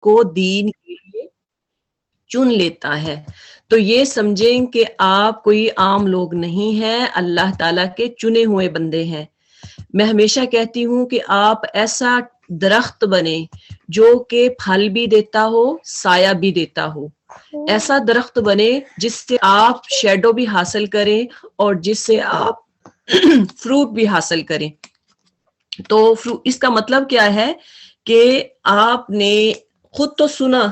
کو دین کے لیے چن لیتا ہے. تو یہ سمجھیں کہ آپ کوئی عام لوگ نہیں ہیں، اللہ تعالیٰ کے چنے ہوئے بندے ہیں. میں ہمیشہ کہتی ہوں کہ آپ ایسا درخت بنے جو کہ پھل بھی دیتا ہو، سایہ بھی دیتا ہو. ایسا درخت بنے جس سے آپ شیڈو بھی حاصل کریں اور جس سے آپ فروٹ بھی حاصل کریں. تو اس کا مطلب کیا ہے کہ آپ نے خود تو سنا،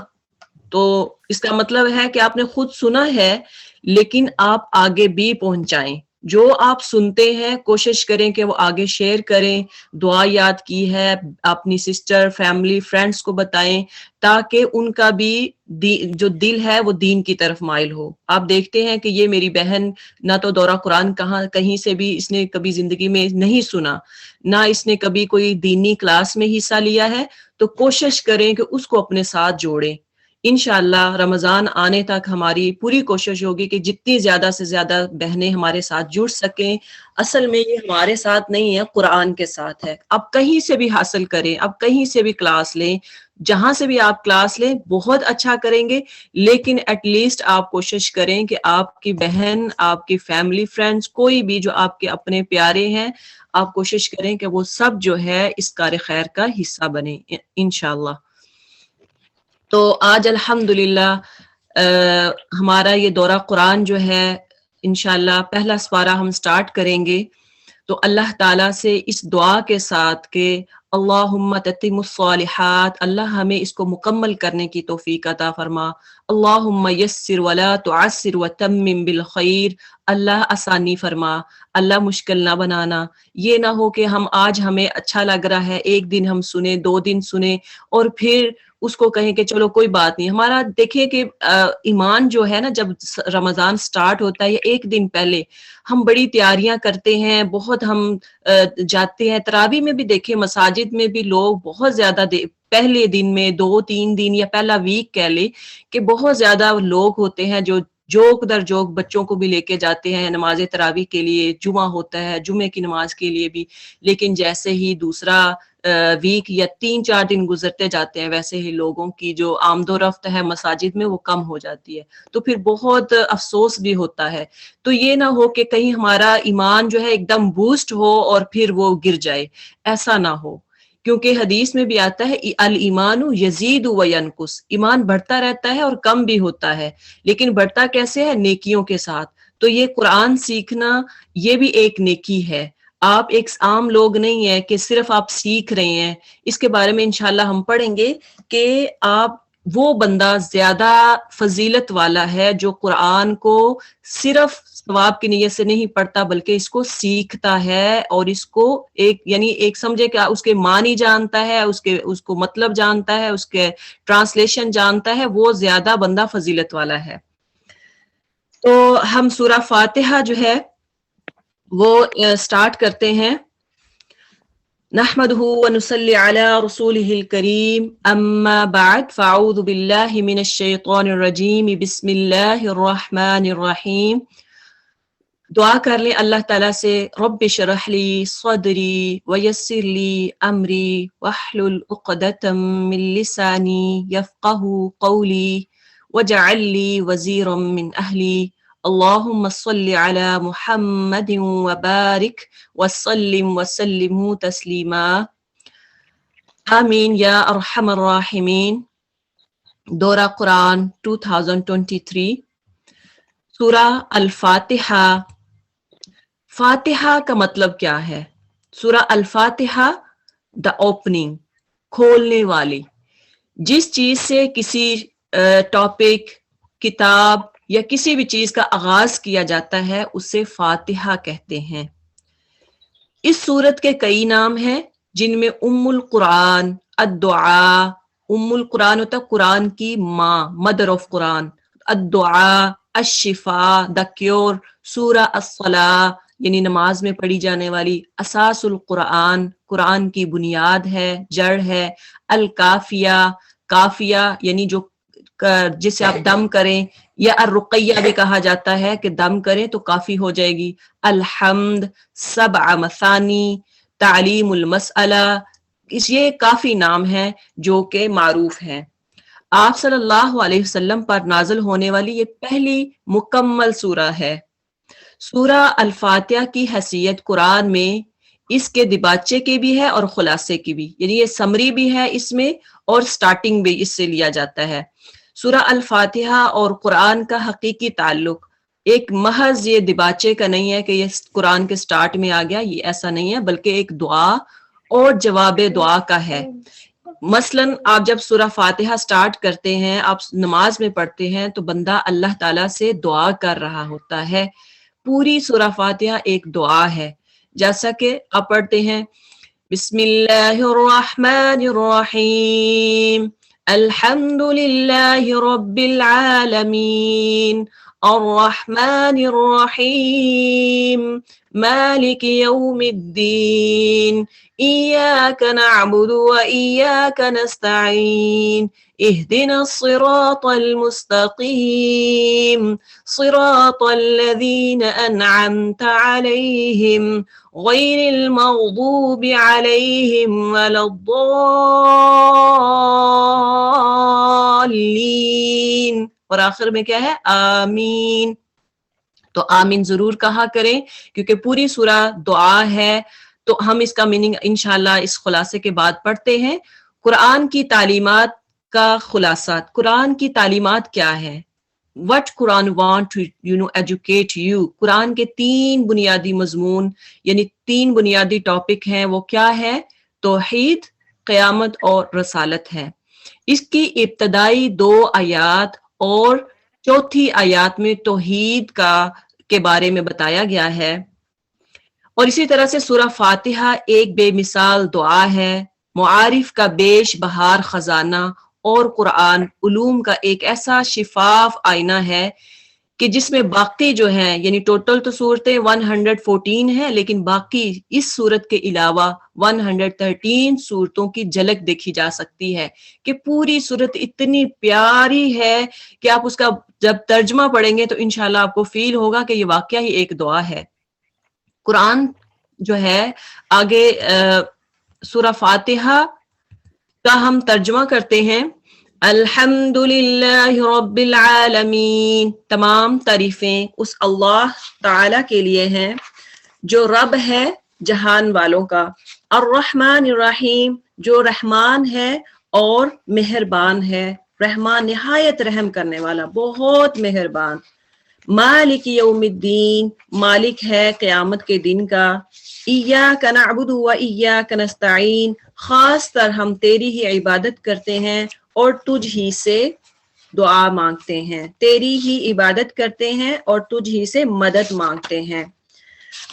تو اس کا مطلب ہے کہ آپ نے خود سنا ہے، لیکن آپ آگے بھی پہنچائیں. جو آپ سنتے ہیں کوشش کریں کہ وہ آگے شیئر کریں. دعا یاد کی ہے، اپنی سسٹر، فیملی، فرینڈس کو بتائیں تاکہ ان کا بھی جو دل ہے وہ دین کی طرف مائل ہو. آپ دیکھتے ہیں کہ یہ میری بہن نہ تو دورہ قرآن کہیں سے بھی اس نے کبھی زندگی میں نہیں سنا، نہ اس نے کبھی کوئی دینی کلاس میں حصہ لیا ہے. تو کوشش کریں کہ اس کو اپنے ساتھ جوڑیں. انشاءاللہ رمضان آنے تک ہماری پوری کوشش ہوگی کہ جتنی زیادہ سے زیادہ بہنیں ہمارے ساتھ جڑ سکیں. اصل میں یہ ہمارے ساتھ نہیں ہے، قرآن کے ساتھ ہے. آپ کہیں سے بھی حاصل کریں، آپ کہیں سے بھی کلاس لیں، جہاں سے بھی آپ کلاس لیں بہت اچھا کریں گے. لیکن ایٹ لیسٹ آپ کوشش کریں کہ آپ کی بہن، آپ کی فیملی، فرینڈز، کوئی بھی جو آپ کے اپنے پیارے ہیں، آپ کوشش کریں کہ وہ سب جو ہے اس کار خیر کا حصہ بنے انشاءاللہ. تو آج الحمدللہ ہمارا یہ دورہ قرآن جو ہے انشاءاللہ پہلا سپارہ ہم سٹارٹ کریں گے. تو اللہ تعالیٰ سے اس دعا کے ساتھ کہ اللہم تتم الصالحات، اللہ ہمیں اس کو مکمل کرنے کی توفیق عطا فرما. اللہم یسر ولا تعسر وتمم بالخیر، اللہ آسانی فرما، اللہ مشکل نہ بنانا. یہ نہ ہو کہ آج ہمیں اچھا لگ رہا ہے، ایک دن ہم سنیں، 2 دن سنیں اور پھر اس کو کہیں کہ چلو کوئی بات نہیں. ہمارا دیکھیں کہ ایمان جو ہے نا، جب رمضان سٹارٹ ہوتا ہے ایک دن پہلے ہم بڑی تیاریاں کرتے ہیں، بہت ہم جاتے ہیں. تراویح میں بھی دیکھیں، مساجد میں بھی لوگ بہت زیادہ پہلے دن میں 2-3 دن یا پہلا ویک کہہ لے کہ بہت زیادہ لوگ ہوتے ہیں جو جوک در جوک بچوں کو بھی لے کے جاتے ہیں نماز تراویح کے لیے. جمعہ ہوتا ہے، جمعے کی نماز کے لیے بھی. لیکن جیسے ہی دوسرا ویک یا 3-4 دن گزرتے جاتے ہیں، ویسے ہی لوگوں کی جو آمد و رفت ہے مساجد میں وہ کم ہو جاتی ہے. تو پھر بہت افسوس بھی ہوتا ہے. تو یہ نہ ہو کہ کہیں ہمارا ایمان جو ہے ایک دم بوسٹ ہو اور پھر وہ گر جائے، ایسا نہ ہو. کیونکہ حدیث میں بھی آتا ہے الایمان یزید و ینقص، ایمان بڑھتا رہتا ہے اور کم بھی ہوتا ہے. لیکن بڑھتا کیسے ہے؟ نیکیوں کے ساتھ. تو یہ قرآن سیکھنا یہ بھی ایک نیکی ہے. آپ ایک عام لوگ نہیں ہیں کہ صرف آپ سیکھ رہے ہیں. اس کے بارے میں انشاءاللہ ہم پڑھیں گے کہ آپ وہ بندہ زیادہ فضیلت والا ہے جو قرآن کو صرف ثواب کی نیت سے نہیں پڑھتا بلکہ اس کو سیکھتا ہے اور اس کو ایک سمجھے کہ اس کے معنی جانتا ہے، اس کو مطلب جانتا ہے، اس کے ٹرانسلیشن جانتا ہے، وہ زیادہ بندہ فضیلت والا ہے. تو ہم سورہ فاتحہ جو ہے وہ سٹارٹ کرتے ہیں. نحمده ونصلي على رسوله الكريم اما بعد فاعوذ بالله من الشیطان الرجیم بسم اللہ الرحمن الرحیم. دعا کر لیں اللہ تعالیٰ سے، رب اشرح لی صدری ویسر لی امری واحلل عقدۃ من لسانی یفقهوا قولی واجعل لی وزیرا من اہلی. اللہم صل علی محمد وبارک وسلم وسلم تسلیما. آمین یا ارحم الراحمین. دورہ قرآن 2023 سورہ الفاتحہ. فاتحہ کا مطلب کیا ہے؟ سورہ الفاتحہ دا اوپننگ، کھولنے والی. جس چیز سے کسی ٹاپک، کتاب یا کسی بھی چیز کا آغاز کیا جاتا ہے اسے فاتحہ کہتے ہیں. اس سورت کے کئی نام ہیں جن میں ام القرآن، الدعاء. ام القرآن ہوتا قرآن کی ماں، مدر آف قرآن. الدعاء، الشفاء، دا کیور. سورہ الصلاۃ یعنی نماز میں پڑھی جانے والی. اساس القرآن، قرآن کی بنیاد ہے، جڑ ہے. الکافیہ، کافیہ یعنی جسے آپ دم کریں، یا الرقیہ بھی کہا جاتا ہے کہ دم کریں تو کافی ہو جائے گی. الحمد، سبع مثانی، تعلیم المسئلہ. یہ کافی نام ہیں جو کہ معروف ہیں. آپ صلی اللہ علیہ وسلم پر نازل ہونے والی یہ پہلی مکمل سورہ ہے۔ سورہ الفاتحہ کی حیثیت قرآن میں اس کے دباچے کی بھی ہے اور خلاصے کی بھی، یعنی یہ سمری بھی ہے اس میں اور سٹارٹنگ بھی اس سے لیا جاتا ہے۔ سورہ الفاتحہ اور قرآن کا حقیقی تعلق ایک محض یہ دباچے کا نہیں ہے کہ یہ قرآن کے سٹارٹ میں آ گیا، یہ ایسا نہیں ہے، بلکہ ایک دعا اور جواب دعا کا ہے۔ مثلاً آپ جب سورہ فاتحہ سٹارٹ کرتے ہیں، آپ نماز میں پڑھتے ہیں تو بندہ اللہ تعالیٰ سے دعا کر رہا ہوتا ہے۔ پوری سورہ فاتحہ ایک دعا ہے، جیسا کہ آپ پڑھتے ہیں بسم اللہ الرحمن الرحیم الحمد للہ رب العالمین الرحمن الرحیم مالک یوم الدین ایاک نعبد و ایاک نستعین اهدنا الصراط المستقیم صراط الذین انعمت علیہم غیر المغضوب علیہم ولا الضالین، اور آخر میں کیا ہے؟ آمین۔ تو آمین ضرور کہا کریں کیونکہ پوری سورہ دعا ہے۔ تو ہم اس کا میننگ انشاءاللہ اس خلاصے کے بعد پڑھتے ہیں۔ قرآن کی تعلیمات کا خلاصہ، قرآن کی تعلیمات کیا ہے؟ What Quran want to educate you؟ قرآن کے 3 بنیادی مضمون یعنی 3 بنیادی ٹاپک ہیں، وہ کیا ہے؟ توحید، قیامت اور رسالت ہے۔ اس کی ابتدائی 2 آیات اور چوتھی آیات میں توحید کے بارے میں بتایا گیا ہے، اور اسی طرح سے سورہ فاتحہ ایک بے مثال دعا ہے، معارف کا بیش بہار خزانہ، اور قرآن علوم کا ایک ایسا شفاف آئینہ ہے کہ جس میں باقی جو ہیں، یعنی ٹوٹل تو صورتیں 114 ہیں، لیکن باقی اس صورت کے علاوہ 113 صورتوں کی جھلک دیکھی جا سکتی ہے کہ پوری صورت اتنی پیاری ہے کہ آپ اس کا جب ترجمہ پڑھیں گے تو انشاءاللہ آپ کو فیل ہوگا کہ یہ واقعہ ہی ایک دعا ہے۔ قرآن جو ہے آگے سورہ فاتحہ کا ہم ترجمہ کرتے ہیں، الحمد للہ رب العالمین، تمام تعریفیں اس اللہ تعالی کے لیے ہیں جو رب ہے جہان والوں کا، الرحمن الرحیم جو رحمان ہے اور مہربان ہے، رحمان نہایت رحم کرنے والا، بہت مہربان، مالک یوم الدین مالک ہے قیامت کے دن کا، ایاک نعبد و ایاک نستعین خاص طر ہم تیری ہی عبادت کرتے ہیں اور تجھ ہی سے دعا مانگتے ہیں، تیری ہی عبادت کرتے ہیں اور تجھ ہی سے مدد مانگتے ہیں۔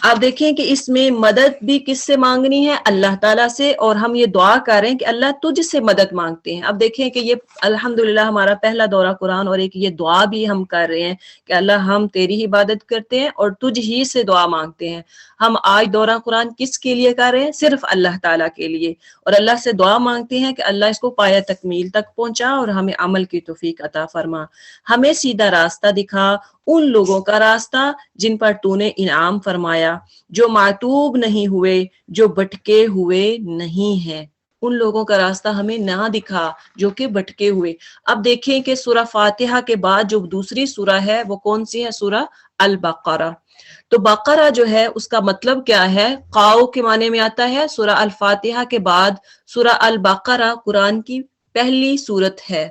آپ دیکھیں کہ اس میں مدد بھی کس سے مانگنی ہے؟ اللہ تعالیٰ سے، اور ہم یہ دعا کر رہے ہیں کہ اللہ تجھ سے مدد مانگتے ہیں۔ اب دیکھیں کہ یہ الحمدللہ ہمارا پہلا دورہ قرآن، اور ایک یہ دعا بھی ہم کر رہے ہیں کہ اللہ ہم تیری ہی عبادت کرتے ہیں اور تجھ ہی سے دعا مانگتے ہیں۔ ہم آج دورہ قرآن کس کے لیے کر رہے ہیں؟ صرف اللہ تعالیٰ کے لیے، اور اللہ سے دعا مانگتے ہیں کہ اللہ اس کو پایہ تکمیل تک پہنچا اور ہمیں عمل کی توفیق عطا فرما، ہمیں سیدھا راستہ دکھا، ان لوگوں کا راستہ جن پر تو نے انعام فرمایا، جو معتوب نہیں ہوئے، جو بھٹکے ہوئے نہیں ہیں، ان لوگوں کا راستہ ہمیں نہ دکھا جو کہ بھٹکے ہوئے۔ اب دیکھیں کہ سورہ فاتحہ کے بعد جو دوسری سورہ ہے وہ کون سی ہے؟ سورہ البقرہ۔ تو بقرہ جو ہے اس کا مطلب کیا ہے؟ قاؤ کے معنی میں آتا ہے۔ سورہ الفاتحہ کے بعد سورہ البقرہ قرآن کی پہلی سورت ہے،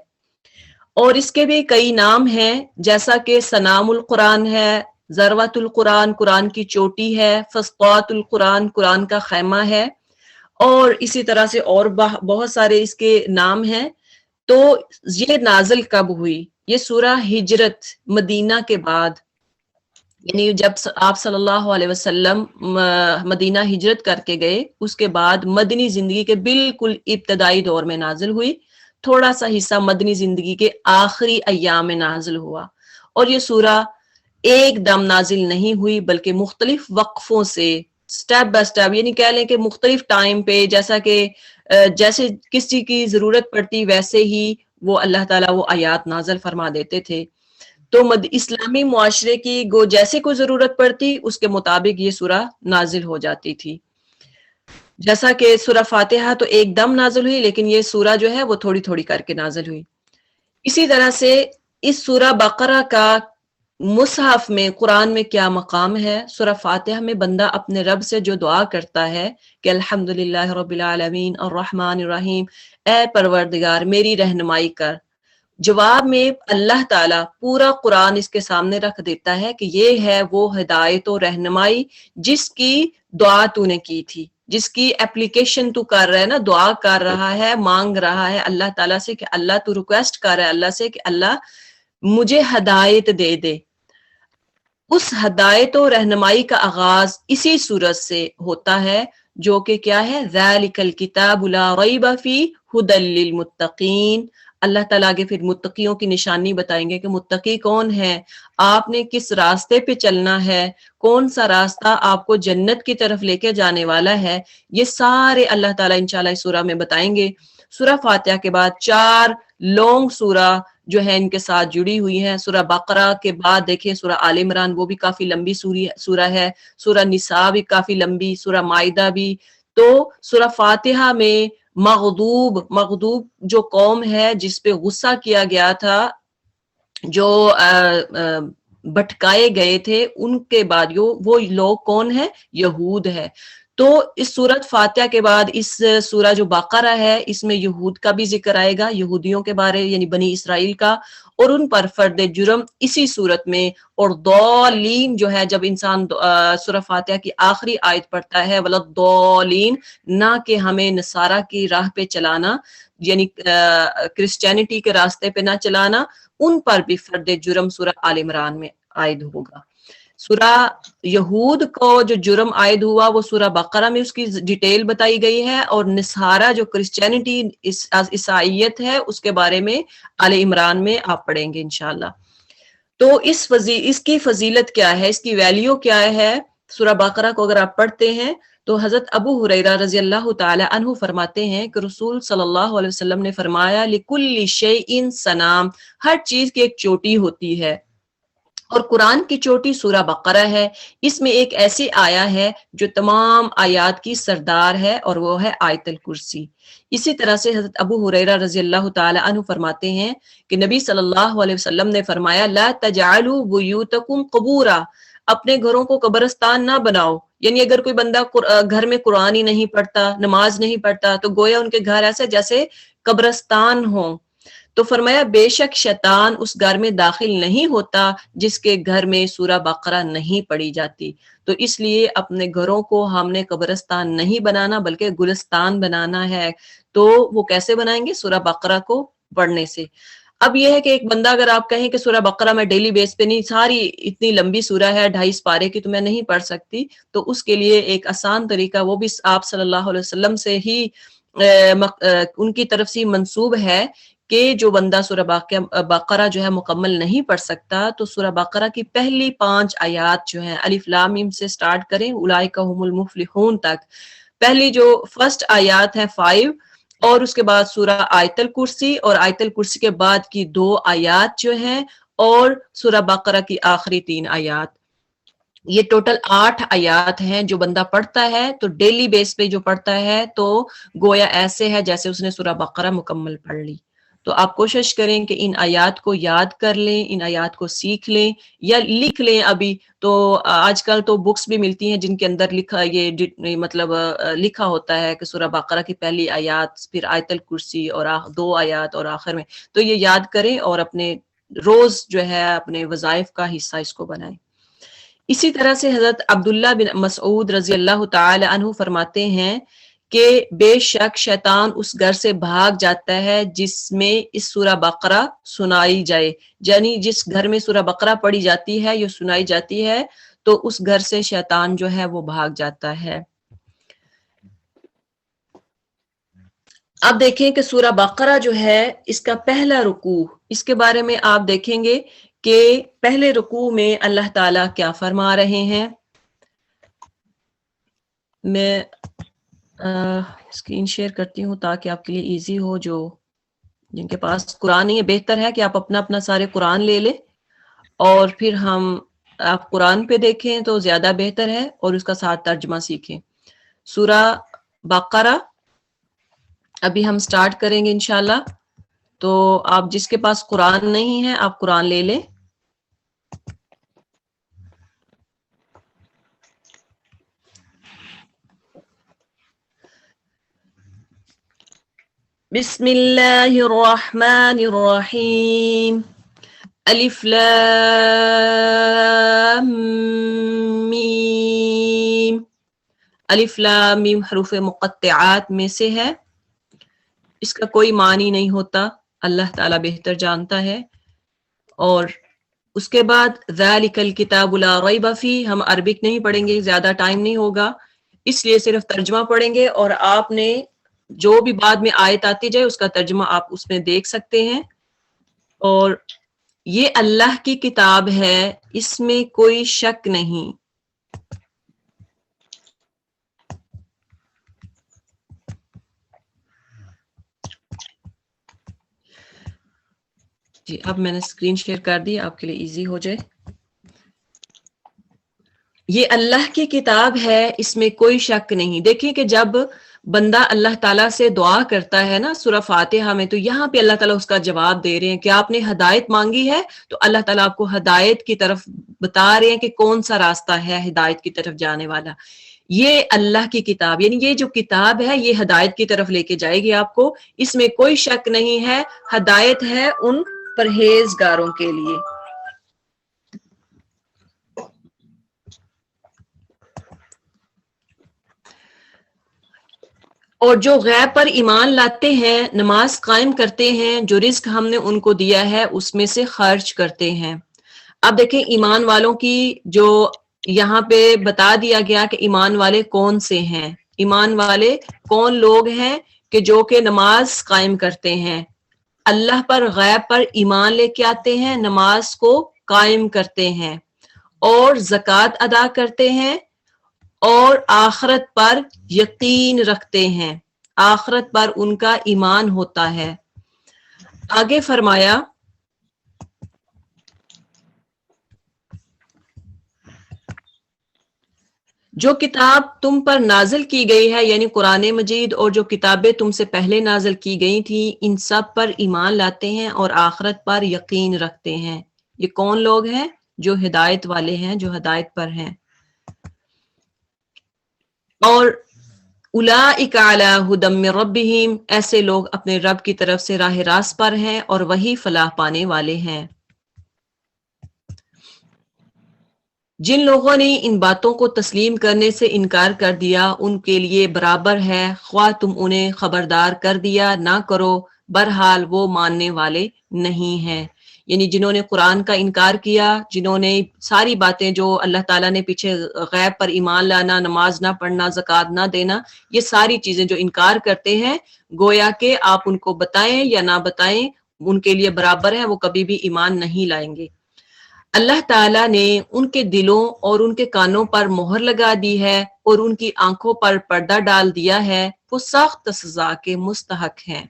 اور اس کے بھی کئی نام ہیں، جیسا کہ سنام القرآن ہے، ذروۃ القرآن قرآن کی چوٹی ہے، فسطاط القرآن قرآن کا خیمہ ہے، اور اسی طرح سے اور بہت سارے اس کے نام ہیں۔ تو یہ نازل کب ہوئی؟ یہ سورہ ہجرت مدینہ کے بعد، یعنی جب آپ صلی اللہ علیہ وسلم مدینہ ہجرت کر کے گئے، اس کے بعد مدنی زندگی کے بالکل ابتدائی دور میں نازل ہوئی، تھوڑا سا حصہ مدنی زندگی کے آخری ایام میں نازل ہوا، اور یہ سورہ ایک دم نازل نہیں ہوئی بلکہ مختلف وقفوں سے سٹیپ بائی سٹیپ، یعنی کہہ لیں کہ مختلف ٹائم پہ، جیسا کہ جیسے کسی کی ضرورت پڑتی ویسے ہی وہ اللہ تعالیٰ وہ آیات نازل فرما دیتے تھے۔ تو اسلامی معاشرے کی جیسے کوئی ضرورت پڑتی اس کے مطابق یہ سورہ نازل ہو جاتی تھی، جیسا کہ سورہ فاتحہ تو ایک دم نازل ہوئی، لیکن یہ سورہ جو ہے وہ تھوڑی تھوڑی کر کے نازل ہوئی۔ اسی طرح سے اس سورہ بقرہ کا مصحف میں قرآن میں کیا مقام ہے؟ سورہ فاتحہ میں بندہ اپنے رب سے جو دعا کرتا ہے کہ الحمدللہ رب العالمین الرحمن الرحیم، اے پروردگار میری رہنمائی کر، جواب میں اللہ تعالیٰ پورا قرآن اس کے سامنے رکھ دیتا ہے کہ یہ ہے وہ ہدایت و رہنمائی جس کی دعا تو نے کی تھی، جس کی اپلیکیشن تو کر رہا ہے نا، دعا کر رہا ہے، مانگ رہا ہے اللہ تعالیٰ سے کہ اللہ تو ریکویسٹ کر رہا ہے اللہ سے کہ اللہ مجھے ہدایت دے دے۔ اس ہدایت و رہنمائی کا آغاز اسی سورت سے ہوتا ہے جو کہ کیا ہے؟ ذَلِكَ الْكِتَابُ لَا رَيْبَ فِيهِ هُدًى لِّلْمُتَّقِينَ۔ اللہ تعالیٰ آگے پھر متقیوں کی نشانی بتائیں گے کہ متقی کون ہے، آپ نے کس راستے پہ چلنا ہے، کون سا راستہ آپ کو جنت کی طرف لے کے جانے والا ہے، یہ سارے اللہ تعالیٰ انشاءاللہ اس سورہ میں بتائیں گے۔ سورہ فاتحہ کے بعد 4 لانگ سورہ جو ہے ان کے ساتھ جڑی ہوئی ہیں۔ سورہ بقرہ کے بعد دیکھیں سورہ آل عمران، وہ بھی کافی لمبی سورہ ہے، سورہ نساء بھی کافی لمبی، سورہ مائدہ بھی۔ تو سورہ فاتحہ میں مغضوب جو قوم ہے جس پہ غصہ کیا گیا تھا، جو بھٹکائے گئے تھے، ان کے بعد وہ لوگ کون ہیں؟ یہود ہے۔ تو اس سورت فاتحہ کے بعد اس سورہ جو بقرہ ہے اس میں یہود کا بھی ذکر آئے گا، یہودیوں کے بارے یعنی بنی اسرائیل کا، اور ان پر فرد جرم اسی صورت میں۔ اور ضالین جو ہے جب انسان سورہ فاتحہ کی آخری آیت پڑھتا ہے ولضالین، نہ کہ ہمیں نصارہ کی راہ پہ چلانا، یعنی کرسچینٹی کے راستے پہ نہ چلانا، ان پر بھی فرد جرم سورہ آل عمران میں عائد ہوگا۔ سورہ یہود کو جو جرم عائد ہوا وہ سورہ بقرہ میں اس کی ڈیٹیل بتائی گئی ہے، اور نصارہ جو کرسچینٹی عیسائیت ہے اس کے بارے میں آل عمران میں آپ پڑھیں گے انشاءاللہ۔ تو اس کی فضیلت کیا ہے، اس کی ویلیو کیا ہے؟ سورہ بقرہ کو اگر آپ پڑھتے ہیں تو حضرت ابو ہریرہ رضی اللہ تعالی عنہ فرماتے ہیں کہ رسول صلی اللہ علیہ وسلم نے فرمایا لِكُلِّ شَيْءٍ سَنَام، ہر چیز کی ایک چوٹی ہوتی ہے، اور قرآن کی چوٹی سورہ بقرہ ہے۔ اس میں ایک ایسی آیا ہے جو تمام آیات کی سردار ہے، اور وہ ہے آیت الکرسی۔ اسی طرح سے حضرت ابو ہریرہ رضی اللہ تعالی عنہ فرماتے ہیں کہ نبی صلی اللہ علیہ وسلم نے فرمایا لا تجعلوا بیوتکم قبورا، اپنے گھروں کو قبرستان نہ بناؤ۔ یعنی اگر کوئی بندہ گھر میں قرآن ہی نہیں پڑھتا، نماز نہیں پڑھتا، تو گویا ان کے گھر ایسے جیسے قبرستان ہوں۔ تو فرمایا بے شک شیطان اس گھر میں داخل نہیں ہوتا جس کے گھر میں سورہ بقرہ نہیں پڑھی جاتی۔ تو اس لیے اپنے گھروں کو ہم نے قبرستان نہیں بنانا بلکہ گلستان بنانا ہے۔ تو وہ کیسے بنائیں گے؟ سورہ بقرہ کو پڑھنے سے۔ اب یہ ہے کہ ایک بندہ اگر آپ کہیں کہ سورہ بقرہ میں ڈیلی بیس پہ نہیں، ساری اتنی لمبی سورہ ہے 250 پارے کی، تو میں نہیں پڑھ سکتی، تو اس کے لیے ایک آسان طریقہ وہ بھی آپ صلی اللہ علیہ وسلم سے ہی ان کی طرف سے منسوب ہے کہ جو بندہ سورہ بقرہ جو ہے مکمل نہیں پڑھ سکتا تو سورہ بقرہ کی پہلی 5 آیات جو ہیں الف لام میم سے سٹارٹ کریں اولئک هم المفلحون تک، پہلی جو فرسٹ آیات ہیں 5، اور اس کے بعد سورہ آیت الکرسی، اور آیت الکرسی کے بعد کی 2 آیات جو ہیں، اور سورہ بقرہ کی آخری 3 آیات، یہ ٹوٹل 8 آیات ہیں جو بندہ پڑھتا ہے تو ڈیلی بیس پہ جو پڑھتا ہے تو گویا ایسے ہے جیسے اس نے سورہ بقرہ مکمل پڑھ لی۔ تو آپ کوشش کریں کہ ان آیات کو یاد کر لیں، ان آیات کو سیکھ لیں یا لکھ لیں۔ ابھی تو آج کل تو بکس بھی ملتی ہیں جن کے اندر لکھا یہ مطلب لکھا ہوتا ہے کہ سورہ بقرہ کی پہلی آیات، پھر آیت الکرسی اور 2 آیات اور آخر میں، تو یہ یاد کریں اور اپنے روز جو ہے اپنے وظائف کا حصہ اس کو بنائیں۔ اسی طرح سے حضرت عبداللہ بن مسعود رضی اللہ تعالی عنہ فرماتے ہیں کہ بے شک شیطان اس گھر سے بھاگ جاتا ہے جس میں اس سورہ بقرہ سنائی جائے، یعنی جس گھر میں سورہ بقرہ پڑھی جاتی ہے یا سنائی جاتی ہے تو اس گھر سے شیطان جو ہے وہ بھاگ جاتا ہے۔ اب دیکھیں کہ سورہ بقرہ جو ہے اس کا پہلا رکوع، اس کے بارے میں آپ دیکھیں گے کہ پہلے رکوع میں اللہ تعالیٰ کیا فرما رہے ہیں۔ میں اسکرین شیئر کرتی ہوں تاکہ آپ کے لیے ایزی ہو، جو جن کے پاس قرآن نہیں ہے بہتر ہے کہ آپ اپنا سارے قرآن لے لیں اور پھر آپ قرآن پہ دیکھیں تو زیادہ بہتر ہے، اور اس کا ساتھ ترجمہ سیکھیں۔ سورہ بقرہ ابھی ہم سٹارٹ کریں گے انشاءاللہ۔ تو آپ جس کے پاس قرآن نہیں ہے آپ قرآن لے لیں. بسم اللہ الرحمن الرحیم. الف لام میم. الف لام میم حروف مقطعات میں سے ہے. اس کا کوئی معنی نہیں ہوتا، اللہ تعالیٰ بہتر جانتا ہے. اور اس کے بعد ذالک الکتاب لا ریب فیہ، ہم عربک نہیں پڑھیں گے، زیادہ ٹائم نہیں ہوگا، اس لیے صرف ترجمہ پڑھیں گے. اور آپ نے جو بھی بعد میں آیت آتی جائے اس کا ترجمہ آپ اس میں دیکھ سکتے ہیں. اور یہ اللہ کی کتاب ہے، اس میں کوئی شک نہیں. جی اب میں نے اسکرین شیئر کر دی آپ کے لیے ایزی ہو جائے. یہ اللہ کی کتاب ہے، اس میں کوئی شک نہیں. دیکھیں کہ جب بندہ اللہ تعالیٰ سے دعا کرتا ہے نا سورہ فاتحہ میں، تو یہاں پہ اللہ تعالیٰ اس کا جواب دے رہے ہیں کہ آپ نے ہدایت مانگی ہے تو اللہ تعالیٰ آپ کو ہدایت کی طرف بتا رہے ہیں کہ کون سا راستہ ہے ہدایت کی طرف جانے والا. یہ اللہ کی کتاب، یعنی یہ جو کتاب ہے یہ ہدایت کی طرف لے کے جائے گی آپ کو، اس میں کوئی شک نہیں ہے. ہدایت ہے ان پرہیزگاروں کے لیے. اور جو غیب پر ایمان لاتے ہیں، نماز قائم کرتے ہیں، جو رزق ہم نے ان کو دیا ہے اس میں سے خرچ کرتے ہیں. اب دیکھیں ایمان والوں کی جو یہاں پہ بتا دیا گیا کہ ایمان والے کون سے ہیں. ایمان والے کون لوگ ہیں کہ جو کہ نماز قائم کرتے ہیں، اللہ پر غیب پر ایمان لے کے آتے ہیں، نماز کو قائم کرتے ہیں اور زکوٰۃ ادا کرتے ہیں اور آخرت پر یقین رکھتے ہیں. آخرت پر ان کا ایمان ہوتا ہے. آگے فرمایا جو کتاب تم پر نازل کی گئی ہے یعنی قرآن مجید اور جو کتابیں تم سے پہلے نازل کی گئی تھی ان سب پر ایمان لاتے ہیں اور آخرت پر یقین رکھتے ہیں. یہ کون لوگ ہیں؟ جو ہدایت والے ہیں، جو ہدایت پر ہیں. اور اولئک علی ھدی من ربہم، ایسے لوگ اپنے رب کی طرف سے راہ راست پر ہیں اور وہی فلاح پانے والے ہیں. جن لوگوں نے ان باتوں کو تسلیم کرنے سے انکار کر دیا ان کے لیے برابر ہے خواہ تم انہیں خبردار کر دیا نہ کرو، بہرحال وہ ماننے والے نہیں ہیں. یعنی جنہوں نے قرآن کا انکار کیا، جنہوں نے ساری باتیں جو اللہ تعالیٰ نے پیچھے غیب پر ایمان لانا، نماز نہ پڑھنا، زکوٰۃ نہ دینا، یہ ساری چیزیں جو انکار کرتے ہیں، گویا کہ آپ ان کو بتائیں یا نہ بتائیں ان کے لیے برابر ہے، وہ کبھی بھی ایمان نہیں لائیں گے. اللہ تعالیٰ نے ان کے دلوں اور ان کے کانوں پر مہر لگا دی ہے اور ان کی آنکھوں پر پردہ ڈال دیا ہے، وہ سخت سزا کے مستحق ہیں.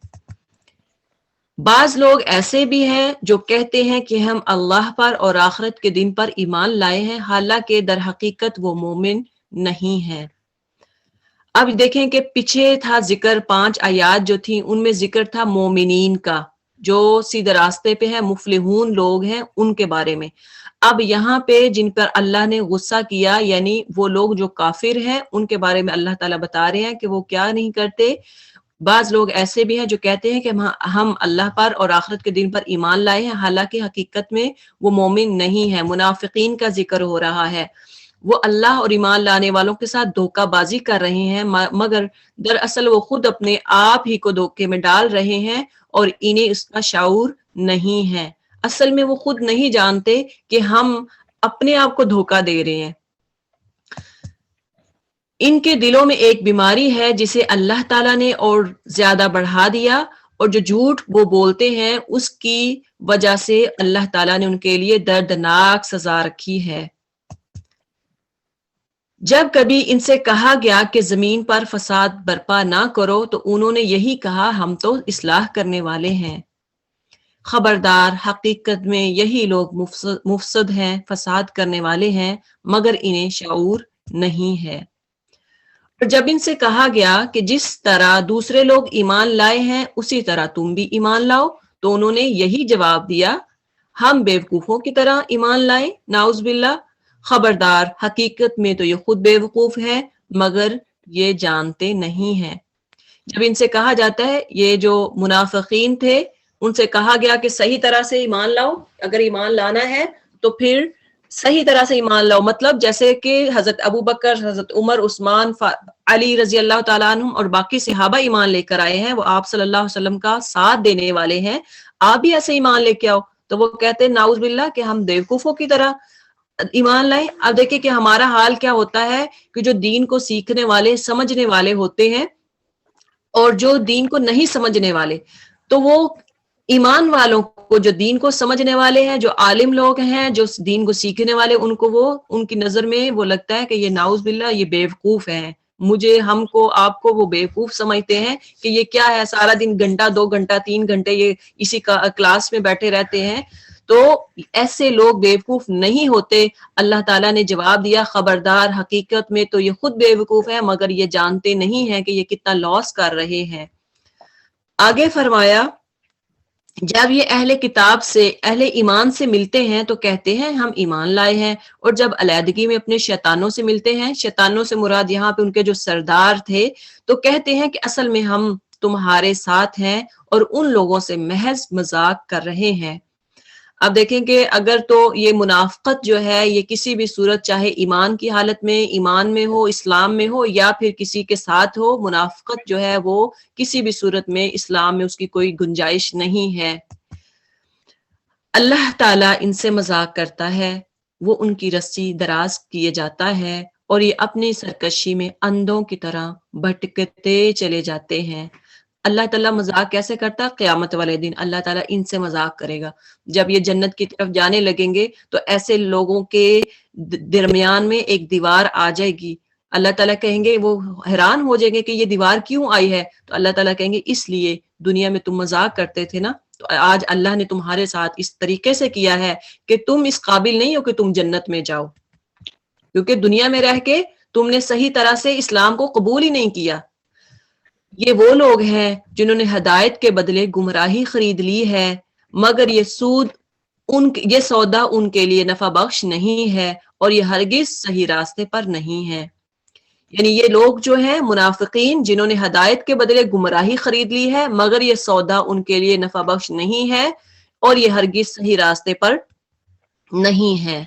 بعض لوگ ایسے بھی ہیں جو کہتے ہیں کہ ہم اللہ پر اور آخرت کے دن پر ایمان لائے ہیں، حالانکہ در حقیقت وہ مومن نہیں ہیں. اب دیکھیں کہ پیچھے تھا ذکر 5 آیات جو تھیں ان میں ذکر تھا مومنین کا، جو سیدھے راستے پہ ہیں، مفلحون لوگ ہیں ان کے بارے میں. اب یہاں پہ جن پر اللہ نے غصہ کیا یعنی وہ لوگ جو کافر ہیں ان کے بارے میں اللہ تعالیٰ بتا رہے ہیں کہ وہ کیا نہیں کرتے. بعض لوگ ایسے بھی ہیں جو کہتے ہیں کہ ہم اللہ پر اور آخرت کے دن پر ایمان لائے ہیں، حالانکہ حقیقت میں وہ مومن نہیں ہے. منافقین کا ذکر ہو رہا ہے، وہ اللہ اور ایمان لانے والوں کے ساتھ دھوکہ بازی کر رہے ہیں، مگر دراصل وہ خود اپنے آپ ہی کو دھوکے میں ڈال رہے ہیں اور انہیں اس کا شعور نہیں ہے. اصل میں وہ خود نہیں جانتے کہ ہم اپنے آپ کو دھوکہ دے رہے ہیں. ان کے دلوں میں ایک بیماری ہے جسے اللہ تعالیٰ نے اور زیادہ بڑھا دیا، اور جو جھوٹ وہ بولتے ہیں اس کی وجہ سے اللہ تعالیٰ نے ان کے لیے دردناک سزا رکھی ہے. جب کبھی ان سے کہا گیا کہ زمین پر فساد برپا نہ کرو تو انہوں نے یہی کہا ہم تو اصلاح کرنے والے ہیں. خبردار، حقیقت میں یہی لوگ مفسد ہیں، فساد کرنے والے ہیں، مگر انہیں شعور نہیں ہے. اور جب ان سے کہا گیا کہ جس طرح دوسرے لوگ ایمان لائے ہیں اسی طرح تم بھی ایمان لاؤ تو انہوں نے یہی جواب دیا ہم بیوقوفوں کی طرح ایمان لائیں، ناؤز باللہ، خبردار حقیقت میں تو یہ خود بیوقوف ہے مگر یہ جانتے نہیں ہیں۔ جب ان سے کہا جاتا ہے، یہ جو منافقین تھے ان سے کہا گیا کہ صحیح طرح سے ایمان لاؤ، اگر ایمان لانا ہے تو پھر صحیح طرح سے ایمان لاؤ، مطلب جیسے کہ حضرت ابو بکر، حضرت عمر، عثمان، علی رضی اللہ تعالیٰ عنہم اور باقی صحابہ ایمان لے کر آئے ہیں، وہ آپ صلی اللہ علیہ وسلم کا ساتھ دینے والے ہیں، آپ بھی ایسے ایمان لے کے آؤ۔ تو وہ کہتے ہیں ناؤز باللہ کہ ہم بیوقوفوں کی طرح ایمان لائیں۔ اب دیکھیں کہ ہمارا حال کیا ہوتا ہے کہ جو دین کو سیکھنے والے، سمجھنے والے ہوتے ہیں اور جو دین کو نہیں سمجھنے والے، تو وہ ایمان والوں کو، جو دین کو سمجھنے والے ہیں، جو عالم لوگ ہیں، جو دین کو سیکھنے والے، ان کو وہ، ان کی نظر میں وہ لگتا ہے کہ یہ ناؤز باللہ یہ بیوقوف ہیں، مجھے، ہم کو، آپ کو وہ بیوقوف سمجھتے ہیں کہ یہ کیا ہے، سارا دن گھنٹہ 2 گھنٹہ 3 گھنٹے یہ اسی کلاس میں بیٹھے رہتے ہیں۔ تو ایسے لوگ بیوقوف نہیں ہوتے۔ اللہ تعالیٰ نے جواب دیا خبردار حقیقت میں تو یہ خود بیوقوف ہے مگر یہ جانتے نہیں ہیں کہ یہ کتنا لاس کر رہے ہیں۔ آگے فرمایا جب یہ اہل کتاب سے، اہل ایمان سے ملتے ہیں تو کہتے ہیں ہم ایمان لائے ہیں، اور جب علیحدگی میں اپنے شیطانوں سے ملتے ہیں، شیطانوں سے مراد یہاں پہ ان کے جو سردار تھے، تو کہتے ہیں کہ اصل میں ہم تمہارے ساتھ ہیں اور ان لوگوں سے محض مذاق کر رہے ہیں۔ اب دیکھیں کہ اگر تو یہ منافقت جو ہے یہ کسی بھی صورت، چاہے ایمان کی حالت میں، ایمان میں ہو، اسلام میں ہو، یا پھر کسی کے ساتھ ہو، منافقت جو ہے وہ کسی بھی صورت میں اسلام میں اس کی کوئی گنجائش نہیں ہے۔ اللہ تعالیٰ ان سے مذاق کرتا ہے، وہ ان کی رسی دراز کیے جاتا ہے اور یہ اپنی سرکشی میں اندھوں کی طرح بھٹکتے چلے جاتے ہیں۔ اللہ تعالیٰ مذاق کیسے کرتا ہے؟ قیامت والے دن اللہ تعالیٰ ان سے مذاق کرے گا۔ جب یہ جنت کی طرف جانے لگیں گے تو ایسے لوگوں کے درمیان میں ایک دیوار آ جائے گی، اللہ تعالیٰ کہیں گے، وہ حیران ہو جائیں گے کہ یہ دیوار کیوں آئی ہے، تو اللہ تعالیٰ کہیں گے اس لیے دنیا میں تم مذاق کرتے تھے نا، تو آج اللہ نے تمہارے ساتھ اس طریقے سے کیا ہے کہ تم اس قابل نہیں ہو کہ تم جنت میں جاؤ، کیونکہ دنیا میں رہ کے تم نے صحیح طرح سے اسلام کو قبول ہی نہیں کیا۔ یہ وہ لوگ ہیں جنہوں نے ہدایت کے بدلے گمراہی خرید لی ہے، مگر یہ سودا ان کے لیے نفع بخش نہیں ہے اور یہ ہرگز صحیح راستے پر نہیں ہے۔ یعنی یہ لوگ جو ہیں منافقین، جنہوں نے ہدایت کے بدلے گمراہی خرید لی ہے، مگر یہ سودا ان کے لیے نفع بخش نہیں ہے اور یہ ہرگز صحیح راستے پر نہیں ہے۔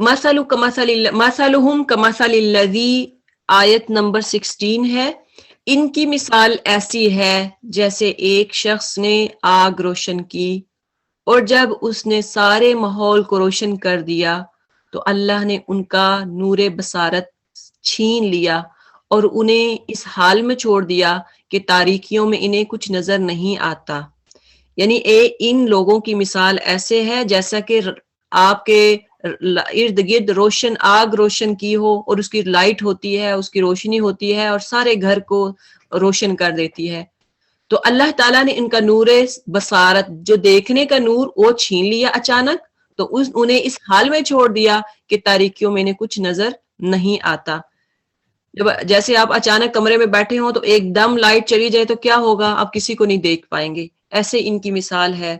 مثلہم کمثل الذی، آیت نمبر 16 ہے، ان کی مثال ایسی ہے جیسے ایک شخص نے آگ روشن کی اور جب اس نے سارے ماحول کو روشن کر دیا تو اللہ نے ان کا نور بصارت چھین لیا اور انہیں اس حال میں چھوڑ دیا کہ تاریکیوں میں انہیں کچھ نظر نہیں آتا۔ یعنی ان لوگوں کی مثال ایسے ہے جیسا کہ آپ کے ارد گرد روشن آگ روشن کی ہو اور اس کی لائٹ ہوتی ہے، اس کی روشنی ہوتی ہے اور سارے گھر کو روشن کر دیتی ہے، تو اللہ تعالیٰ نے ان کا نور بصارت، جو دیکھنے کا نور، وہ چھین لیا اچانک، تو انہیں اس حال میں چھوڑ دیا کہ تاریکیوں میں انہیں کچھ نظر نہیں آتا۔ جیسے آپ اچانک کمرے میں بیٹھے ہوں تو ایک دم لائٹ چلی جائے تو کیا ہوگا، آپ کسی کو نہیں دیکھ پائیں گے، ایسے ان کی مثال ہے۔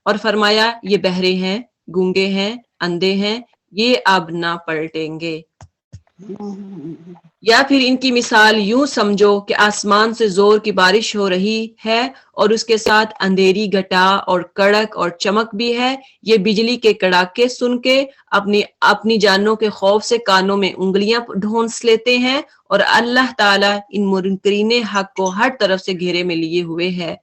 اور فرمایا یہ بہرے ہیں، گونگے ہیں، اندھے ہیں، یہ اب نہ پلٹیں گے۔ یا پھر ان کی مثال یوں سمجھو کہ آسمان سے زور کی بارش ہو رہی ہے اور اس کے ساتھ اندھیری گھٹا اور کڑک اور چمک بھی ہے، یہ بجلی کے کڑاکے سن کے اپنی جانوں کے خوف سے کانوں میں انگلیاں ڈھونس لیتے ہیں، اور اللہ تعالیٰ ان منکرین حق کو ہر طرف سے گھیرے میں لیے ہوئے ہے۔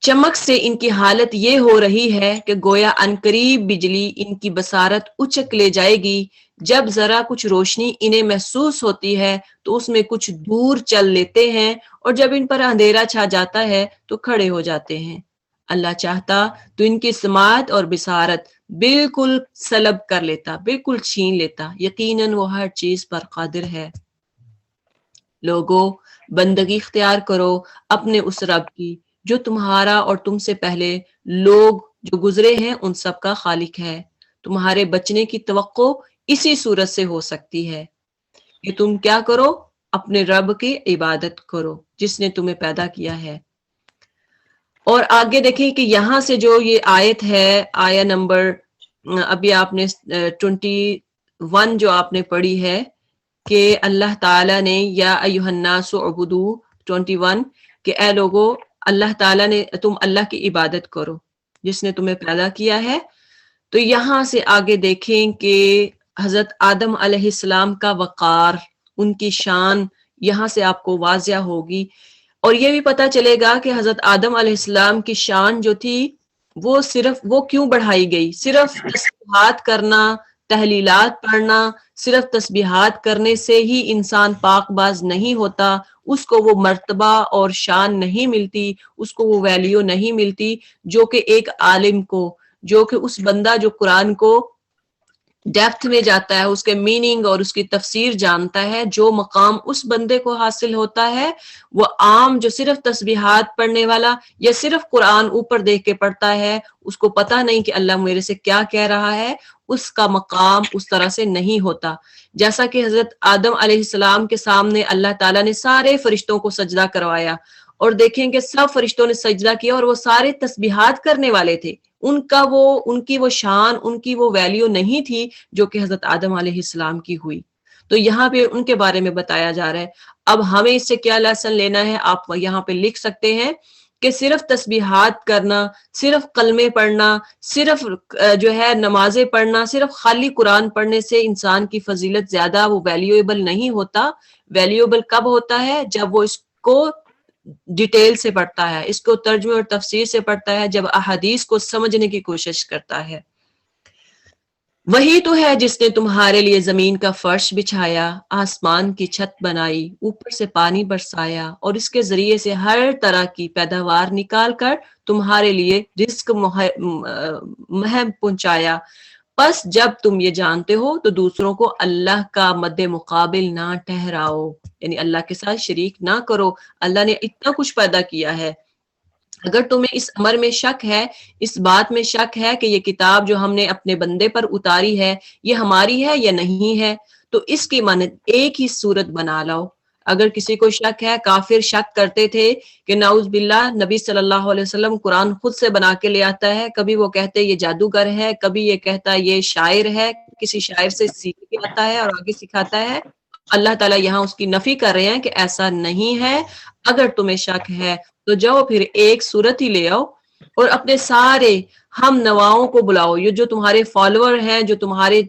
چمک سے ان کی حالت یہ ہو رہی ہے کہ گویا عنقریب بجلی ان کی بصارت اچک لے جائے گی. جب ذرا کچھ روشنی انہیں محسوس ہوتی ہے تو اس میں کچھ دور چل لیتے ہیں، اور جب ان پر اندھیرا چھا جاتا ہے تو کھڑے ہو جاتے ہیں. اللہ چاہتا تو ان کی سماعت اور بصارت بالکل سلب کر لیتا، بالکل چھین لیتا. یقیناً وہ ہر چیز پر قادر ہے. لوگو، بندگی اختیار کرو اپنے اس رب کی جو تمہارا اور تم سے پہلے لوگ جو گزرے ہیں ان سب کا خالق ہے. تمہارے بچنے کی توقع اسی صورت سے ہو سکتی ہے کہ تم کیا کرو، اپنے رب کی عبادت کرو جس نے تمہیں پیدا کیا ہے. اور آگے دیکھیں کہ یہاں سے جو یہ آیت ہے، آیا نمبر ابھی آپ نے 21 جو آپ نے پڑھی ہے کہ اللہ تعالیٰ نے یا ایھا الناس اعبدوا 21 کہ اے لوگو اللہ تعالیٰ نے تم اللہ کی عبادت کرو جس نے تمہیں پیدا کیا ہے. تو یہاں سے آگے دیکھیں کہ حضرت آدم علیہ السلام کا وقار، ان کی شان یہاں سے آپ کو واضح ہوگی، اور یہ بھی پتہ چلے گا کہ حضرت آدم علیہ السلام کی شان جو تھی وہ کیوں بڑھائی گئی. صرف تسبیحات کرنا، تحلیلات پڑھنا، صرف تسبیحات کرنے سے ہی انسان پاک باز نہیں ہوتا، اس کو وہ مرتبہ اور شان نہیں ملتی، اس کو وہ ویلیو نہیں ملتی جو کہ ایک عالم کو، جو کہ اس بندہ جو قرآن کو ڈیپتھ میں جاتا ہے، اس کے میننگ اور اس کی تفسیر جانتا ہے، جو مقام اس بندے کو حاصل ہوتا ہے وہ عام جو صرف تسبیحات پڑھنے والا یا صرف قرآن اوپر دیکھ کے پڑھتا ہے، اس کو پتہ نہیں کہ اللہ میرے سے کیا کہہ رہا ہے، اس کا مقام اس طرح سے نہیں ہوتا. جیسا کہ حضرت آدم علیہ السلام کے سامنے اللہ تعالیٰ نے سارے فرشتوں کو سجدہ کروایا، اور دیکھیں کہ سب فرشتوں نے سجدہ کیا اور وہ سارے تسبیحات کرنے والے تھے. ان کی وہ شان، ان کی وہ ویلیو نہیں تھی جو کہ حضرت آدم علیہ السلام کی ہوئی. تو یہاں پہ ان کے بارے میں بتایا جا رہا ہے. اب ہمیں اس سے کیا لیسن لینا ہے، آپ یہاں پہ لکھ سکتے ہیں کہ صرف تسبیحات کرنا، صرف کلمے پڑھنا، صرف جو ہے نمازیں پڑھنا، صرف خالی قرآن پڑھنے سے انسان کی فضیلت زیادہ وہ ویلیویبل نہیں ہوتا. ویلیویبل کب ہوتا ہے؟ جب وہ اس کو ڈیٹیل سے پڑھتا ہے، اس کو ترجمے اور تفسیر سے پڑھتا ہے، جب احادیث کو سمجھنے کی کوشش کرتا ہے. وہی تو ہے جس نے تمہارے لیے زمین کا فرش بچھایا، آسمان کی چھت بنائی، اوپر سے پانی برسایا، اور اس کے ذریعے سے ہر طرح کی پیداوار نکال کر تمہارے لیے رزق مہم پہنچایا. پس جب تم یہ جانتے ہو تو دوسروں کو اللہ کا مد مقابل نہ ٹھہراؤ، یعنی اللہ کے ساتھ شریک نہ کرو. اللہ نے اتنا کچھ پیدا کیا ہے. اگر تمہیں اس امر میں شک ہے، اس بات میں شک ہے کہ یہ کتاب جو ہم نے اپنے بندے پر اتاری ہے یہ ہماری ہے یا نہیں ہے، تو اس کی مانند ایک ہی صورت بنا لاؤ. اگر کسی کو شک ہے، کافر شک کرتے تھے کہ نعوذ باللہ نبی صلی اللہ علیہ وسلم قرآن خود سے بنا کے لے آتا ہے، کبھی وہ کہتے یہ جادوگر ہے، کبھی یہ کہتا یہ شاعر ہے، کسی شاعر سے سیکھ کے آتا ہے اور آگے سکھاتا ہے. اللہ تعالیٰ یہاں اس کی نفی کر رہے ہیں کہ ایسا نہیں ہے. اگر تمہیں شک ہے تو جاؤ پھر ایک صورت ہی لے آؤ اور اپنے سارے ہم نواؤں کو بلاؤ، یہ جو تمہارے فالوور ہیں، جو تمہارے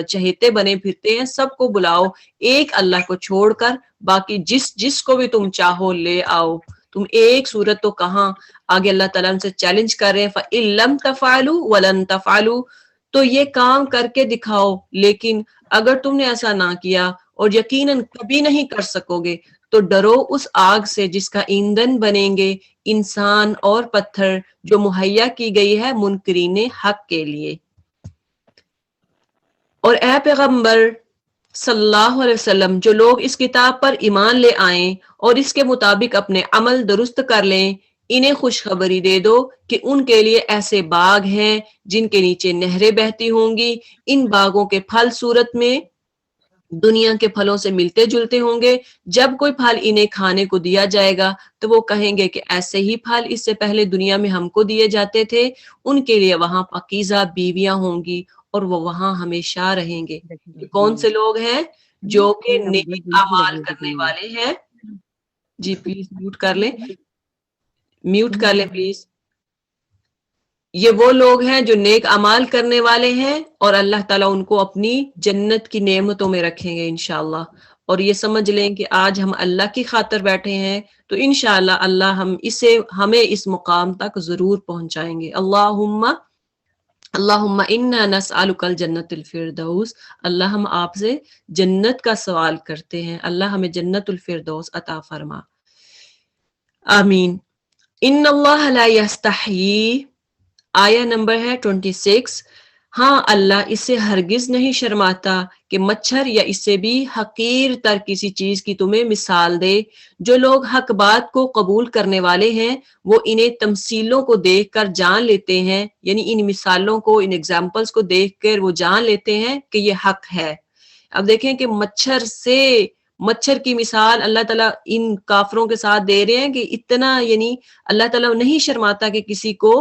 چہیتے بنے پھرتے ہیں، سب کو بلاؤ ایک اللہ کو چھوڑ کر. باقی جس کو بھی تم چاہو لے آؤ. تم ایک صورت تو کہاں، آگے اللہ تعالیٰ سے چیلنج کر رہے ہیں فَإِن لَمْ تَفْعَلُوا وَلَن تَفْعَلُوا، تو یہ کام کر کے دکھاؤ. لیکن اگر تم نے ایسا نہ کیا اور یقیناً کبھی نہیں کر سکو گے تو ڈرو اس آگ سے جس کا ایندھن بنیں گے انسان اور پتھر، جو مہیا کی گئی ہے منکرین حق کے لیے. اور اے پیغمبر صلی اللہ علیہ وسلم، جو لوگ اس کتاب پر ایمان لے آئیں اور اس کے مطابق اپنے عمل درست کر لیں، انہیں خوشخبری دے دو کہ ان کے لیے ایسے باغ ہیں جن کے نیچے نہریں بہتی ہوں گی. ان باغوں کے پھل صورت میں دنیا کے پھلوں سے ملتے جلتے ہوں گے. جب کوئی پھل انہیں کھانے کو دیا جائے گا تو وہ کہیں گے کہ ایسے ہی پھل اس سے پہلے دنیا میں ہم کو دیے جاتے تھے. ان کے لیے وہاں پاکیزہ بیویاں ہوں گی اور وہ وہاں ہمیشہ رہیں گے. یہ کون سے لوگ ہیں؟ جو کہ نیک اعمال کرنے والے ہیں. جی پلیز میوٹ کر لیں، میوٹ کر لیں پلیز. یہ وہ لوگ ہیں جو نیک اعمال کرنے والے ہیں اور اللہ تعالیٰ ان کو اپنی جنت کی نعمتوں میں رکھیں گے انشاءاللہ. اور یہ سمجھ لیں کہ آج ہم اللہ کی خاطر بیٹھے ہیں تو انشاءاللہ اللہ ہمیں اس مقام تک ضرور پہنچائیں گے. اللہم انا نسألک الجنت الفردوس. اللہ ہم آپ سے جنت کا سوال کرتے ہیں، اللہ ہمیں جنت الفردوس عطا فرما. آمین. ان اللہ لا یستحیی، آیہ نمبر ہے 26. ہاں اللہ اس سے ہرگز نہیں شرماتا کہ مچھر یا اس سے بھی حقیر تر کسی چیز کی تمہیں مثال دے. جو لوگ حق بات کو قبول کرنے والے ہیں وہ انہیں تمثیلوں کو دیکھ کر جان لیتے ہیں، یعنی ان مثالوں کو، ان ایگزامپلس کو دیکھ کر وہ جان لیتے ہیں کہ یہ حق ہے. اب دیکھیں کہ مچھر کی مثال اللہ تعالیٰ ان کافروں کے ساتھ دے رہے ہیں کہ اتنا، یعنی اللہ تعالیٰ نہیں شرماتا کہ کسی کو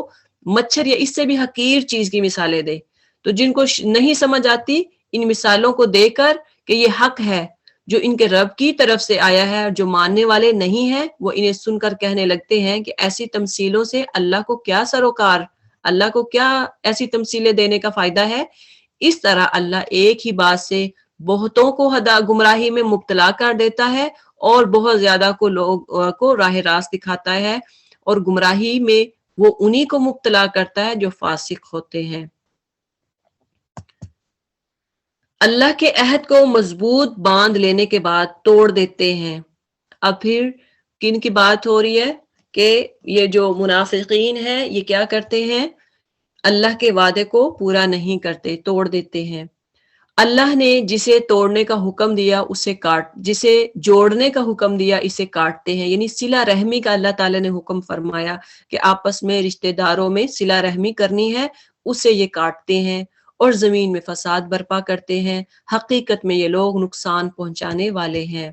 مچھر یا اس سے بھی حقیر چیز کی مثالیں دے. تو جن کو نہیں سمجھ آتی ان مثالوں کو دے کر کہ یہ حق ہے جو ان کے رب کی طرف سے آیا ہے، اور جو ماننے والے نہیں ہیں وہ انہیں سن کر کہنے لگتے ہیں کہ ایسی تمثیلوں سے اللہ کو کیا سروکار، اللہ کو کیا ایسی تمثیلیں دینے کا فائدہ ہے. اس طرح اللہ ایک ہی بات سے بہتوں کو گمراہی میں مبتلا کر دیتا ہے اور بہت زیادہ لوگ کو راہ راست دکھاتا ہے، اور گمراہی میں وہ انہی کو مبتلا کرتا ہے جو فاسق ہوتے ہیں. اللہ کے عہد کو مضبوط باندھ لینے کے بعد توڑ دیتے ہیں. اب پھر کن کی بات ہو رہی ہے کہ یہ جو منافقین ہیں یہ کیا کرتے ہیں، اللہ کے وعدے کو پورا نہیں کرتے، توڑ دیتے ہیں. اللہ نے جسے توڑنے کا حکم دیا جسے جوڑنے کا حکم دیا اسے کاٹتے ہیں. یعنی صلہ رحمی کا اللہ تعالیٰ نے حکم فرمایا کہ آپس میں رشتہ داروں میں صلہ رحمی کرنی ہے، اسے یہ کاٹتے ہیں اور زمین میں فساد برپا کرتے ہیں. حقیقت میں یہ لوگ نقصان پہنچانے والے ہیں.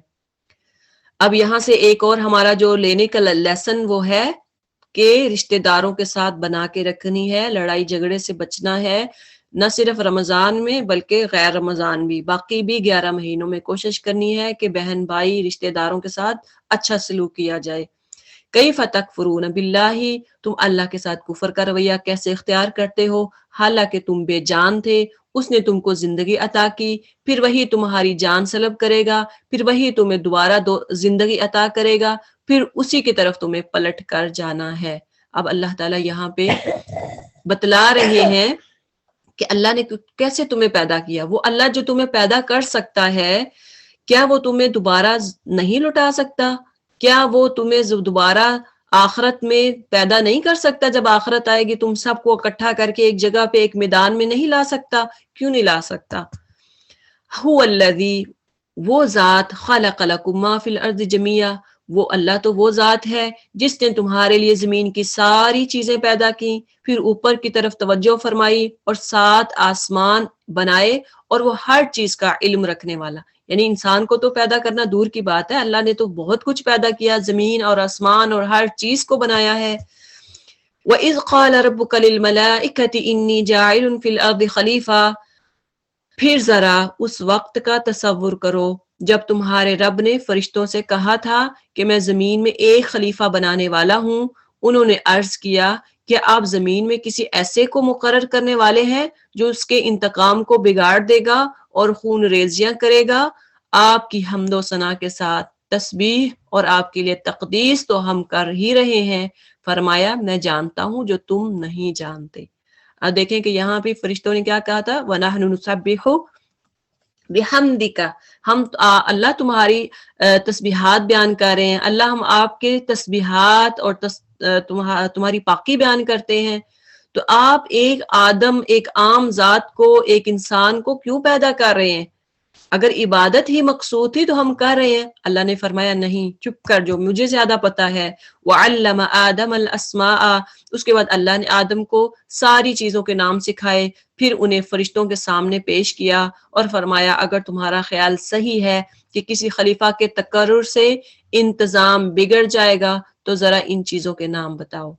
اب یہاں سے ایک اور ہمارا جو لینے کا لیسن وہ ہے کہ رشتہ داروں کے ساتھ بنا کے رکھنی ہے، لڑائی جھگڑے سے بچنا ہے، نہ صرف رمضان میں بلکہ غیر رمضان بھی، باقی بھی 11 مہینوں میں کوشش کرنی ہے کہ بہن بھائی رشتہ داروں کے ساتھ اچھا سلوک کیا جائے. کیف تکفرون باللہ، تم اللہ کے ساتھ کفر کا رویہ کیسے اختیار کرتے ہو حالانکہ تم بے جان تھے، اس نے تم کو زندگی عطا کی، پھر وہی تمہاری جان سلب کرے گا، پھر وہی تمہیں دوبارہ زندگی عطا کرے گا، پھر اسی کی طرف تمہیں پلٹ کر جانا ہے. اب اللہ تعالیٰ یہاں پہ بتلا رہے ہیں کہ اللہ نے کیسے تمہیں پیدا کیا. وہ اللہ جو تمہیں پیدا کر سکتا ہے، کیا وہ تمہیں دوبارہ نہیں لوٹا سکتا؟ کیا وہ تمہیں دوبارہ آخرت میں پیدا نہیں کر سکتا؟ جب آخرت آئے گی تم سب کو اکٹھا کر کے ایک جگہ پہ ایک میدان میں نہیں لا سکتا؟ کیوں نہیں لا سکتا؟ هو الذی، وہ ذات، خلق لکم ما فی الارض جمیعا، وہ اللہ تو وہ ذات ہے جس نے تمہارے لیے زمین کی ساری چیزیں پیدا کی، پھر اوپر کی طرف توجہ فرمائی اور 7 آسمان بنائے، اور وہ ہر چیز کا علم رکھنے والا. یعنی انسان کو تو پیدا کرنا دور کی بات ہے، اللہ نے تو بہت کچھ پیدا کیا، زمین اور آسمان اور ہر چیز کو بنایا ہے. وَإِذْ قَالَ رَبُّكَ لِلْمَلَائِكَةِ إِنِّي جَاعِلٌ فِي الْأَرْضِ خَلِيفَةً، پھر ذرا اس وقت کا تصور کرو جب تمہارے رب نے فرشتوں سے کہا تھا کہ میں زمین میں ایک خلیفہ بنانے والا ہوں. انہوں نے عرض کیا کہ آپ زمین میں کسی ایسے کو مقرر کرنے والے ہیں جو اس کے انتقام کو بگاڑ دے گا اور خون ریزیاں کرے گا. آپ کی حمد و ثنا کے ساتھ تسبیح اور آپ کے لیے تقدیس تو ہم کر ہی رہے ہیں. فرمایا میں جانتا ہوں جو تم نہیں جانتے. اب دیکھیں کہ یہاں پہ فرشتوں نے کیا کہا تھا، وَنَحْنُ نُسَبِّحُ بِحَمْدِكَ، ہم اللہ تمہاری تسبیحات بیان کر رہے ہیں، اللہ ہم آپ کے تسبیحات اور تمہاری پاکی بیان کرتے ہیں. تو آپ ایک عام ذات کو، ایک انسان کو کیوں پیدا کر رہے ہیں؟ اگر عبادت ہی مقصود تھی تو ہم کر رہے ہیں. اللہ نے فرمایا نہیں، چپ کر، جو مجھے زیادہ پتا ہے. وَعَلَّمَ آدَمَ الْأَسْمَاءَ، اس کے بعد اللہ نے آدم کو ساری چیزوں کے نام سکھائے، پھر انہیں فرشتوں کے سامنے پیش کیا اور فرمایا اگر تمہارا خیال صحیح ہے کہ کسی خلیفہ کے تقرر سے انتظام بگڑ جائے گا تو ذرا ان چیزوں کے نام بتاؤ.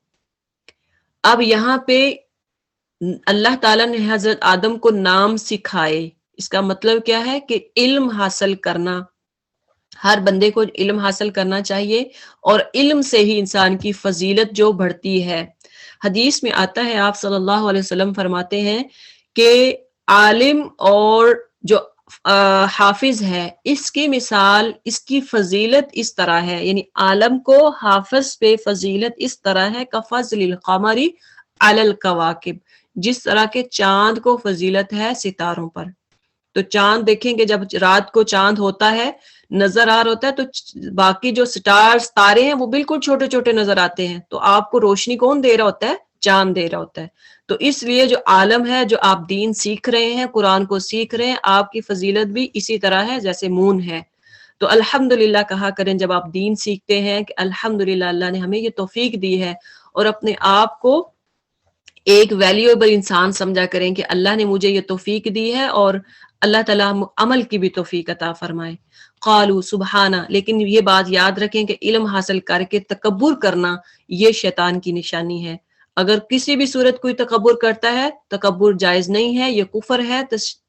اب یہاں پہ اللہ تعالیٰ نے حضرت آدم کو نام سکھائے. اس کا مطلب کیا ہے کہ علم حاصل کرنا، ہر بندے کو علم حاصل کرنا چاہیے، اور علم سے ہی انسان کی فضیلت جو بڑھتی ہے. حدیث میں آتا ہے، آپ صلی اللہ علیہ وسلم فرماتے ہیں کہ عالم اور جو حافظ ہے، اس کی مثال، اس کی فضیلت اس طرح ہے، یعنی عالم کو حافظ پہ فضیلت اس طرح ہے کفضل القمر علی الکواکب، جس طرح کے چاند کو فضیلت ہے ستاروں پر۔ تو چاند دیکھیں کہ جب رات کو چاند ہوتا ہے، نظر آ رہا ہوتا ہے، تو باقی جو سٹارز تارے ہیں وہ بالکل چھوٹے چھوٹے نظر آتے ہیں، تو آپ کو روشنی کون دے رہا ہوتا ہے؟ چاند دے رہا ہوتا ہے۔ تو اس لیے جو عالم ہے، جو آپ دین سیکھ رہے ہیں، قرآن کو سیکھ رہے ہیں، آپ کی فضیلت بھی اسی طرح ہے جیسے مون ہے۔ تو الحمدللہ کہا کریں جب آپ دین سیکھتے ہیں کہ الحمدللہ اللہ نے ہمیں یہ توفیق دی ہے، اور اپنے آپ کو ایک ویلیویبل انسان سمجھا کریں کہ اللہ نے مجھے یہ توفیق دی ہے، اور اللہ تعالیٰ عمل کی بھی توفیق عطا فرمائے۔ قالوا سبحانہ، لیکن یہ بات یاد رکھیں کہ علم حاصل کر کے تکبر کرنا یہ شیطان کی نشانی ہے۔ اگر کسی بھی صورت کوئی تکبر کرتا ہے، تکبر جائز نہیں ہے، یہ کفر ہے،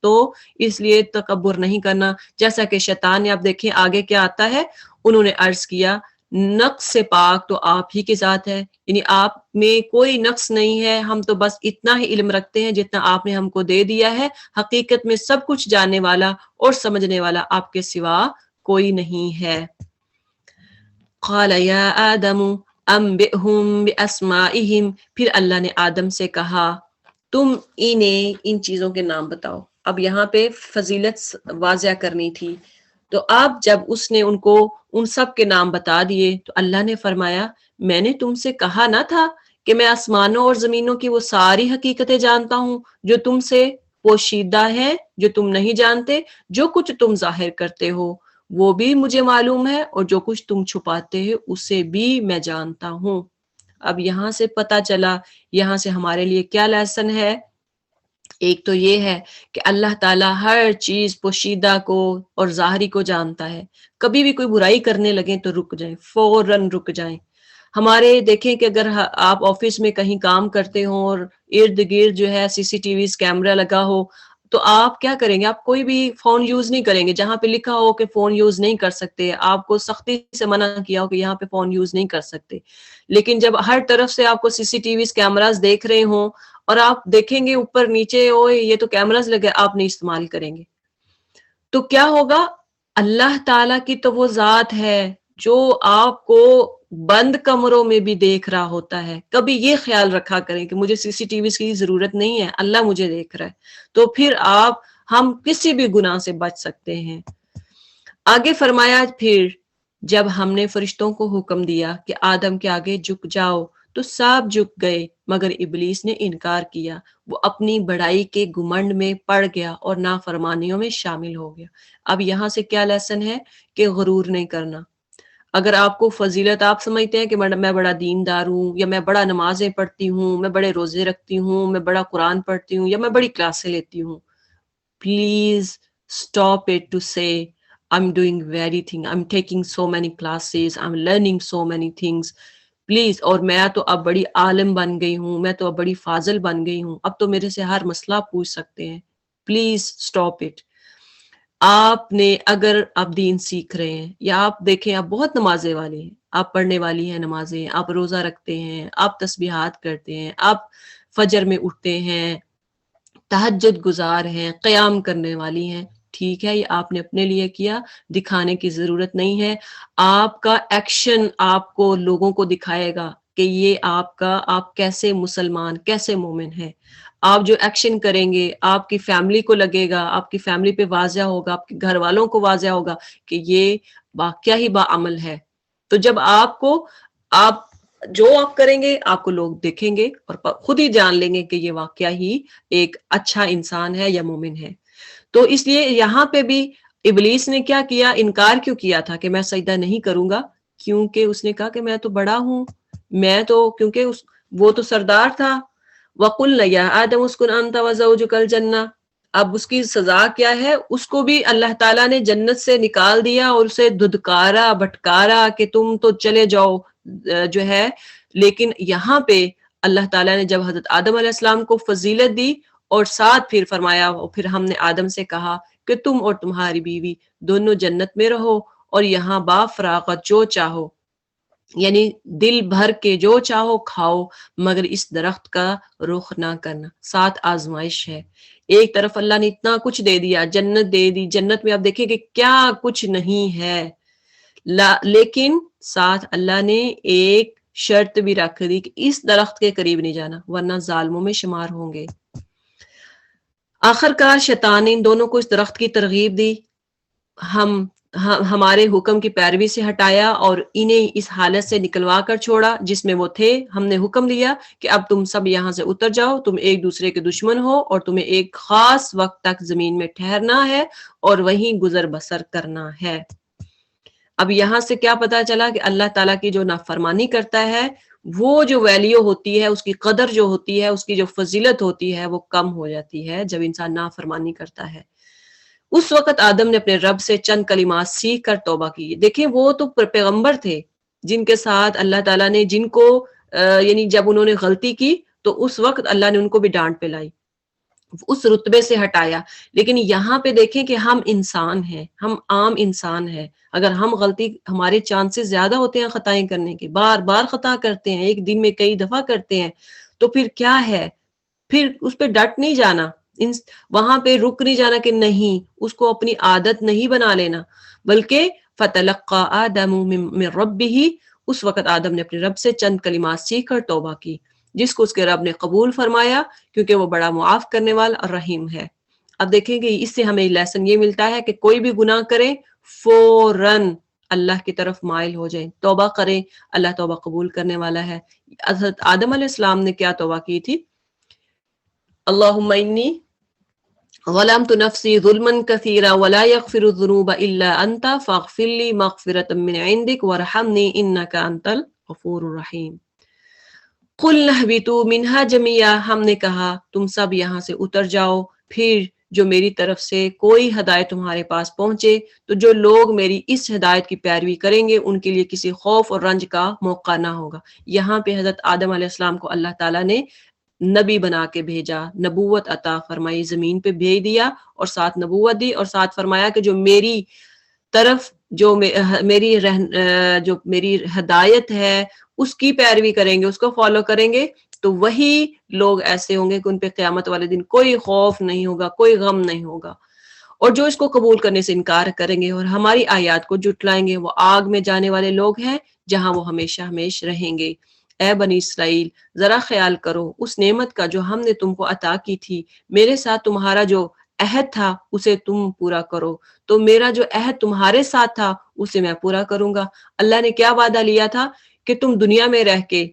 تو اس لیے تکبر نہیں کرنا۔ جیسا کہ شیطان نے، آپ دیکھیں آگے کیا آتا ہے، انہوں نے عرض کیا نقص سے پاک تو آپ ہی کے ذات ہے، یعنی آپ میں کوئی نقص نہیں ہے، ہم تو بس اتنا ہی علم رکھتے ہیں جتنا آپ نے ہم کو دے دیا ہے، حقیقت میں سب کچھ جاننے والا اور سمجھنے والا آپ کے سوا کوئی نہیں ہے۔ قال یا آدم انبئہم باسمائہم، پھر اللہ نے آدم سے کہا تم انہیں ان چیزوں کے نام بتاؤ۔ اب یہاں پہ فضیلت واضح کرنی تھی، تو اب جب اس نے ان کو ان سب کے نام بتا دیے، تو اللہ نے فرمایا میں نے تم سے کہا نہ تھا کہ میں آسمانوں اور زمینوں کی وہ ساری حقیقتیں جانتا ہوں جو تم سے پوشیدہ ہیں، جو تم نہیں جانتے، جو کچھ تم ظاہر کرتے ہو وہ بھی مجھے معلوم ہے، اور جو کچھ تم چھپاتے ہو اسے بھی میں جانتا ہوں۔ اب یہاں سے پتہ چلا، یہاں سے ہمارے لیے کیا لیسن ہے؟ ایک تو یہ ہے کہ اللہ تعالیٰ ہر چیز پوشیدہ کو اور ظاہری کو جانتا ہے۔ کبھی بھی کوئی برائی کرنے لگیں تو رک جائیں، فوراً رک جائیں۔ ہمارے دیکھیں کہ اگر آپ آفس میں کہیں کام کرتے ہوں اور ارد گرد جو ہے سی سی ٹی ویز کیمرہ لگا ہو، تو آپ کیا کریں گے؟ آپ کوئی بھی فون یوز نہیں کریں گے جہاں پہ لکھا ہو کہ فون یوز نہیں کر سکتے، آپ کو سختی سے منع کیا ہو کہ یہاں پہ فون یوز نہیں کر سکتے۔ لیکن جب ہر طرف سے آپ کو سی سی ٹی ویز کیمراز دیکھ رہے ہوں، اور آپ دیکھیں گے اوپر نیچے اوئے یہ تو کیمراز لگے، آپ نہیں استعمال کریں گے، تو کیا ہوگا؟ اللہ تعالیٰ کی تو وہ ذات ہے جو آپ کو بند کمروں میں بھی دیکھ رہا ہوتا ہے۔ کبھی یہ خیال رکھا کریں کہ مجھے سی سی ٹی ویز کی ضرورت نہیں ہے، اللہ مجھے دیکھ رہا ہے، تو پھر ہم کسی بھی گناہ سے بچ سکتے ہیں۔ آگے فرمایا پھر جب ہم نے فرشتوں کو حکم دیا کہ آدم کے آگے جھک جاؤ تو سب جھک گئے، مگر ابلیس نے انکار کیا، وہ اپنی بڑائی کے گھمنڈ میں پڑ گیا اور نافرمانیوں میں شامل ہو گیا۔ اب یہاں سے کیا لیسن ہے کہ غرور نہیں کرنا۔ اگر آپ کو فضیلت آپ سمجھتے ہیں کہ میں بڑا دیندار ہوں، یا میں بڑا نمازیں پڑھتی ہوں، میں بڑے روزے رکھتی ہوں، میں بڑا قرآن پڑھتی ہوں، یا میں بڑی کلاسیں لیتی ہوں، please stop it to say I'm doing very thing, I'm taking so many classes, I'm learning so many things, please. اور میں تو اب بڑی عالم بن گئی ہوں، میں تو اب بڑی فاضل بن گئی ہوں، اب تو میرے سے ہر مسئلہ پوچھ سکتے ہیں۔ Please stop it. آپ نے اگر آپ دین سیکھ رہے ہیں، یا آپ دیکھیں آپ بہت نمازیں والے ہیں، آپ پڑھنے والی ہیں نمازیں، آپ روزہ رکھتے ہیں، آپ تسبیحات کرتے ہیں، آپ فجر میں اٹھتے ہیں، تہجد گزار ہیں، قیام کرنے والی ہیں، ٹھیک ہے، یہ آپ نے اپنے لیے کیا، دکھانے کی ضرورت نہیں ہے۔ آپ کا ایکشن آپ کو لوگوں کو دکھائے گا کہ یہ آپ کیسے مسلمان، کیسے مومن ہیں۔ آپ جو ایکشن کریں گے آپ کی فیملی کو لگے گا، آپ کی فیملی پہ واضح ہوگا، آپ کے گھر والوں کو واضح ہوگا کہ یہ واقعہ ہی باعمل ہے۔ تو جب آپ جو آپ کریں گے آپ کو لوگ دیکھیں گے اور خود ہی جان لیں گے کہ یہ واقعہ ہی ایک اچھا انسان ہے یا مومن ہے۔ تو اس لیے یہاں پہ بھی ابلیس نے کیا کیا؟ انکار کیوں کیا تھا کہ میں سجدہ نہیں کروں گا؟ کیونکہ اس نے کہا کہ میں تو بڑا ہوں، میں تو، کیونکہ وہ تو سردار تھا۔ وَقُلْنَا يَا آدَمُ اسْكُنْ أَنْتَ وَزَوْجُكَ الْجَنَّةَ، اب اس کی سزا کیا ہے؟ اس کو بھی اللہ تعالیٰ نے جنت سے نکال دیا اور اسے دھدکارا بھٹکارا کہ تم تو چلے جاؤ جو ہے۔ لیکن یہاں پہ اللہ تعالیٰ نے جب حضرت آدم علیہ السلام کو فضیلت دی اور ساتھ پھر فرمایا، پھر ہم نے آدم سے کہا کہ تم اور تمہاری بیوی دونوں جنت میں رہو اور یہاں با فراغت جو چاہو یعنی دل بھر کے جو چاہو کھاؤ مگر اس درخت کا رخ نہ کرنا. 7 آزمائش ہے. ایک طرف اللہ نے اتنا کچھ دے دیا، جنت دے دی، جنت میں آپ دیکھیں کہ کیا کچھ نہیں ہے، لیکن ساتھ اللہ نے ایک شرط بھی رکھ دی کہ اس درخت کے قریب نہیں جانا ورنہ ظالموں میں شمار ہوں گے. آخر کار شیطان نے ان دونوں کو اس درخت کی ترغیب دی، ہمارے حکم کی پیروی سے ہٹایا اور انہیں اس حالت سے نکلوا کر چھوڑا جس میں وہ تھے. ہم نے حکم دیا کہ اب تم سب یہاں سے اتر جاؤ، تم ایک دوسرے کے دشمن ہو اور تمہیں ایک خاص وقت تک زمین میں ٹھہرنا ہے اور وہیں گزر بسر کرنا ہے. اب یہاں سے کیا پتا چلا کہ اللہ تعالیٰ کی جو نافرمانی کرتا ہے وہ جو ویلیو ہوتی ہے، اس کی قدر جو ہوتی ہے، اس کی جو فضیلت ہوتی ہے وہ کم ہو جاتی ہے جب انسان نافرمانی کرتا ہے. اس وقت آدم نے اپنے رب سے چند کلمات سیکھ کر توبہ کی. دیکھیں وہ تو پیغمبر تھے جن کے ساتھ اللہ تعالیٰ نے جن کو یعنی جب انہوں نے غلطی کی تو اس وقت اللہ نے ان کو بھی ڈانٹ پلائی، اس رتبے سے ہٹایا. لیکن یہاں پہ دیکھیں کہ ہم انسان ہیں، ہم عام انسان ہیں. اگر ہم غلطی، ہمارے چانسز زیادہ ہوتے ہیں خطائیں کرنے کے، بار بار خطا کرتے ہیں، ایک دن میں کئی دفعہ کرتے ہیں، تو پھر کیا ہے، پھر اس پہ ڈٹ نہیں جانا، وہاں پہ رک نہیں جانا کہ نہیں، اس کو اپنی عادت نہیں بنا لینا، بلکہ فَتَلَقَّى آدَمُ مِن رَبِّهِ، اس وقت آدم نے اپنے رب سے چند کلمات سیکھ کر توبہ کی جس کو اس کے رب نے قبول فرمایا کیونکہ وہ بڑا معاف کرنے والا اور رحیم ہے. اب دیکھیں گے اس سے ہمیں لیسن یہ ملتا ہے کہ کوئی بھی گناہ کریں فوراً اللہ کی طرف مائل ہو جائیں، توبہ کریں، اللہ توبہ قبول کرنے والا ہے. حضرت آدم علیہ السلام نے کیا توبہ کی تھی؟ اللہم انی ظلمت نفسی ظلما کثیرا ولا یغفر الذنوب الا انت فاغفر لی مغفرۃ من عندک وارحمنی انک انت الغفور الرحیم. قلنا اہبطوا منہا جميعا، ہم نے کہا تم سب یہاں سے اتر جاؤ، پھر جو میری طرف سے کوئی ہدایت تمہارے پاس پہنچے تو جو لوگ میری اس ہدایت کی پیروی کریں گے ان کے لیے کسی خوف اور رنج کا موقع نہ ہوگا. یہاں پہ حضرت آدم علیہ السلام کو اللہ تعالیٰ نے نبی بنا کے بھیجا، نبوت عطا فرمائی، زمین پہ بھیج دیا اور ساتھ نبوت دی اور ساتھ فرمایا کہ جو میری طرف جو میری ہدایت ہے اس کی پیروی کریں گے، اس کو فالو کریں گے تو وہی لوگ ایسے ہوں گے کہ ان پہ قیامت والے دن کوئی خوف نہیں ہوگا، کوئی غم نہیں ہوگا. اور جو اس کو قبول کرنے سے انکار کریں گے اور ہماری آیات کو جھٹلائیں گے وہ آگ میں جانے والے لوگ ہیں جہاں وہ ہمیشہ ہمیشہ رہیں گے. اے بنی اسرائیل ذرا خیال کرو اس نعمت کا جو ہم نے تم کو عطا کی تھی، میرے ساتھ تمہارا جو عہد تھا اسے تم پورا کرو، تو میرا جو عہد تمہارے ساتھ تھا اسے میں پورا کروں گا. اللہ نے کیا وعدہ لیا تھا کہ تم دنیا میں رہ کے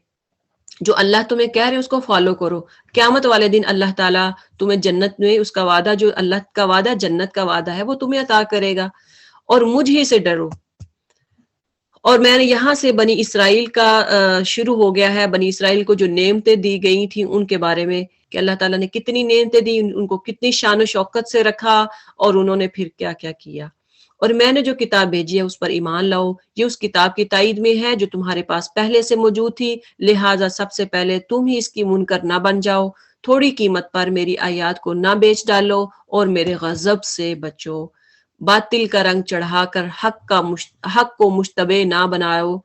جو اللہ تمہیں کہہ رہے اس کو فالو کرو، قیامت والے دن اللہ تعالیٰ تمہیں جنت میں اس کا وعدہ، جو اللہ کا وعدہ جنت کا وعدہ ہے وہ تمہیں عطا کرے گا، اور مجھ ہی سے ڈرو. اور میں نے یہاں سے بنی اسرائیل کا شروع ہو گیا ہے، بنی اسرائیل کو جو نعمتیں دی گئی تھیں ان کے بارے میں کہ اللہ تعالیٰ نے کتنی نعمتیں دی، ان کو کتنی شان و شوکت سے رکھا اور انہوں نے پھر کیا کیا کیا. اور میں نے جو کتاب بھیجی ہے اس پر ایمان لاؤ، یہ اس کتاب کی تائید میں ہے جو تمہارے پاس پہلے سے موجود تھی، لہٰذا سب سے پہلے تم ہی اس کی منکر نہ بن جاؤ، تھوڑی قیمت پر میری آیات کو نہ بیچ ڈالو اور میرے غضب سے بچو. باطل کا رنگ چڑھا کر حق کو مشتبہ نہ بناؤ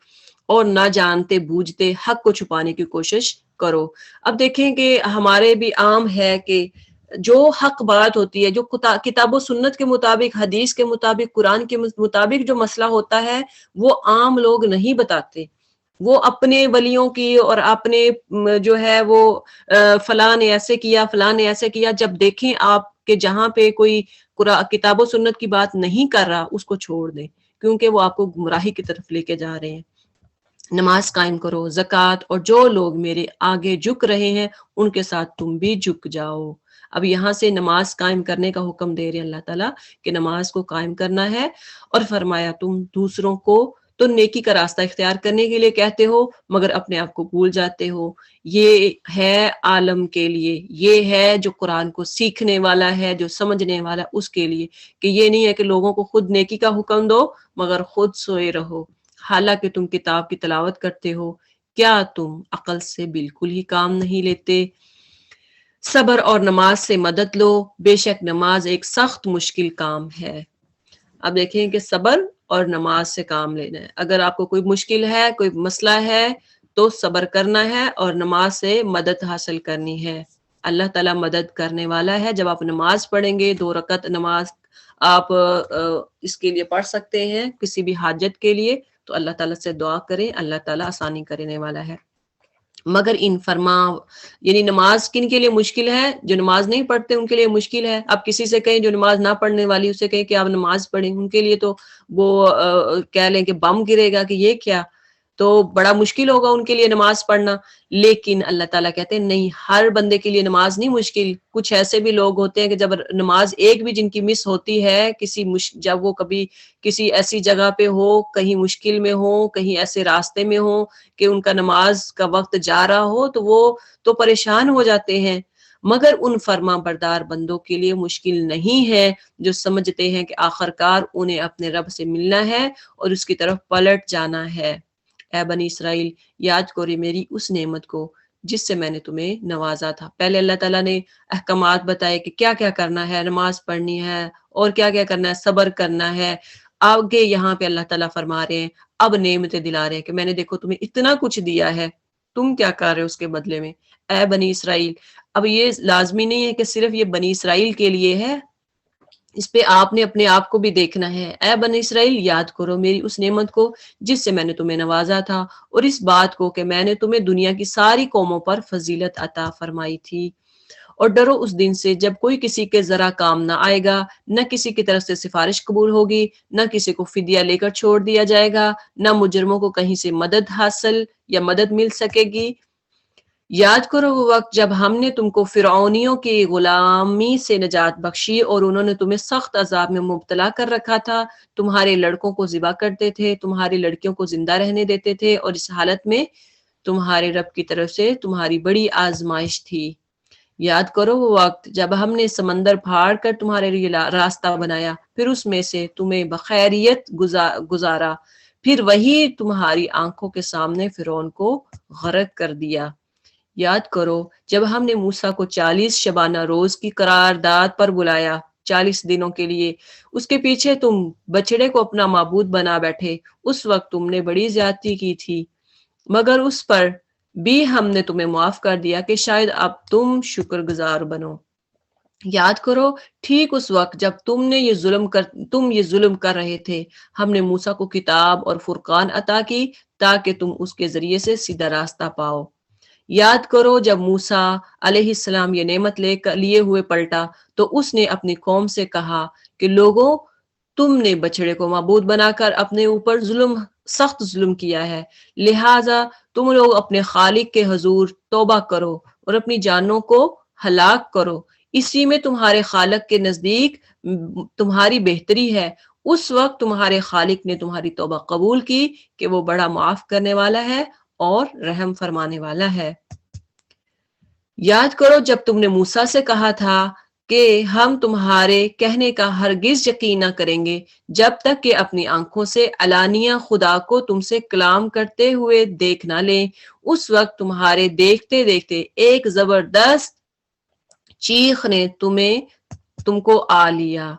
اور نہ جانتے بوجھتے حق کو چھپانے کی کوشش کرو. اب دیکھیں کہ ہمارے بھی عام ہے کہ جو حق بات ہوتی ہے، جو کتاب و سنت کے مطابق، حدیث کے مطابق، قرآن کے مطابق جو مسئلہ ہوتا ہے وہ عام لوگ نہیں بتاتے. وہ اپنے ولیوں کی اور اپنے جو ہے وہ فلاں نے ایسے کیا، فلاں نے ایسے کیا. جب دیکھیں آپ کہ جہاں پہ کوئی کتاب و سنت کی بات نہیں کر رہا اس کو چھوڑ دیں، کیونکہ وہ آپ کو گمراہی کی طرف لے کے جا رہے ہیں. نماز قائم کرو، زکوٰۃ، اور جو لوگ میرے آگے جھک رہے ہیں ان کے ساتھ تم بھی جھک جاؤ. اب یہاں سے نماز قائم کرنے کا حکم دے رہے اللہ تعالیٰ کہ نماز کو قائم کرنا ہے، اور فرمایا تم دوسروں کو تو نیکی کا راستہ اختیار کرنے کے لیے کہتے ہو مگر اپنے آپ کو بھول جاتے ہو. یہ ہے عالم کے لیے، یہ ہے جو قرآن کو سیکھنے والا ہے، جو سمجھنے والا اس کے لیے، کہ یہ نہیں ہے کہ لوگوں کو خود نیکی کا حکم دو مگر خود سوئے رہو. حالانکہ تم کتاب کی تلاوت کرتے ہو، کیا تم عقل سے بالکل ہی کام نہیں لیتے؟ صبر اور نماز سے مدد لو، بے شک نماز ایک سخت مشکل کام ہے. اب دیکھیں کہ صبر اور نماز سے کام لینا ہے. اگر آپ کو کوئی مشکل ہے، کوئی مسئلہ ہے تو صبر کرنا ہے اور نماز سے مدد حاصل کرنی ہے. اللہ تعالیٰ مدد کرنے والا ہے. جب آپ نماز پڑھیں گے 2 رکعت نماز آپ اس کے لیے پڑھ سکتے ہیں کسی بھی حاجت کے لیے، تو اللہ تعالیٰ سے دعا کریں، اللہ تعالیٰ آسانی کرنے والا ہے. مگر ان فرما یعنی نماز کن کے لیے مشکل ہے؟ جو نماز نہیں پڑھتے ان کے لیے مشکل ہے. آپ کسی سے کہیں جو نماز نہ پڑھنے والی اسے کہیں کہ آپ نماز پڑھیں، ان کے لیے تو وہ کہہ لیں کہ بم گرے گا کہ یہ کیا، تو بڑا مشکل ہوگا ان کے لیے نماز پڑھنا. لیکن اللہ تعالیٰ کہتے ہیں نہیں، ہر بندے کے لیے نماز نہیں مشکل. کچھ ایسے بھی لوگ ہوتے ہیں کہ جب نماز ایک بھی جن کی مس ہوتی ہے جب وہ کبھی کسی ایسی جگہ پہ ہو، کہیں مشکل میں ہو، کہیں ایسے راستے میں ہو کہ ان کا نماز کا وقت جا رہا ہو، تو وہ تو پریشان ہو جاتے ہیں. مگر ان فرما بردار بندوں کے لیے مشکل نہیں ہے جو سمجھتے ہیں کہ آخرکار انہیں اپنے رب سے ملنا ہے اور اس کی طرف پلٹ جانا ہے. اے بنی اسرائیل، یاد کرو میری اس نعمت کو جس سے میں نے تمہیں نوازا تھا. پہلے اللہ تعالیٰ نے احکامات بتائے کہ کیا کیا کرنا ہے، نماز پڑھنی ہے اور کیا کیا کرنا ہے، صبر کرنا ہے. آگے یہاں پہ اللہ تعالیٰ فرما رہے ہیں، اب نعمتیں دلا رہے ہیں کہ میں نے دیکھو تمہیں اتنا کچھ دیا ہے، تم کیا کر رہے ہو اس کے بدلے میں. اے بنی اسرائیل، اب یہ لازمی نہیں ہے کہ صرف یہ بنی اسرائیل کے لیے ہے، اس پہ آپ نے اپنے آپ کو بھی دیکھنا ہے. اے بنی اسرائیل، یاد کرو میری اس نعمت کو جس سے میں نے تمہیں نوازا تھا، اور اس بات کو کہ میں نے تمہیں دنیا کی ساری قوموں پر فضیلت عطا فرمائی تھی. اور ڈرو اس دن سے جب کوئی کسی کے ذرا کام نہ آئے گا، نہ کسی کی طرف سے سفارش قبول ہوگی، نہ کسی کو فدیہ لے کر چھوڑ دیا جائے گا، نہ مجرموں کو کہیں سے مدد حاصل یا مدد مل سکے گی. یاد کرو وہ وقت جب ہم نے تم کو فرعونیوں کی غلامی سے نجات بخشی اور انہوں نے تمہیں سخت عذاب میں مبتلا کر رکھا تھا. تمہارے لڑکوں کو ذبح کرتے تھے، تمہاری لڑکیوں کو زندہ رہنے دیتے تھے، اور اس حالت میں تمہارے رب کی طرف سے تمہاری بڑی آزمائش تھی. یاد کرو وہ وقت جب ہم نے سمندر پھاڑ کر تمہارے لیے راستہ بنایا، پھر اس میں سے تمہیں بخیریت گزارا، پھر وہی تمہاری آنکھوں کے سامنے فرعون کو غرق کر دیا. یاد کرو جب ہم نے موسیٰ کو 40 شبانہ روز کی قرارداد پر بلایا، 40 دنوں کے لیے. اس کے پیچھے تم بچڑے کو اپنا معبود بنا بیٹھے. اس وقت تم نے بڑی زیادتی کی تھی، مگر اس پر بھی ہم نے تمہیں معاف کر دیا کہ شاید اب تم شکر گزار بنو. یاد کرو ٹھیک اس وقت جب تم یہ ظلم کر رہے تھے، ہم نے موسیٰ کو کتاب اور فرقان عطا کی تاکہ تم اس کے ذریعے سے سیدھا راستہ پاؤ. یاد کرو جب موسیٰ علیہ السلام یہ نعمت لیے ہوئے پلٹا تو اس نے اپنی قوم سے کہا کہ لوگوں، تم نے بچڑے کو معبود بنا کر اپنے اوپر سخت ظلم کیا ہے، لہٰذا تم لوگ اپنے خالق کے حضور توبہ کرو اور اپنی جانوں کو ہلاک کرو. اسی میں تمہارے خالق کے نزدیک تمہاری بہتری ہے. اس وقت تمہارے خالق نے تمہاری توبہ قبول کی کہ وہ بڑا معاف کرنے والا ہے اور رحم فرمانے والا ہے. یاد کرو جب تم نے موسیٰ سے کہا تھا کہ ہم تمہارے کہنے کا ہرگز یقین نہ کریں گے جب تک کہ اپنی آنکھوں سے علانیہ خدا کو تم سے کلام کرتے ہوئے دیکھ نہ لیں. اس وقت تمہارے دیکھتے دیکھتے ایک زبردست چیخ نے تم کو آ لیا.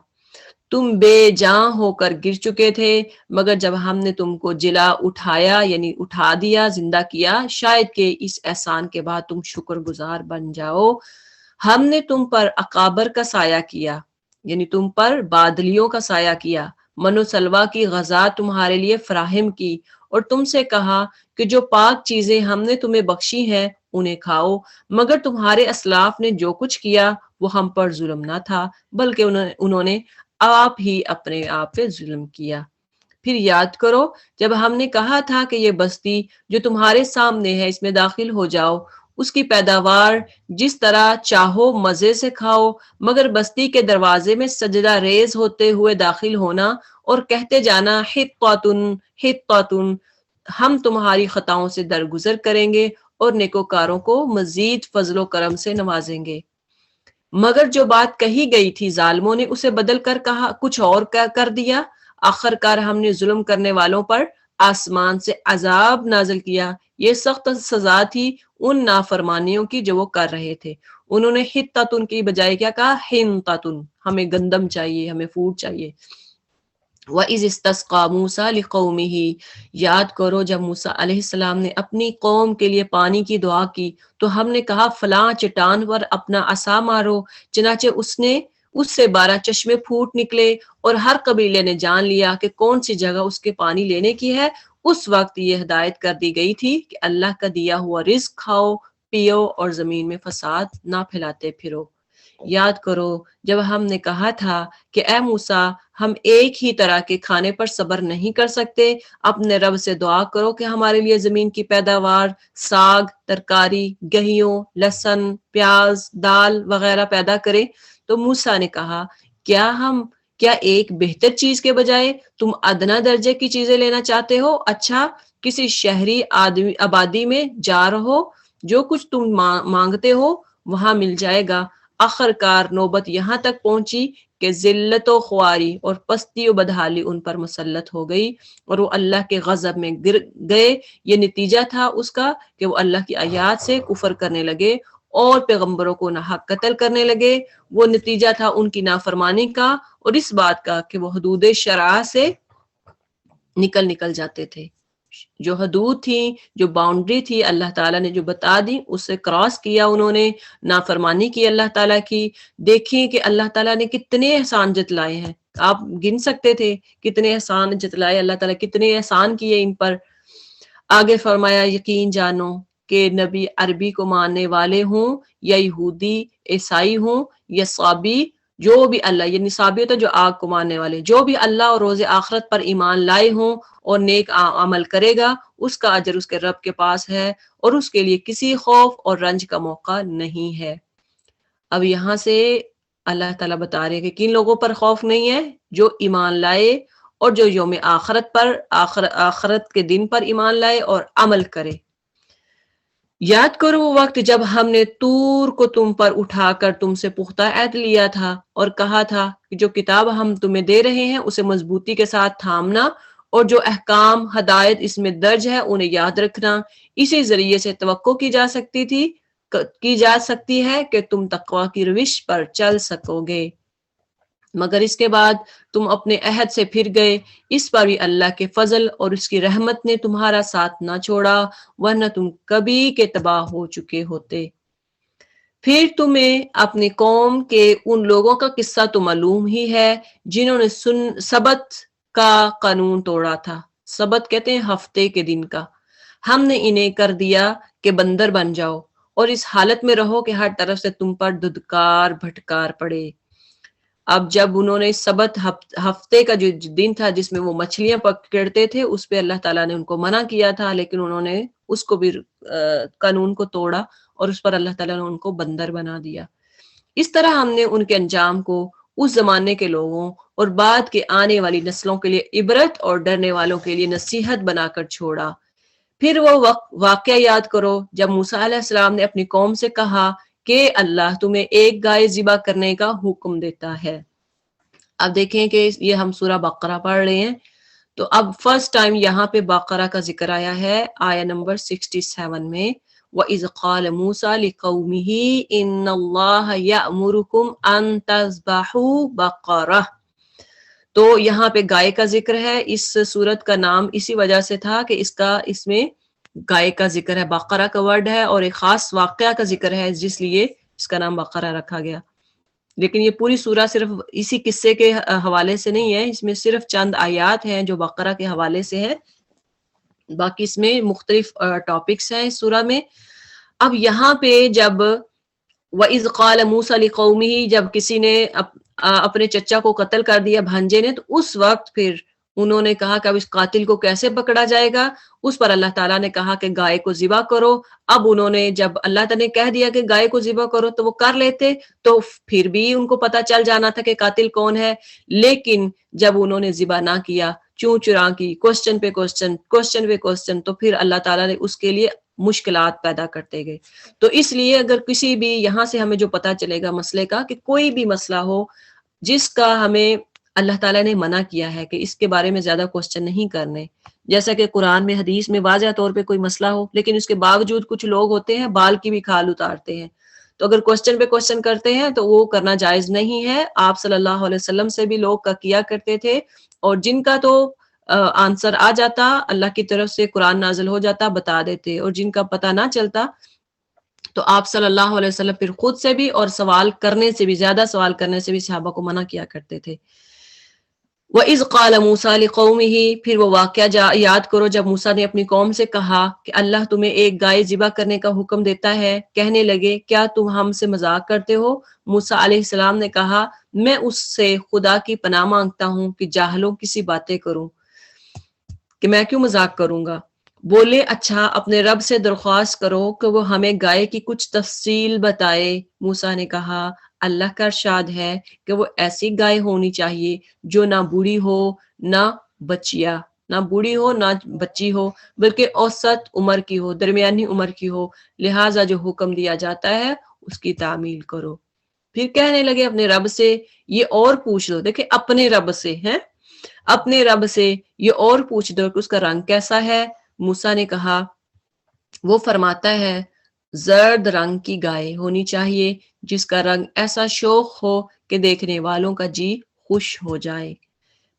تم بے جاں ہو کر گر چکے تھے، مگر جب ہم نے تم کو جلا اٹھایا یعنی اٹھا دیا، زندہ کیا، شاید کہ اس احسان کے بعد تم شکر گزار بن جاؤ. ہم نے تم پر اکابر کا سایہ کیا یعنی تم پر بادلیوں کا سایہ کیا، من و سلوہ کی غذا تمہارے لیے فراہم کی، اور تم سے کہا کہ جو پاک چیزیں ہم نے تمہیں بخشی ہیں انہیں کھاؤ. مگر تمہارے اسلاف نے جو کچھ کیا وہ ہم پر ظلم نہ تھا، بلکہ انہوں نے آپ ہی اپنے آپ پہ ظلم کیا. پھر یاد کرو جب ہم نے کہا تھا کہ یہ بستی جو تمہارے سامنے ہے اس میں داخل ہو جاؤ، اس کی پیداوار جس طرح چاہو مزے سے کھاؤ، مگر بستی کے دروازے میں سجدہ ریز ہوتے ہوئے داخل ہونا اور کہتے جانا حطۃ حطۃ، ہم تمہاری خطاؤں سے درگزر کریں گے اور نیکوکاروں کو مزید فضل و کرم سے نوازیں گے. مگر جو بات کہی گئی تھی ظالموں نے اسے بدل کر کہا، کچھ اور کر دیا. آخر کار ہم نے ظلم کرنے والوں پر آسمان سے عذاب نازل کیا. یہ سخت سزا تھی ان نافرمانیوں کی جو وہ کر رہے تھے. انہوں نے حطۃ کی بجائے کیا کہا؟ حنطۃ، ہمیں گندم چاہیے، ہمیں فوڈ چاہیے. وَإِذِ اسْتَسْقَىٰ مُوسَىٰ لِقَوْمِهِ، یاد کرو جب موسیٰ علیہ السلام نے اپنی قوم کے لیے پانی کی دعا کی تو ہم نے کہا فلاں چٹان پر اپنا عصا مارو، چنانچہ اس سے 12 چشمے پھوٹ نکلے، اور ہر قبیلے نے جان لیا کہ کون سی جگہ اس کے پانی لینے کی ہے۔ اس وقت یہ ہدایت کر دی گئی تھی کہ اللہ کا دیا ہوا رزق کھاؤ پیو اور زمین میں فساد نہ پھیلاتے پھرو۔ یاد کرو جب ہم نے کہا تھا کہ اے موسیٰ ہم ایک ہی طرح کے کھانے پر صبر نہیں کر سکتے، اپنے رب سے دعا کرو کہ ہمارے لیے زمین کی پیداوار، ساگ، ترکاری، گیہوں، لہسن، پیاز، دال وغیرہ پیدا کرے۔ تو موسیٰ نے کہا کیا ایک بہتر چیز کے بجائے تم ادنا درجے کی چیزیں لینا چاہتے ہو؟ اچھا کسی شہری آبادی میں جا رہو، جو کچھ تم مانگتے ہو وہاں مل جائے گا۔ آخرکار نوبت یہاں تک پہنچی کہ ذلت و خواری اور پستی و بدحالی ان پر مسلط ہو گئی اور وہ اللہ کے غضب میں گر گئے۔ یہ نتیجہ تھا اس کا کہ وہ اللہ کی آیات سے کفر کرنے لگے اور پیغمبروں کو ناحق قتل کرنے لگے۔ وہ نتیجہ تھا ان کی نافرمانی کا اور اس بات کا کہ وہ حدود شرع سے نکل جاتے تھے۔ جو حدود تھی، جو باؤنڈری تھی اللہ تعالیٰ نے جو بتا دی، اس سے کراس کیا انہوں نے، نافرمانی کی اللہ تعالیٰ کی۔ دیکھیں کہ اللہ تعالیٰ نے کتنے احسان جتلائے ہیں، آپ گن سکتے تھے کتنے احسان جتلائے اللہ تعالیٰ، کتنے احسان کیے ان پر۔ آگے فرمایا یقین جانو کہ نبی عربی کو ماننے والے ہوں یا یہودی عیسائی ہوں یا صابی، جو بھی اللہ، یعنی صابی ہوتا جو آگ کو ماننے والے، جو بھی اللہ اور روز آخرت پر ایمان لائے ہوں اور نیک عمل کرے گا، اس کا اجر اس کے رب کے پاس ہے اور اس کے لیے کسی خوف اور رنج کا موقع نہیں ہے۔ اب یہاں سے اللہ تعالیٰ بتا رہے ہیں کہ کن لوگوں پر خوف نہیں ہے؟ جو ایمان لائے اور جو یوم آخرت کے دن پر ایمان لائے اور عمل کرے۔ یاد کرو وہ وقت جب ہم نے طور کو تم پر اٹھا کر تم سے پختہ عہد لیا تھا اور کہا تھا کہ جو کتاب ہم تمہیں دے رہے ہیں اسے مضبوطی کے ساتھ تھامنا اور جو احکام ہدایت اس میں درج ہے انہیں یاد رکھنا۔ اسی ذریعے سے توقع کی جا سکتی ہے کہ تم تقوی کی روش پر چل سکو گے، مگر اس کے بعد تم اپنے عہد سے پھر گئے۔ اس پر بھی اللہ کے فضل اور اس کی رحمت نے تمہارا ساتھ نہ چھوڑا، ورنہ تم کبھی کے تباہ ہو چکے ہوتے۔ پھر تمہیں اپنی قوم کے ان لوگوں کا قصہ تو معلوم ہی ہے جنہوں نے سبت کا قانون توڑا تھا۔ سبت کہتے ہیں ہفتے کے دن کا۔ ہم نے انہیں کر دیا کہ بندر بن جاؤ اور اس حالت میں رہو کہ ہر طرف سے تم پر دھدکار بھٹکار پڑے۔ اب جب انہوں نے سبت ہفتے کا جو دن تھا جس میں وہ مچھلیاں پکڑتے تھے، اس پہ اللہ تعالیٰ نے ان کو منع کیا تھا، لیکن انہوں نے اس کو بھی قانون کو توڑا اور اس پر اللہ تعالیٰ نے ان کو بندر بنا دیا۔ اس طرح ہم نے ان کے انجام کو اس زمانے کے لوگوں اور بعد کے آنے والی نسلوں کے لیے عبرت اور ڈرنے والوں کے لیے نصیحت بنا کر چھوڑا۔ پھر وہ واقعہ یاد کرو جب موسیٰ علیہ السلام نے اپنی قوم سے کہا کہ اللہ تمہیں ایک گائے ذبح کرنے کا حکم دیتا ہے۔ اب دیکھیں کہ یہ ہم سورہ بقرہ پڑھ رہے ہیں، تو اب فرسٹ ٹائم یہاں پہ بقرہ کا ذکر آیا ہے آیہ نمبر 67 میں، وَإِذْ قَالَ مُوسَىٰ لِقَوْمِهِ إِنَّ اللَّهَ يَأْمُرُكُمْ أَن تَذْبَحُوا بَقَرَةً۔ تو یہاں پہ گائے کا ذکر ہے۔ اس سورت کا نام اسی وجہ سے تھا کہ اس میں گائے کا ذکر ہے، بقرہ کا ورڈ ہے اور ایک خاص واقعہ کا ذکر ہے، جس لیے اس کا نام بقرہ رکھا گیا۔ لیکن یہ پوری سورہ صرف اسی قصے کے حوالے سے نہیں ہے، اس میں صرف چند آیات ہیں جو بقرہ کے حوالے سے ہے، باقی اس میں مختلف ٹاپکس ہیں اس سورہ میں۔ اب یہاں پہ جب وَإِذْ قَالَ مُوسَىٰ لِقَوْمِهِ، جب کسی نے اپنے چچا کو قتل کر دیا بھانجے نے، تو اس وقت پھر انہوں نے کہا کہ اب اس قاتل کو کیسے پکڑا جائے گا۔ اس پر اللہ تعالیٰ نے کہا کہ گائے کو ذبح کرو۔ اب انہوں نے جب اللہ تعالیٰ نے کہہ دیا کہ گائے کو ذبح کرو تو وہ کر لیتے، تو پھر بھی ان کو پتہ چل جانا تھا کہ قاتل کون ہے۔ لیکن جب انہوں نے ذبح نہ کیا، چوں چرا کی، کوسچن پہ کوسچن، تو پھر اللہ تعالیٰ نے اس کے لیے مشکلات پیدا کرتے گئے۔ تو اس لیے اگر کسی بھی یہاں سے ہمیں جو پتہ چلے گا مسئلے کا، کہ کوئی بھی مسئلہ ہو جس کا ہمیں اللہ تعالیٰ نے منع کیا ہے کہ اس کے بارے میں زیادہ کوسچن نہیں کرنے، جیسا کہ قرآن میں حدیث میں واضح طور پہ کوئی مسئلہ ہو لیکن اس کے باوجود کچھ لوگ ہوتے ہیں بال کی بھی کھال اتارتے ہیں، تو اگر کوشچن پہ کوشچن کرتے ہیں تو وہ کرنا جائز نہیں ہے. آپ صلی اللہ علیہ وسلم سے بھی لوگ کا کیا کرتے تھے, اور جن کا تو آنسر آ جاتا, اللہ کی طرف سے قرآن نازل ہو جاتا, بتا دیتے, اور جن کا پتہ نہ چلتا تو آپ صلی اللہ علیہ وسلم پھر خود سے بھی اور سوال کرنے سے بھی, زیادہ سوال کرنے سے بھی صحابہ کو منع کیا کرتے تھے. وَإِذْ قَالَ مُوسَىٰ لِقَوْمِهِ, پھر وہ واقعہ یاد کرو جب موسیٰ نے اپنی قوم سے کہا کہ اللہ تمہیں ایک گائے ذبح کرنے کا حکم دیتا ہے. کہنے لگے کیا تم ہم سے مذاق کرتے ہو؟ موسیٰ علیہ السلام نے کہا میں اس سے خدا کی پناہ مانگتا ہوں کہ جاہلوں کسی باتیں کروں, کہ میں کیوں مذاق کروں گا. بولے اچھا اپنے رب سے درخواست کرو کہ وہ ہمیں گائے کی کچھ تفصیل بتائے. موسیٰ نے کہا اللہ کا ارشاد ہے کہ وہ ایسی گائے ہونی چاہیے جو نہ بوڑھی ہو نہ بچیا, نہ بوڑھی ہو نہ بچی ہو, بلکہ اوسط عمر کی ہو, درمیانی عمر کی ہو. لہٰذا جو حکم دیا جاتا ہے اس کی تعمیل کرو. پھر کہنے لگے اپنے رب سے یہ اور پوچھ لو. دیکھیں اپنے رب سے ہیں, اپنے رب سے یہ اور پوچھ دو کہ اس کا رنگ کیسا ہے. موسیٰ نے کہا وہ فرماتا ہے زرد رنگ کی گائے ہونی چاہیے جس کا رنگ ایسا شوخ ہو کہ دیکھنے والوں کا جی خوش ہو جائے.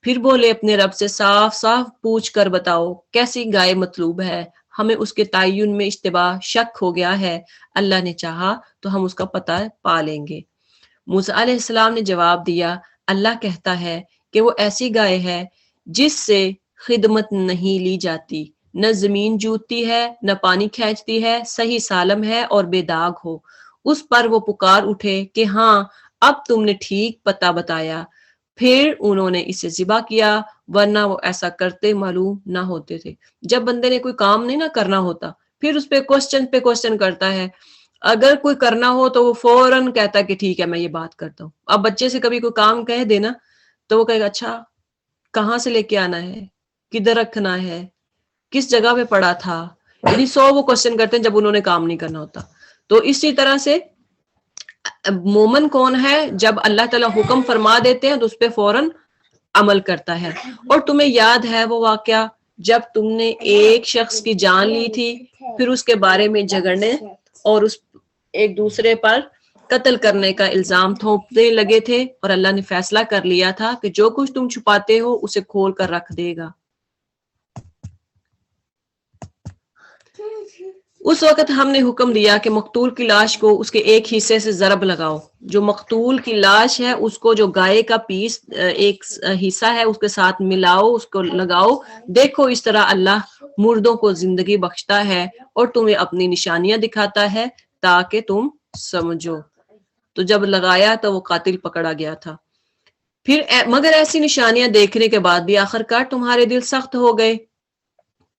پھر بولے اپنے رب سے صاف صاف پوچھ کر بتاؤ کیسی گائے مطلوب ہے, ہمیں اس کے تعین میں اشتباہ شک ہو گیا ہے, اللہ نے چاہا تو ہم اس کا پتہ پا لیں گے. موسیٰ علیہ السلام نے جواب دیا اللہ کہتا ہے کہ وہ ایسی گائے ہے جس سے خدمت نہیں لی جاتی, نہ زمین جوتتی ہے نہ پانی کھینچتی ہے, صحیح سالم ہے اور بے داغ ہو. اس پر وہ پکار اٹھے کہ ہاں اب تم نے ٹھیک پتہ بتایا. پھر انہوں نے اسے ذبح کیا, ورنہ وہ ایسا کرتے معلوم نہ ہوتے تھے. جب بندے نے کوئی کام نہیں نہ کرنا ہوتا پھر اس پہ کوشچن کرتا ہے. اگر کوئی کرنا ہو تو وہ فوراً کہتا ہے کہ ٹھیک ہے میں یہ بات کرتا ہوں. اب بچے سے کبھی کوئی کام کہہ دینا تو وہ کہے گا اچھا کہاں سے لے کے آنا ہے, کدھر رکھنا ہے, کس جگہ پہ پڑا تھا, یعنی 100 وہ کوشچن کرتے ہیں جب انہوں نے کام نہیں کرنا ہوتا. تو اسی طرح سے مومن کون ہے, جب اللہ تعالیٰ حکم فرما دیتے ہیں تو اس پہ فوراً عمل کرتا ہے. اور تمہیں یاد ہے وہ واقعہ جب تم نے ایک شخص کی جان لی تھی, پھر اس کے بارے میں جھگڑنے اور اس ایک دوسرے پر قتل کرنے کا الزام تھوپنے لگے تھے, اور اللہ نے فیصلہ کر لیا تھا کہ جو کچھ تم چھپاتے ہو اسے کھول کر رکھ دے گا. اس وقت ہم نے حکم دیا کہ مقتول کی لاش کو اس کے ایک حصے سے ضرب لگاؤ. جو مقتول کی لاش ہے اس کو جو گائے کا پیس ایک حصہ ہے اس کے ساتھ ملاؤ, اس کو لگاؤ. دیکھو اس طرح اللہ مردوں کو زندگی بخشتا ہے اور تمہیں اپنی نشانیاں دکھاتا ہے تاکہ تم سمجھو. تو جب لگایا تو وہ قاتل پکڑا گیا تھا. پھر مگر ایسی نشانیاں دیکھنے کے بعد بھی آخرکار تمہارے دل سخت ہو گئے,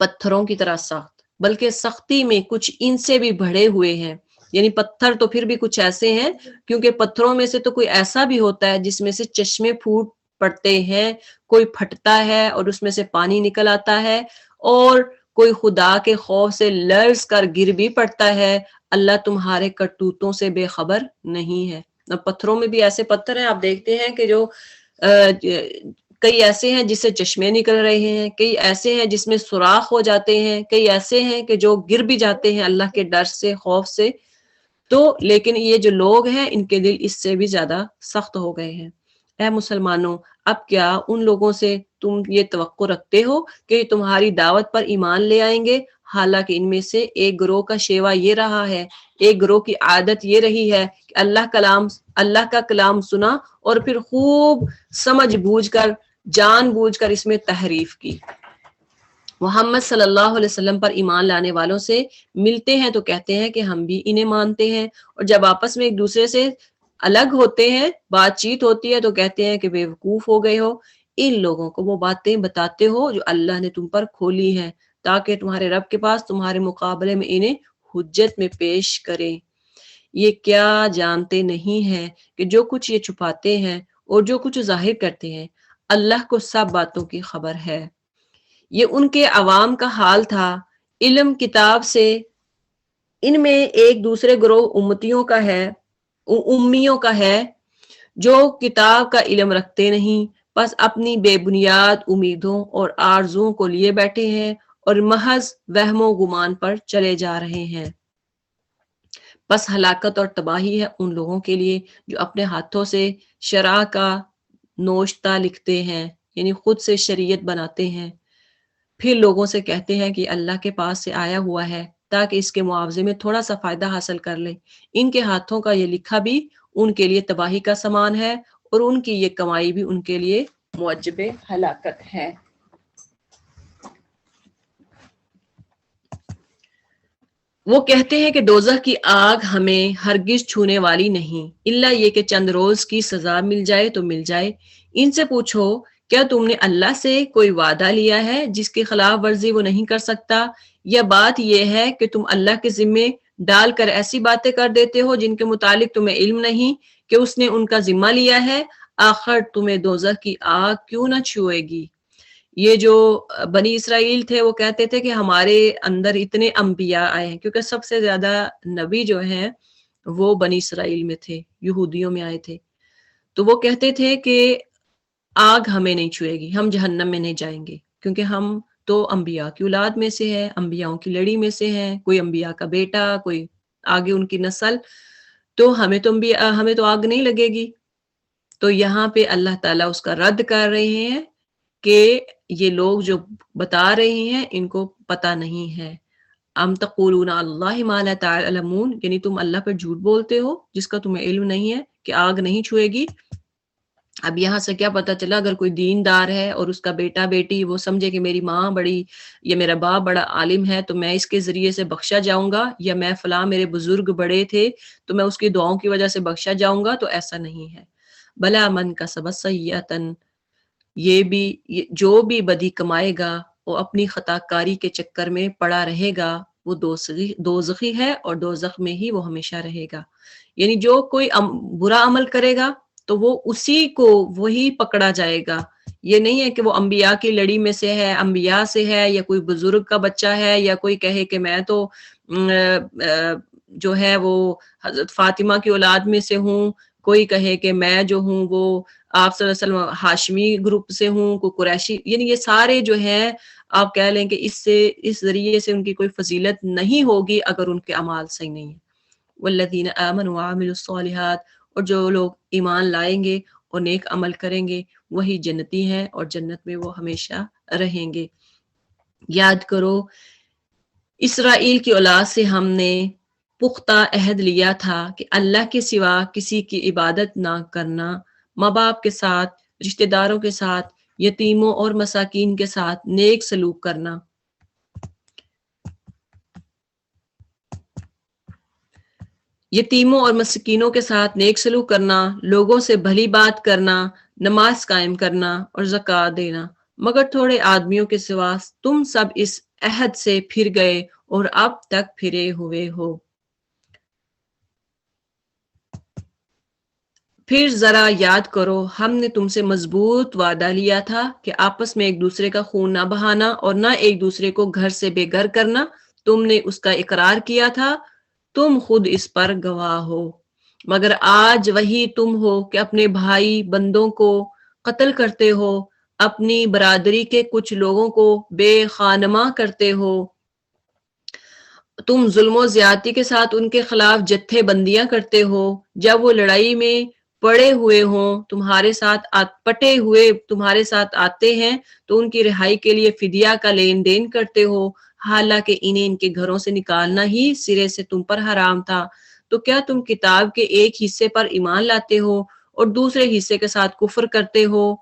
پتھروں کی طرح سخت, بلکہ سختی میں کچھ ان سے بھی بڑھے ہوئے ہیں. یعنی پتھر تو پھر بھی کچھ ایسے ہیں, کیونکہ پتھروں میں سے تو کوئی ایسا بھی ہوتا ہے جس میں سے چشمے پھوٹ پڑتے ہیں, کوئی پھٹتا ہے اور اس میں سے پانی نکل آتا ہے, اور کوئی خدا کے خوف سے لرز کر گر بھی پڑتا ہے. اللہ تمہارے کرتوتوں سے بے خبر نہیں ہے. پتھروں میں بھی ایسے پتھر ہیں آپ دیکھتے ہیں کہ جو کئی ایسے ہیں جس سے چشمے نکل رہے ہیں, کئی ایسے ہیں جس میں سوراخ ہو جاتے ہیں, کئی ایسے ہیں کہ جو گر بھی جاتے ہیں اللہ کے ڈر سے خوف سے. تو لیکن یہ جو لوگ ہیں ان کے دل اس سے بھی زیادہ سخت ہو گئے ہیں. اے مسلمانوں اب کیا ان لوگوں سے تم یہ توقع رکھتے ہو کہ تمہاری دعوت پر ایمان لے آئیں گے, حالانکہ ان میں سے ایک گروہ کا شیوا یہ رہا ہے, ایک گروہ کی عادت یہ رہی ہے کہ اللہ کا کلام سنا اور پھر خوب سمجھ بوجھ کر جان بوجھ کر اس میں تحریف کی. محمد صلی اللہ علیہ وسلم پر ایمان لانے والوں سے ملتے ہیں تو کہتے ہیں کہ ہم بھی انہیں مانتے ہیں, اور جب آپس میں ایک دوسرے سے الگ ہوتے ہیں, بات چیت ہوتی ہے تو کہتے ہیں کہ بے وقوف ہو گئے ہو. ان لوگوں کو وہ باتیں بتاتے ہو جو اللہ نے تم پر کھولی ہیں تاکہ تمہارے رب کے پاس تمہارے مقابلے میں انہیں حجت میں پیش کریں. یہ کیا جانتے نہیں ہیں کہ جو کچھ یہ چھپاتے ہیں اور جو کچھ ظاہر کرتے ہیں اللہ کو سب باتوں کی خبر ہے. یہ ان کے عوام کا حال تھا. علم کتاب سے ان میں ایک دوسرے گروہ امیوں کا ہے جو کتاب کا علم رکھتے نہیں, بس اپنی بے بنیاد امیدوں اور آرزوؤں کو لیے بیٹھے ہیں اور محض وہم و گمان پر چلے جا رہے ہیں. بس ہلاکت اور تباہی ہے ان لوگوں کے لیے جو اپنے ہاتھوں سے شرع کا نوشتہ لکھتے ہیں، یعنی خود سے شریعت بناتے ہیں، پھر لوگوں سے کہتے ہیں کہ اللہ کے پاس سے آیا ہوا ہے تاکہ اس کے معاوضے میں تھوڑا سا فائدہ حاصل کر لیں۔ ان کے ہاتھوں کا یہ لکھا بھی ان کے لیے تباہی کا سامان ہے، اور ان کی یہ کمائی بھی ان کے لیے موجب ہلاکت ہے۔ وہ کہتے ہیں کہ دوزخ کی آگ ہمیں ہرگز چھونے والی نہیں، الا یہ کہ چند روز کی سزا مل جائے تو مل جائے۔ ان سے پوچھو کیا تم نے اللہ سے کوئی وعدہ لیا ہے جس کی خلاف ورزی وہ نہیں کر سکتا، یا بات یہ ہے کہ تم اللہ کے ذمے ڈال کر ایسی باتیں کر دیتے ہو جن کے متعلق تمہیں علم نہیں کہ اس نے ان کا ذمہ لیا ہے؟ آخر تمہیں دوزخ کی آگ کیوں نہ چھوئے گی؟ یہ جو بنی اسرائیل تھے وہ کہتے تھے کہ ہمارے اندر اتنے انبیاء آئے ہیں، کیونکہ سب سے زیادہ نبی جو ہیں وہ بنی اسرائیل میں تھے، یہودیوں میں آئے تھے۔ تو وہ کہتے تھے کہ آگ ہمیں نہیں چھوئے گی، ہم جہنم میں نہیں جائیں گے، کیونکہ ہم تو انبیاء کی اولاد میں سے ہے، انبیاءوں کی لڑی میں سے ہیں، کوئی انبیاء کا بیٹا، کوئی آگے ان کی نسل، تو ہمیں تو آگ نہیں لگے گی۔ تو یہاں پہ اللہ تعالیٰ اس کا رد کر رہے ہیں کہ یہ لوگ جو بتا رہے ہیں ان کو پتہ نہیں ہے۔ ام تقولون اللہ ما لا تعلمون، یعنی تم اللہ پر جھوٹ بولتے ہو جس کا تمہیں علم نہیں ہے کہ آگ نہیں چھوئے گی۔ اب یہاں سے کیا پتہ چلا، اگر کوئی دیندار ہے اور اس کا بیٹا بیٹی وہ سمجھے کہ میری ماں بڑی یا میرا باپ بڑا عالم ہے تو میں اس کے ذریعے سے بخشا جاؤں گا، یا میں فلاں میرے بزرگ بڑے تھے تو میں اس کی دعاؤں کی وجہ سے بخشا جاؤں گا، تو ایسا نہیں ہے۔ بلا من کسب سیئۃ، جو بھی بدی کمائے گا وہ اپنی خطا کاری کے چکر میں پڑا رہے گا، وہ دوزخی ہے اور دوزخ میں ہی وہ ہمیشہ رہے گا۔ یعنی جو کوئی برا عمل کرے گا تو وہ اسی کو وہی پکڑا جائے گا۔ یہ نہیں ہے کہ وہ انبیاء کی لڑی میں سے ہے، انبیاء سے ہے، یا کوئی بزرگ کا بچہ ہے، یا کوئی کہے کہ میں تو جو ہے وہ حضرت فاطمہ کی اولاد میں سے ہوں، کوئی کہے کہ میں جو ہوں وہ آپ صلی اللہ علیہ وسلم ہاشمی گروپ سے ہوں، کوئی قریشی، یعنی یہ سارے جو ہیں آپ کہہ لیں کہ اس ذریعے سے ان کی کوئی فضیلت نہیں ہوگی اگر ان کے اعمال صحیح نہیں ہیں۔ والذین آمنوا وعملوا الصالحات، اور جو لوگ ایمان لائیں گے اور نیک عمل کریں گے وہی جنتی ہیں اور جنت میں وہ ہمیشہ رہیں گے۔ یاد کرو اسرائیل کی اولاد سے ہم نے پختہ عہد لیا تھا کہ اللہ کے سوا کسی کی عبادت نہ کرنا، ماں باپ کے ساتھ، رشتہ داروں کے ساتھ، یتیموں اور مساکین کے ساتھ نیک سلوک کرنا، یتیموں اور مسکینوں کے ساتھ نیک سلوک کرنا، لوگوں سے بھلی بات کرنا، نماز قائم کرنا اور زکوٰۃ دینا، مگر تھوڑے آدمیوں کے سوا تم سب اس عہد سے پھر گئے اور اب تک پھرے ہوئے ہو۔ پھر ذرا یاد کرو ہم نے تم سے مضبوط وعدہ لیا تھا کہ آپس میں ایک دوسرے کا خون نہ بہانا اور نہ ایک دوسرے کو گھر سے بے گھر کرنا، تم نے اس کا اقرار کیا تھا، تم خود اس پر گواہ ہو۔ مگر آج وہی تم ہو کہ اپنے بھائی بندوں کو قتل کرتے ہو، اپنی برادری کے کچھ لوگوں کو بے خانمہ کرتے ہو، تم ظلم و زیادتی کے ساتھ ان کے خلاف جتھے بندیاں کرتے ہو، جب وہ لڑائی میں پڑے ہوئے ہوں پٹے ہوئے تمہارے ساتھ آتے ہیں تو ان کی رہائی کے لیے فدیہ کا لین دین کرتے ہو، حالانکہ انہیں ان کے گھروں سے نکالنا ہی سرے سے تم پر حرام تھا۔ تو کیا تم کتاب کے ایک حصے پر ایمان لاتے ہو اور دوسرے حصے کے ساتھ کفر کرتے ہو؟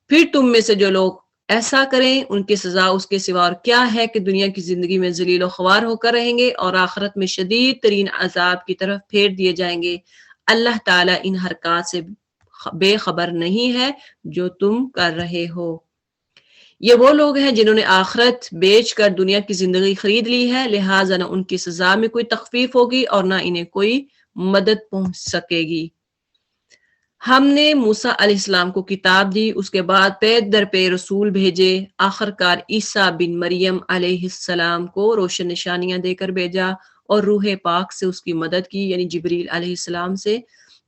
پھر تم میں سے جو لوگ ایسا کریں ان کی سزا اس کے سوا اور کیا ہے کہ دنیا کی زندگی میں ذلیل و خوار ہو کر رہیں گے اور آخرت میں شدید ترین عذاب کی طرف پھیر دیے جائیں گے۔ اللہ تعالیٰ ان حرکات سے بے خبر نہیں ہے جو تم کر رہے ہو۔ یہ وہ لوگ ہیں جنہوں نے آخرت بیچ کر دنیا کی زندگی خرید لی ہے، لہٰذا نہ ان کی سزا میں کوئی تخفیف ہوگی اور نہ انہیں کوئی مدد پہنچ سکے گی۔ ہم نے موسیٰ علیہ السلام کو کتاب دی، اس کے بعد پے در پے رسول بھیجے، آخر کار عیسیٰ بن مریم علیہ السلام کو روشن نشانیاں دے کر بھیجا اور روح پاک سے اس کی مدد کی، یعنی جبریل علیہ السلام سے۔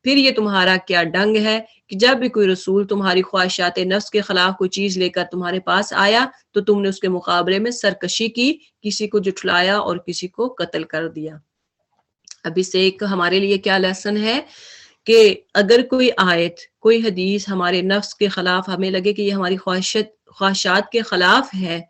پھر یہ تمہارا کیا ڈنگ ہے کہ جب بھی کوئی رسول تمہاری خواہشات نفس کے خلاف کوئی چیز لے کر تمہارے پاس آیا تو تم نے اس کے مقابلے میں سرکشی کی، کسی کو جھٹلایا اور کسی کو قتل کر دیا۔ اب اس سے ایک ہمارے لیے کیا لیسن ہے کہ اگر کوئی آیت کوئی حدیث ہمارے نفس کے خلاف ہمیں لگے کہ یہ ہماری خواہشات کے خلاف ہے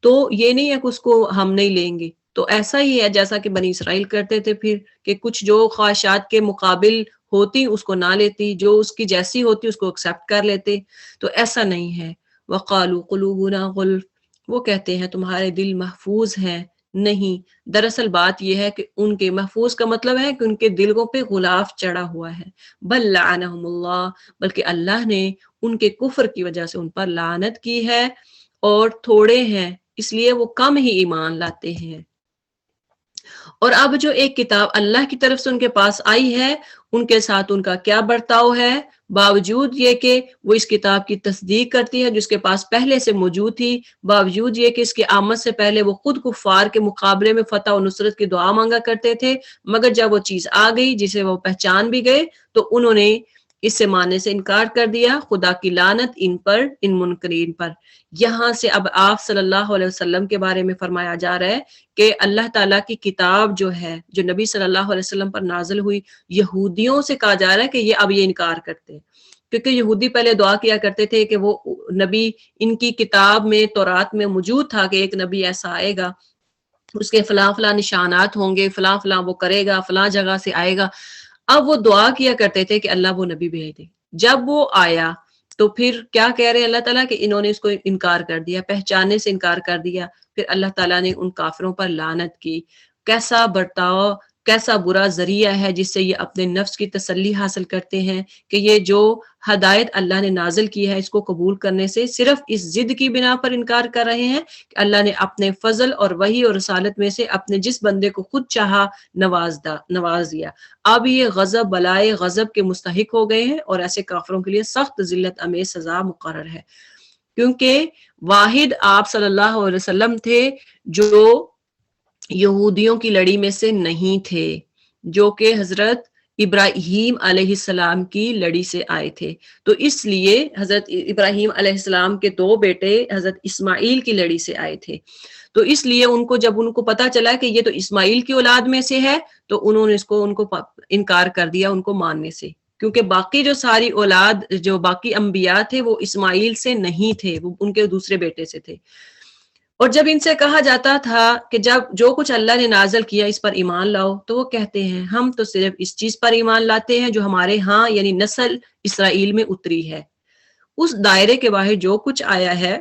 تو یہ نہیں ہے کہ اس کو ہم نہیں لیں گے. تو ایسا ہی ہے جیسا کہ بنی اسرائیل کرتے تھے پھر کہ کچھ جو خواہشات کے مقابل ہوتی اس کو نہ لیتی, جو اس کی جیسی ہوتی اس کو ایکسیپٹ کر لیتے. تو ایسا نہیں ہے. وقالوا قلوبنا غلف, وہ کہتے ہیں تمہارے دل محفوظ ہیں. نہیں, دراصل بات یہ ہے کہ ان کے محفوظ کا مطلب ہے کہ ان کے دلوں پہ غلاف چڑھا ہوا ہے. بل لعنہم اللہ, بلکہ اللہ نے ان کے کفر کی وجہ سے ان پر لعنت کی ہے, اور تھوڑے ہیں اس لیے وہ کم ہی ایمان لاتے ہیں. اور اب جو ایک کتاب اللہ کی طرف سے ان کے پاس آئی ہے ان کے ساتھ ان کا کیا برتاؤ ہے, باوجود یہ کہ وہ اس کتاب کی تصدیق کرتی ہے جس کے پاس پہلے سے موجود تھی, باوجود یہ کہ اس کی آمد سے پہلے وہ خود کفار کے مقابلے میں فتح و نصرت کی دعا مانگا کرتے تھے, مگر جب وہ چیز آ گئی جسے وہ پہچان بھی گئے تو انہوں نے اس سے ماننے سے انکار کر دیا. خدا کی لعنت ان پر, ان منکرین پر. یہاں سے اب آپ صلی اللہ علیہ وسلم کے بارے میں فرمایا جا رہا ہے کہ اللہ تعالیٰ کی کتاب جو ہے جو نبی صلی اللہ علیہ وسلم پر نازل ہوئی, یہودیوں سے کہا جا رہا ہے کہ یہ اب یہ انکار کرتے ہیں, کیونکہ یہودی پہلے دعا کیا کرتے تھے کہ وہ نبی ان کی کتاب میں تورات میں موجود تھا کہ ایک نبی ایسا آئے گا, اس کے فلاں فلاں نشانات ہوں گے, فلاں فلاں وہ کرے گا, فلاں جگہ سے آئے گا. اب وہ دعا کیا کرتے تھے کہ اللہ وہ نبی بھیج دے. جب وہ آیا تو پھر کیا کہہ رہے ہیں اللہ تعالیٰ کہ انہوں نے اس کو انکار کر دیا, پہچاننے سے انکار کر دیا. پھر اللہ تعالیٰ نے ان کافروں پر لعنت کی. کیسا برتاؤ, کیسا برا ذریعہ ہے جس سے یہ اپنے نفس کی تسلی حاصل کرتے ہیں کہ یہ جو ہدایت اللہ نے نازل کی ہے اس کو قبول کرنے سے صرف اس ضد کی بنا پر انکار کر رہے ہیں کہ اللہ نے اپنے فضل اور وحی اور رسالت میں سے اپنے جس بندے کو خود چاہا نواز دیا. اب یہ غضب بلائے غضب کے مستحق ہو گئے ہیں اور ایسے کافروں کے لیے سخت ذلت امیز سزا مقرر ہے, کیونکہ واحد آپ صلی اللہ علیہ وسلم تھے جو یہودیوں کی لڑی میں سے نہیں تھے, جو کہ حضرت ابراہیم علیہ السلام کی لڑی سے آئے تھے. تو اس لیے حضرت ابراہیم علیہ السلام کے دو بیٹے حضرت اسماعیل کی لڑی سے آئے تھے. تو اس لیے جب ان کو پتا چلا کہ یہ تو اسماعیل کی اولاد میں سے ہے تو انہوں نے ان کو انکار کر دیا ان کو ماننے سے, کیونکہ باقی جو ساری اولاد جو باقی انبیاء تھے وہ اسماعیل سے نہیں تھے, وہ ان کے دوسرے بیٹے سے تھے. اور جب ان سے کہا جاتا تھا کہ جب جو کچھ اللہ نے نازل کیا اس پر ایمان لاؤ, تو وہ کہتے ہیں ہم تو صرف اس چیز پر ایمان لاتے ہیں جو ہمارے ہاں یعنی نسل اسرائیل میں اتری ہے. اس دائرے کے باہر جو کچھ آیا ہے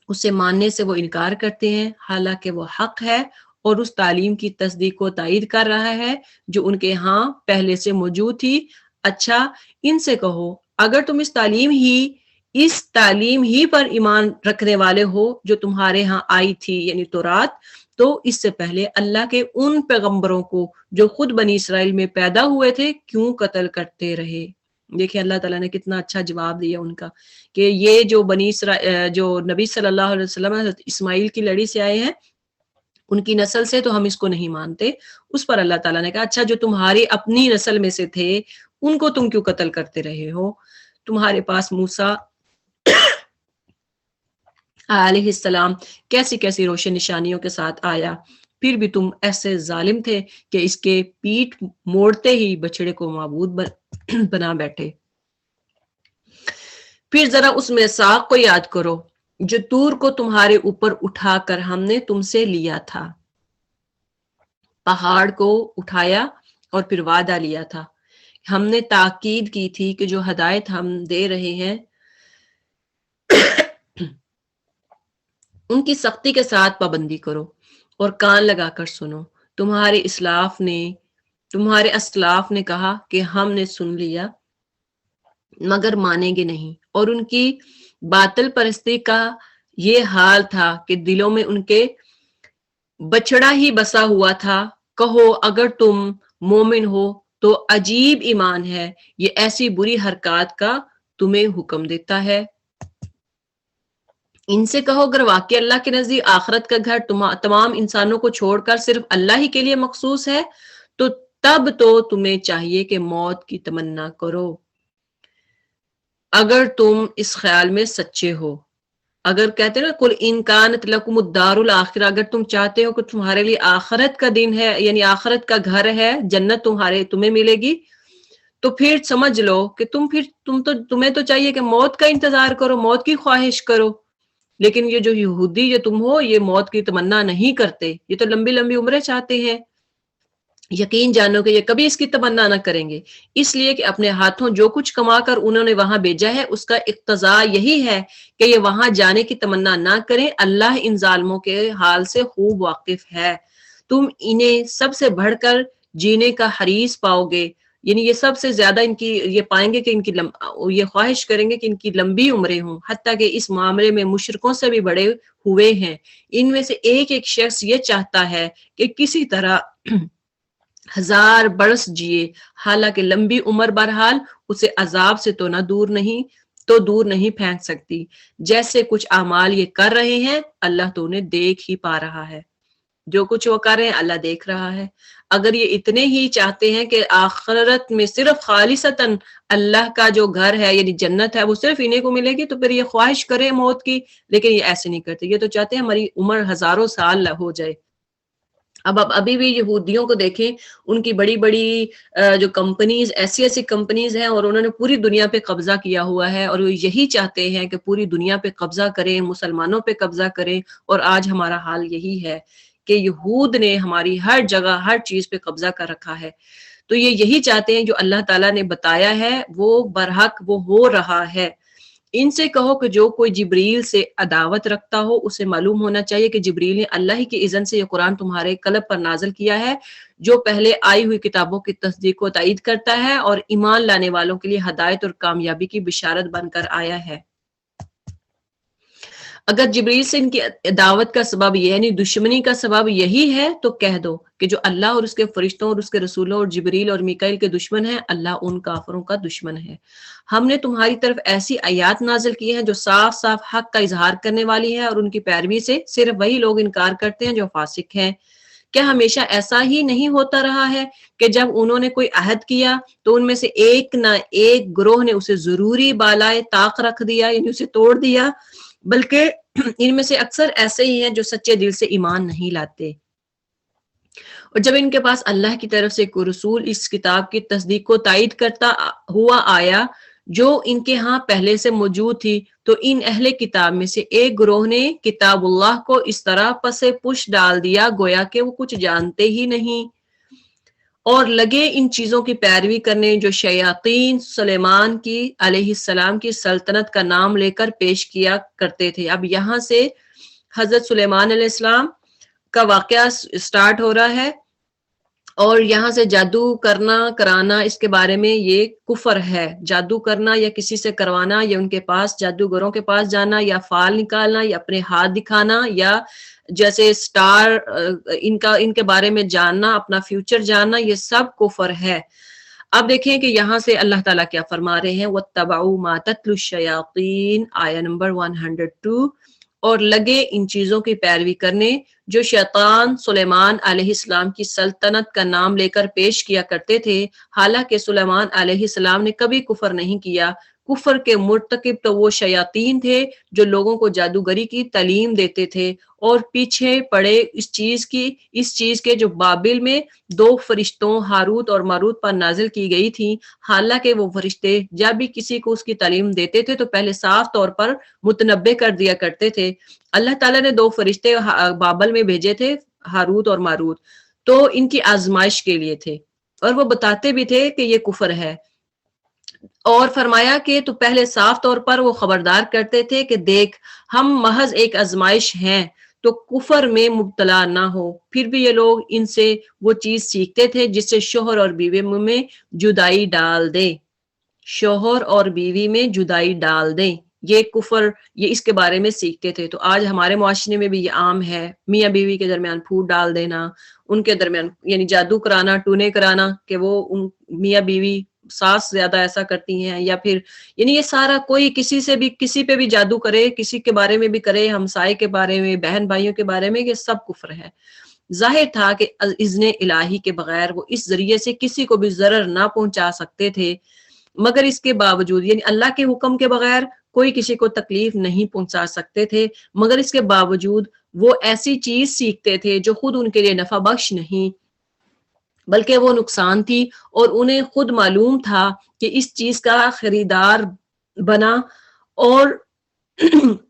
اسے ماننے سے وہ انکار کرتے ہیں, حالانکہ وہ حق ہے اور اس تعلیم کی تصدیق کو تائید کر رہا ہے جو ان کے ہاں پہلے سے موجود تھی. اچھا ان سے کہو اگر تم اس تعلیم ہی پر ایمان رکھنے والے ہو جو تمہارے ہاں آئی تھی یعنی تورات, تو اس سے پہلے اللہ کے ان پیغمبروں کو جو خود بنی اسرائیل میں پیدا ہوئے تھے کیوں قتل کرتے رہے. دیکھیں اللہ تعالیٰ نے کتنا اچھا جواب دیا ان کا کہ یہ جو بنی اسرائیل جو نبی صلی اللہ علیہ وسلم اسماعیل کی لڑی سے آئے ہیں ان کی نسل سے تو ہم اس کو نہیں مانتے. اس پر اللہ تعالیٰ نے کہا اچھا جو تمہاری اپنی نسل میں سے تھے ان کو تم کیوں قتل کرتے رہے ہو, تمہارے پاس موسیٰ علیہ السلام کیسی کیسی روشن نشانیوں کے ساتھ آیا, پھر بھی تم ایسے ظالم تھے کہ اس کے پیٹ موڑتے ہی بچڑے کو معبود بنا بیٹھے. پھر ذرا اس میثاق کو یاد کرو جو طور کو تمہارے اوپر اٹھا کر ہم نے تم سے لیا تھا. پہاڑ کو اٹھایا اور پھر وعدہ لیا تھا. ہم نے تاکید کی تھی کہ جو ہدایت ہم دے رہے ہیں ان کی سختی کے ساتھ پابندی کرو اور کان لگا کر سنو. تمہارے اسلاف نے کہا کہ ہم نے سن لیا مگر مانیں گے نہیں, اور ان کی باطل پرستی کا یہ حال تھا کہ دلوں میں ان کے بچڑا ہی بسا ہوا تھا. کہو اگر تم مومن ہو تو عجیب ایمان ہے, یہ ایسی بری حرکات کا تمہیں حکم دیتا ہے. ان سے کہو اگر واقعی اللہ کے نزدیک آخرت کا گھر تمام انسانوں کو چھوڑ کر صرف اللہ ہی کے لیے مخصوص ہے تو تب تو تمہیں چاہیے کہ موت کی تمنا کرو اگر تم اس خیال میں سچے ہو. اگر کہتے ہیں نا کل ان کانت لکم الدار الاخرہ، اگر تم چاہتے ہو کہ تمہارے لیے آخرت کا دن ہے، یعنی آخرت کا گھر ہے، جنت تمہیں ملے گی، تو پھر سمجھ لو کہ تمہیں تو چاہیے کہ موت کا انتظار کرو، موت کی خواہش کرو. لیکن یہ جو یہودی جو تم ہو، یہ موت کی تمنا نہیں کرتے، یہ تو لمبی لمبی عمریں چاہتے ہیں. یقین جانو کہ یہ کبھی اس کی تمنا نہ کریں گے، اس لیے کہ اپنے ہاتھوں جو کچھ کما کر انہوں نے وہاں بھیجا ہے اس کا اقتضا یہی ہے کہ یہ وہاں جانے کی تمنا نہ کریں. اللہ ان ظالموں کے حال سے خوب واقف ہے. تم انہیں سب سے بڑھ کر جینے کا حریص پاؤ گے، یعنی یہ سب سے زیادہ ان کی یہ پائیں گے کہ ان کی یہ خواہش کریں گے کہ ان کی لمبی عمریں ہوں، حتیٰ کہ اس معاملے میں مشرکوں سے بھی بڑے ہوئے ہیں. ان میں سے ایک ایک شخص یہ چاہتا ہے کہ کسی طرح 1000 برس جیے، حالانکہ لمبی عمر بہرحال اسے عذاب سے تو دور نہیں پھینک سکتی. جیسے کچھ اعمال یہ کر رہے ہیں، اللہ تو انہیں دیکھ ہی پا رہا ہے. جو کچھ وہ کر رہے ہیں اللہ دیکھ رہا ہے. اگر یہ اتنے ہی چاہتے ہیں کہ آخرت میں صرف خالصتاً اللہ کا جو گھر ہے یعنی جنت ہے وہ صرف انہیں کو ملے گی، تو پھر یہ خواہش کریں موت کی. لیکن یہ ایسے نہیں کرتے، یہ تو چاہتے ہیں ہماری عمر ہزاروں سال ہو جائے. اب ابھی بھی یہودیوں کو دیکھیں، ان کی بڑی بڑی جو کمپنیز، ایسی کمپنیز ہیں اور انہوں نے پوری دنیا پہ قبضہ کیا ہوا ہے، اور وہ یہی چاہتے ہیں کہ پوری دنیا پہ قبضہ کریں، مسلمانوں پہ قبضہ کریں. اور آج ہمارا حال یہی ہے کہ یہود نے ہماری ہر جگہ ہر چیز پہ قبضہ کر رکھا ہے. تو یہ یہی چاہتے ہیں جو اللہ تعالیٰ نے بتایا ہے وہ برحق وہ ہو رہا ہے. ان سے کہو کہ جو کوئی جبریل سے عداوت رکھتا ہو اسے معلوم ہونا چاہیے کہ جبریل نے اللہ ہی کی اذن سے یہ قرآن تمہارے قلب پر نازل کیا ہے، جو پہلے آئی ہوئی کتابوں کی تصدیق و تائید کرتا ہے اور ایمان لانے والوں کے لیے ہدایت اور کامیابی کی بشارت بن کر آیا ہے. اگر جبریل سے ان کی عداوت کا سبب یہ یعنی دشمنی کا سبب یہی ہے تو کہہ دو کہ جو اللہ اور اس کے فرشتوں اور اس کے رسولوں اور جبریل اور میکائیل کے دشمن ہیں، اللہ ان کافروں کا دشمن ہے. ہم نے تمہاری طرف ایسی آیات نازل کی ہیں جو صاف صاف حق کا اظہار کرنے والی ہے، اور ان کی پیروی سے صرف وہی لوگ انکار کرتے ہیں جو فاسق ہیں. کیا ہمیشہ ایسا ہی نہیں ہوتا رہا ہے کہ جب انہوں نے کوئی عہد کیا تو ان میں سے ایک نہ ایک گروہ نے اسے ضروری بالائے طاق رکھ دیا، یعنی اسے توڑ دیا؟ بلکہ ان میں سے اکثر ایسے ہی ہیں جو سچے دل سے ایمان نہیں لاتے. اور جب ان کے پاس اللہ کی طرف سے کوئی رسول اس کتاب کی تصدیق کو تائید کرتا ہوا آیا جو ان کے ہاں پہلے سے موجود تھی، تو ان اہل کتاب میں سے ایک گروہ نے کتاب اللہ کو اس طرح پسے پش ڈال دیا گویا کہ وہ کچھ جانتے ہی نہیں، اور لگے ان چیزوں کی پیروی کرنے جو شیاطین سلیمان کی علیہ السلام کی سلطنت کا نام لے کر پیش کیا کرتے تھے. اب یہاں سے حضرت سلیمان علیہ السلام کا واقعہ سٹارٹ ہو رہا ہے، اور یہاں سے جادو کرنا کرانا اس کے بارے میں یہ کفر ہے. جادو کرنا یا کسی سے کروانا یا ان کے پاس جادوگروں کے پاس جانا یا فال نکالنا یا اپنے ہاتھ دکھانا یا جیسے سٹار ان کے بارے میں جاننا، اپنا فیوچر جاننا، یہ سب کفر ہے. اب دیکھیں کہ یہاں سے اللہ تعالیٰ کیا فرما رہے ہیں، وَاتَّبَعُوا مَا تَتْلُو الشَّيَاطِينُ آیہ نمبر 102، اور لگے ان چیزوں کی پیروی کرنے جو شیطان سلیمان علیہ السلام کی سلطنت کا نام لے کر پیش کیا کرتے تھے، حالانکہ سلیمان علیہ السلام نے کبھی کفر نہیں کیا. کفر کے مرتکب تو وہ شیاطین تھے جو لوگوں کو جادوگری کی تعلیم دیتے تھے اور پیچھے پڑے اس چیز کے جو بابل میں 2 فرشتوں ہاروت اور ماروت پر نازل کی گئی تھی. حالانکہ وہ فرشتے جب بھی کسی کو اس کی تعلیم دیتے تھے تو پہلے صاف طور پر متنبع کر دیا کرتے تھے. اللہ تعالیٰ نے 2 فرشتے بابل میں بھیجے تھے، ہاروت اور ماروت، تو ان کی آزمائش کے لیے تھے، اور وہ بتاتے بھی تھے کہ یہ کفر ہے. اور فرمایا کہ تو پہلے صاف طور پر وہ خبردار کرتے تھے کہ دیکھ ہم محض ایک آزمائش ہیں، تو کفر میں مبتلا نہ ہو. پھر بھی یہ لوگ ان سے وہ چیز سیکھتے تھے جس سے شوہر اور بیوی میں جدائی ڈال دے. شوہر اور بیوی میں جدائی ڈال دیں، یہ کفر، یہ اس کے بارے میں سیکھتے تھے. تو آج ہمارے معاشرے میں بھی یہ عام ہے، میاں بیوی کے درمیان پھوٹ ڈال دینا، ان کے درمیان یعنی جادو کرانا، ٹونے کرانا کہ وہ میاں بیوی ساس زیادہ ایسا کرتی ہیں، یا پھر یعنی یہ سارا کوئی کسی پہ بھی جادو کرے، کسی کے بارے میں بھی کرے، ہمسائے کے بارے میں، بہن بھائیوں کے بارے میں، یہ سب کفر ہے. ظاہر تھا کہ اذن الہی کے بغیر وہ اس ذریعے سے کسی کو بھی ضرر نہ پہنچا سکتے تھے، مگر اس کے باوجود یعنی اللہ کے حکم کے بغیر کوئی کسی کو تکلیف نہیں پہنچا سکتے تھے، مگر اس کے باوجود وہ ایسی چیز سیکھتے تھے جو خود ان کے لیے نفع بخش نہیں بلکہ وہ نقصان تھی، اور انہیں خود معلوم تھا کہ اس چیز کا خریدار بنا، اور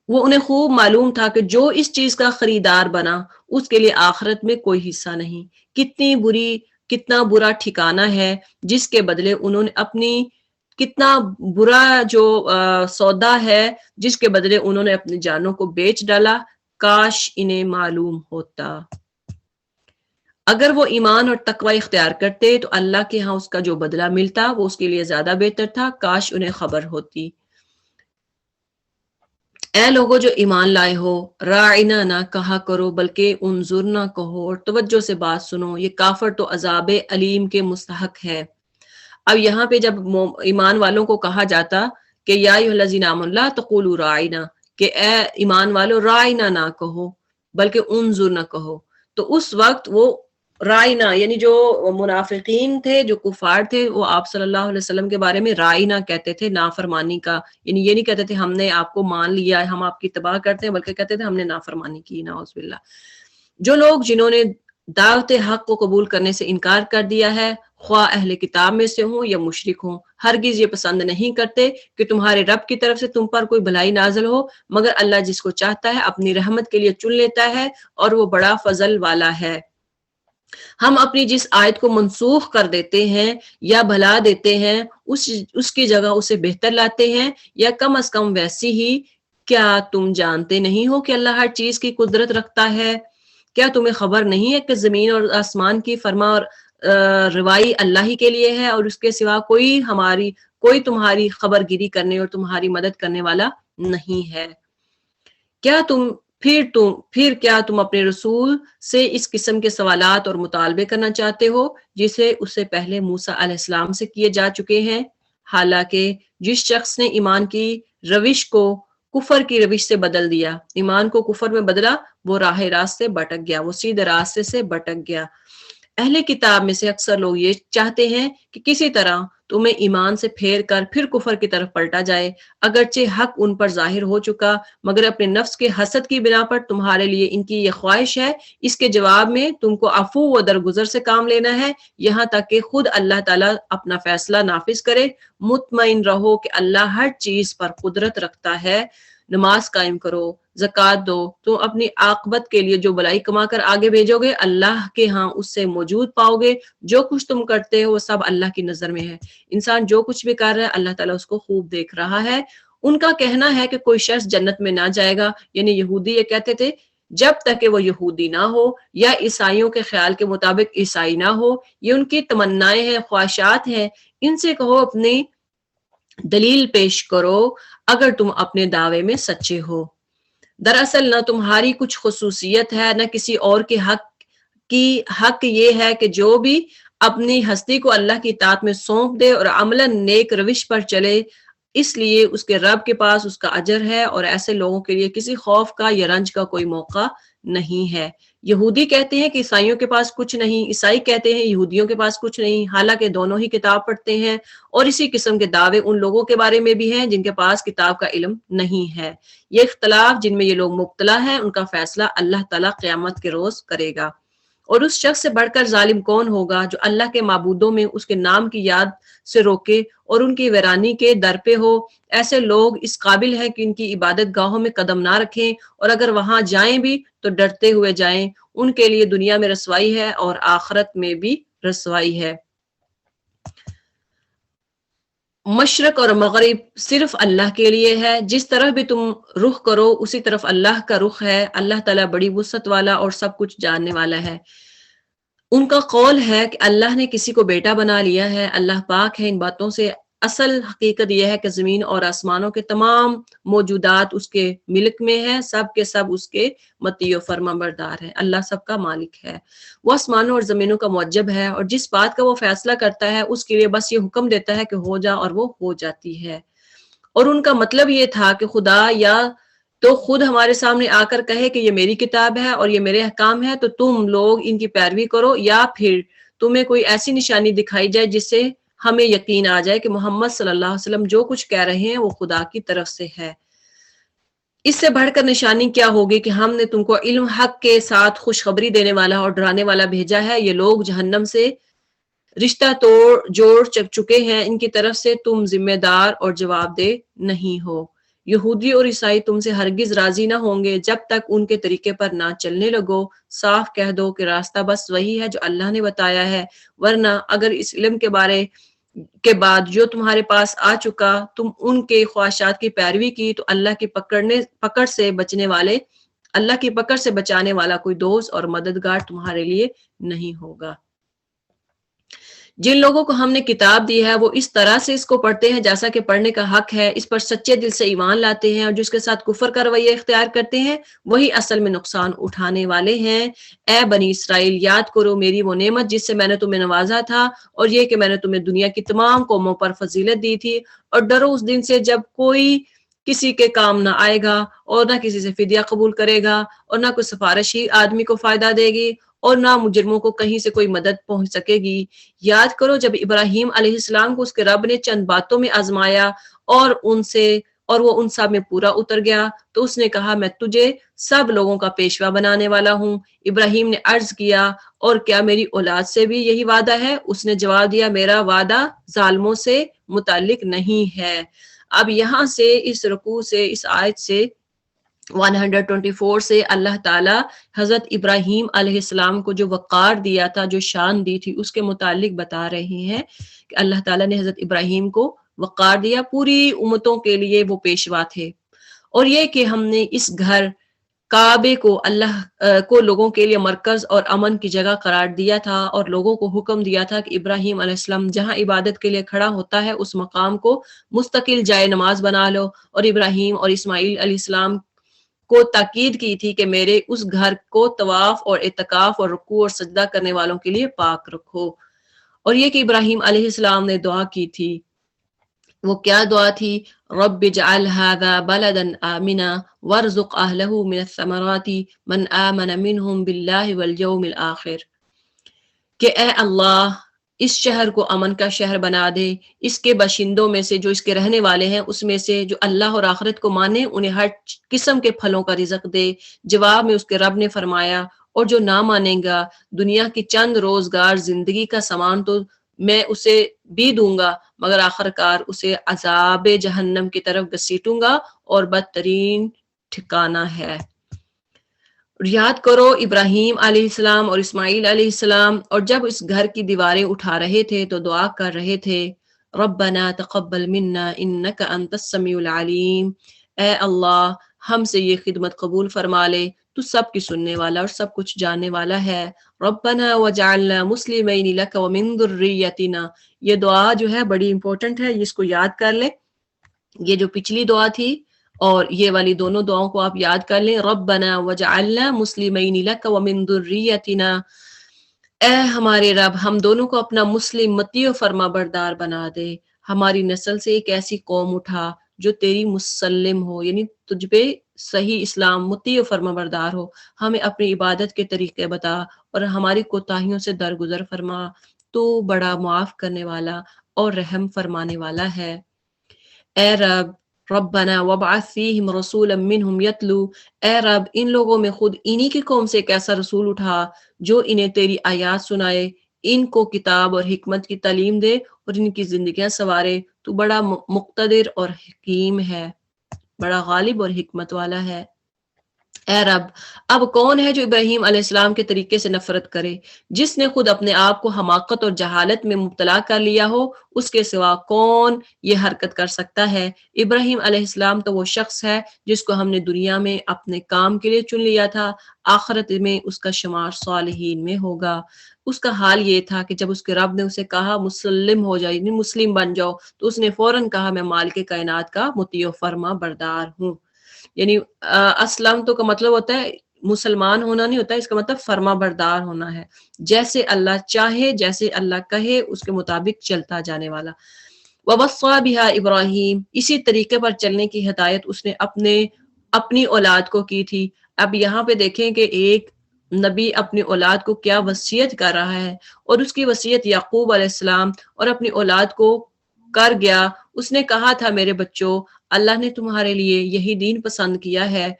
وہ انہیں خوب معلوم تھا کہ جو اس چیز کا خریدار بنا اس کے لیے آخرت میں کوئی حصہ نہیں۔ کتنا برا ٹھکانہ ہے جس کے بدلے انہوں نے اپنی، کتنا برا جو سودا ہے جس کے بدلے انہوں نے اپنی جانوں کو بیچ ڈالا، کاش انہیں معلوم ہوتا۔ اگر وہ ایمان اور تقوی اختیار کرتے تو اللہ کے ہاں اس کا جو بدلہ ملتا وہ اس کے لیے زیادہ بہتر تھا، کاش انہیں خبر ہوتی۔ اے لوگوں جو ایمان لائے ہو، راعنا نہ کہا کرو بلکہ انظرنا کہو، اور توجہ سے بات سنو، یہ کافر تو عذاب علیم کے مستحق ہے۔ اب یہاں پہ جب ایمان والوں کو کہا جاتا کہ یا ایھا الذین آمنوا لا تقولوا راعنا، کہ اے ایمان والو راعنا نہ کہو بلکہ انظرنا کہو، تو اس وقت وہ رائنا یعنی جو منافقین تھے، جو کفار تھے، وہ آپ صلی اللہ علیہ وسلم کے بارے میں رائنا کہتے تھے، نافرمانی کا، یعنی یہ نہیں کہتے تھے ہم نے آپ کو مان لیا، ہم آپ کی اتباع کرتے ہیں، بلکہ کہتے تھے ہم نے نافرمانی کی، نعوذ باللہ۔ جو لوگ جنہوں نے دعوت حق کو قبول کرنے سے انکار کر دیا ہے، خواہ اہل کتاب میں سے ہوں یا مشرک ہوں، ہرگز یہ پسند نہیں کرتے کہ تمہارے رب کی طرف سے تم پر کوئی بھلائی نازل ہو، مگر اللہ جس کو چاہتا ہے اپنی رحمت کے لیے چن لیتا ہے، اور وہ بڑا فضل والا ہے۔ ہم اپنی جس آیت کو منسوخ کر دیتے ہیں یا بھلا دیتے ہیں اس کی جگہ اسے بہتر لاتے ہیں، یا کم از کم ویسی ہی۔ کیا تم جانتے نہیں ہو کہ اللہ ہر چیز کی قدرت رکھتا ہے؟ کیا تمہیں خبر نہیں ہے کہ زمین اور آسمان کی فرما اور روائی اللہ ہی کے لیے ہے، اور اس کے سوا کوئی تمہاری خبر گیری کرنے اور تمہاری مدد کرنے والا نہیں ہے۔ پھر کیا تم اپنے رسول سے اس قسم کے سوالات اور مطالبے کرنا چاہتے ہو جسے اس سے پہلے موسیٰ علیہ السلام سے کیے جا چکے ہیں؟ حالانکہ جس شخص نے ایمان کی روش کو کفر کی روش سے بدل دیا، ایمان کو کفر میں بدلا، وہ راہ راست سے بھٹک گیا، وہ سیدھے راستے سے بھٹک گیا۔ اہل کتاب میں سے اکثر لوگ یہ چاہتے ہیں کہ کسی طرح تمہیں ایمان سے پھیر کر پھر کفر کی طرف پلٹا جائے، اگرچہ حق ان پر ظاہر ہو چکا، مگر اپنے نفس کے حسد کی بنا پر تمہارے لیے ان کی یہ خواہش ہے۔ اس کے جواب میں تم کو عفو و درگزر سے کام لینا ہے، یہاں تک کہ خود اللہ تعالیٰ اپنا فیصلہ نافذ کرے۔ مطمئن رہو کہ اللہ ہر چیز پر قدرت رکھتا ہے۔ نماز قائم کرو، زکوٰۃ دو، تم اپنی عاقبت کے لیے جو بلائی کما کر آگے بھیجو گے اللہ کے ہاں اس سے موجود پاؤ گے۔ جو کچھ تم کرتے ہو وہ سب اللہ کی نظر میں ہے۔ انسان جو کچھ بھی کر رہا ہے اللہ تعالیٰ اس کو خوب دیکھ رہا ہے۔ ان کا کہنا ہے کہ کوئی شخص جنت میں نہ جائے گا، یعنی یہودی یہ کہتے تھے جب تک کہ وہ یہودی نہ ہو، یا عیسائیوں کے خیال کے مطابق عیسائی نہ ہو۔ یہ ان کی تمنائیں ہیں، خواہشات ہیں۔ ان سے کہو اپنی دلیل پیش کرو اگر تم اپنے دعوے میں سچے ہو۔ دراصل نہ تمہاری کچھ خصوصیت ہے نہ کسی اور کے حق یہ ہے کہ جو بھی اپنی ہستی کو اللہ کی اطاعت میں سونپ دے اور عملاً نیک روش پر چلے، اس لیے اس کے رب کے پاس اس کا اجر ہے، اور ایسے لوگوں کے لیے کسی خوف کا یا رنج کا کوئی موقع نہیں ہے۔ یہودی کہتے ہیں کہ عیسائیوں کے پاس کچھ نہیں، عیسائی کہتے ہیں یہودیوں کے پاس کچھ نہیں، حالانکہ دونوں ہی کتاب پڑھتے ہیں، اور اسی قسم کے دعوے ان لوگوں کے بارے میں بھی ہیں جن کے پاس کتاب کا علم نہیں ہے۔ یہ اختلاف جن میں یہ لوگ مبتلا ہیں ان کا فیصلہ اللہ تعالیٰ قیامت کے روز کرے گا۔ اور اس شخص سے بڑھ کر ظالم کون ہوگا جو اللہ کے معبودوں میں اس کے نام کی یاد سے روکے اور ان کی ویرانی کے در پہ ہو۔ ایسے لوگ اس قابل ہیں کہ ان کی عبادت گاہوں میں قدم نہ رکھیں، اور اگر وہاں جائیں بھی تو ڈرتے ہوئے جائیں۔ ان کے لیے دنیا میں رسوائی ہے اور آخرت میں بھی رسوائی ہے۔ مشرق اور مغرب صرف اللہ کے لیے ہے، جس طرف بھی تم رخ کرو اسی طرف اللہ کا رخ ہے۔ اللہ تعالیٰ بڑی وسعت والا اور سب کچھ جاننے والا ہے۔ ان کا قول ہے کہ اللہ نے کسی کو بیٹا بنا لیا ہے، اللہ پاک ہے ان باتوں سے۔ اصل حقیقت یہ ہے کہ زمین اور آسمانوں کے تمام موجودات اس کے ملک میں ہیں، سب کے سب اس کے مطیع و فرما بردار ہے۔ اللہ سب کا مالک ہے، وہ آسمانوں اور زمینوں کا معجب ہے، اور جس بات کا وہ فیصلہ کرتا ہے اس کے لیے بس یہ حکم دیتا ہے کہ ہو جا، اور وہ ہو جاتی ہے۔ اور ان کا مطلب یہ تھا کہ خدا یا تو خود ہمارے سامنے آ کر کہے کہ یہ میری کتاب ہے اور یہ میرے احکام ہے، تو تم لوگ ان کی پیروی کرو، یا پھر تمہیں کوئی ایسی نشانی دکھائی جائے جس سے ہمیں یقین آ جائے کہ محمد صلی اللہ علیہ وسلم جو کچھ کہہ رہے ہیں وہ خدا کی طرف سے ہے۔ اس سے بڑھ کر نشانی کیا ہوگی کہ ہم نے تم کو علم حق کے ساتھ خوشخبری دینے والا اور ڈرانے والا بھیجا ہے۔ یہ لوگ جہنم سے رشتہ جوڑ چکے ہیں، ان کی طرف سے تم ذمہ دار اور جواب دہ نہیں ہو۔ یہودی اور عیسائی تم سے ہرگز راضی نہ ہوں گے جب تک ان کے طریقے پر نہ چلنے لگو۔ صاف کہہ دو کہ راستہ بس وہی ہے جو اللہ نے بتایا ہے، ورنہ اگر اس علم کے بعد جو تمہارے پاس آ چکا تم ان کے خواہشات کی پیروی کی تو اللہ کی پکڑ سے بچانے والا کوئی دوست اور مددگار تمہارے لیے نہیں ہوگا۔ جن لوگوں کو ہم نے کتاب دی ہے وہ اس طرح سے اس کو پڑھتے ہیں جیسا کہ پڑھنے کا حق ہے، اس پر سچے دل سے ایمان لاتے ہیں، اور جو اس کے ساتھ کفر کا رویہ اختیار کرتے ہیں وہی اصل میں نقصان اٹھانے والے ہیں۔ اے بنی اسرائیل، یاد کرو میری وہ نعمت جس سے میں نے تمہیں نوازا تھا، اور یہ کہ میں نے تمہیں دنیا کی تمام قوموں پر فضیلت دی تھی، اور ڈرو اس دن سے جب کوئی کسی کے کام نہ آئے گا اور نہ کسی سے فدیہ قبول کرے گا اور نہ کوئی سفارش ہی آدمی کو فائدہ دے گی اور نہ مجرموں کو کہیں سے کوئی مدد پہنچ سکے گی۔ یاد کرو جب ابراہیم علیہ السلام کو اس کے رب نے چند باتوں میں آزمایا اور وہ ان سب میں پورا اتر گیا تو اس نے کہا میں تجھے سب لوگوں کا پیشوا بنانے والا ہوں۔ ابراہیم نے عرض کیا اور کیا میری اولاد سے بھی یہی وعدہ ہے؟ اس نے جواب دیا میرا وعدہ ظالموں سے متعلق نہیں ہے۔ اب یہاں سے اس رکوع سے اس آیت سے 124 سے اللہ تعالی حضرت ابراہیم علیہ السلام کو جو وقار دیا تھا، جو شان دی تھی، اس کے متعلق بتا رہے ہیں کہ اللہ تعالیٰ نے حضرت ابراہیم کو وقار دیا، پوری امتوں کے لیے وہ پیشوا تھے۔ اور یہ کہ ہم نے اس گھر کعبے کو اللہ کو لوگوں کے لیے مرکز اور امن کی جگہ قرار دیا تھا، اور لوگوں کو حکم دیا تھا کہ ابراہیم علیہ السلام جہاں عبادت کے لیے کھڑا ہوتا ہے اس مقام کو مستقل جائے نماز بنا لو، اور ابراہیم اور اسماعیل علیہ السلام کو تاکید کی تھی کہ میرے اس گھر کو طواف اور اعتکاف اور رکوع اور سجدہ کرنے والوں کے لیے پاک رکھو۔ اور یہ کہ ابراہیم علیہ السلام نے دعا کی تھی، وہ کیا دعا تھی؟ رب اجعل هذا بلدا آمنا وارزق اہلہ من الثمرات من آمن منہم باللہ والیوم الآخر، کہ اے اللہ اس شہر کو امن کا شہر بنا دے، اس کے باشندوں میں سے جو اس کے رہنے والے ہیں اس میں سے جو اللہ اور آخرت کو مانے انہیں ہر قسم کے پھلوں کا رزق دے۔ جواب میں اس کے رب نے فرمایا اور جو نہ مانے گا دنیا کی چند روزگار زندگی کا سامان تو میں اسے بھی دوں گا، مگر آخرکار اسے عذاب جہنم کی طرف گھسیٹوں گا اور بدترین ٹھکانہ ہے۔ یاد کرو ابراہیم علیہ السلام اور اسماعیل علیہ السلام، اور جب اس گھر کی دیواریں اٹھا رہے تھے تو دعا کر رہے تھے ربنا تقبل منا انک انت السمیع العلیم، اے اللہ ہم سے یہ خدمت قبول فرما لے، تو سب کی سننے والا اور سب کچھ جاننے والا ہے۔ ربنا وجعلنا مسلمین لک ومن ذریتنا، یہ دعا جو ہے بڑی امپورٹنٹ ہے، اس کو یاد کر لیں۔ یہ جو پچھلی دعا تھی اور یہ والی دونوں دعاؤں کو آپ یاد کر لیں، ربنا وجعلنا مسلمین لک ومن ذریتنا، اے ہمارے رب ہم دونوں کو اپنا مسلم مطیع و فرما بردار بنا دے، ہماری نسل سے ایک ایسی قوم اٹھا جو تیری مسلم ہو، یعنی تجھ پہ صحیح اسلام مطیع و فرما بردار ہو، ہمیں اپنی عبادت کے طریقے بتا اور ہماری کوتاہیوں سے درگزر فرما، تو بڑا معاف کرنے والا اور رحم فرمانے والا ہے۔ اے رب ربنا وابعث فیہم رسولا منہم یتلو، اے رب ان لوگوں میں خود انہی کی قوم سے ایک ایسا رسول اٹھا جو انہیں تیری آیات سنائے، ان کو کتاب اور حکمت کی تعلیم دے اور ان کی زندگیاں سنوارے، تو بڑا مقتدر اور حکیم ہے، بڑا غالب اور حکمت والا ہے۔ اے رب اب کون ہے جو ابراہیم علیہ السلام کے طریقے سے نفرت کرے؟ جس نے خود اپنے آپ کو حماقت اور جہالت میں مبتلا کر لیا ہو، اس کے سوا کون یہ حرکت کر سکتا ہے؟ ابراہیم علیہ السلام تو وہ شخص ہے جس کو ہم نے دنیا میں اپنے کام کے لیے چن لیا تھا، آخرت میں اس کا شمار صالحین میں ہوگا۔ اس کا حال یہ تھا کہ جب اس کے رب نے اسے کہا مسلم ہو جائے، یعنی مسلم بن جاؤ، تو اس نے فوراً کہا میں مالک کائنات کا مطیع و فرما بردار ہوں۔ یعنی اسلم تو کا مطلب ہوتا ہے مسلمان ہونا نہیں ہوتا، اس کا مطلب فرما بردار ہونا ہے، جیسے اللہ چاہے جیسے اللہ کہے اس کے مطابق چلتا جانے والا۔ وَوَصَّى بِهَا ابراہیم، اسی طریقے پر چلنے کی ہدایت اس نے اپنی اولاد کو کی تھی۔ اب یہاں پہ دیکھیں کہ ایک نبی اپنی اولاد کو کیا وصیت کر رہا ہے، اور اس کی وصیت یعقوب علیہ السلام اور اپنی اولاد کو کر گیا۔ اس نے کہا تھا میرے بچوں، اللہ نے تمہارے لیے یہی دین پسند کیا ہے،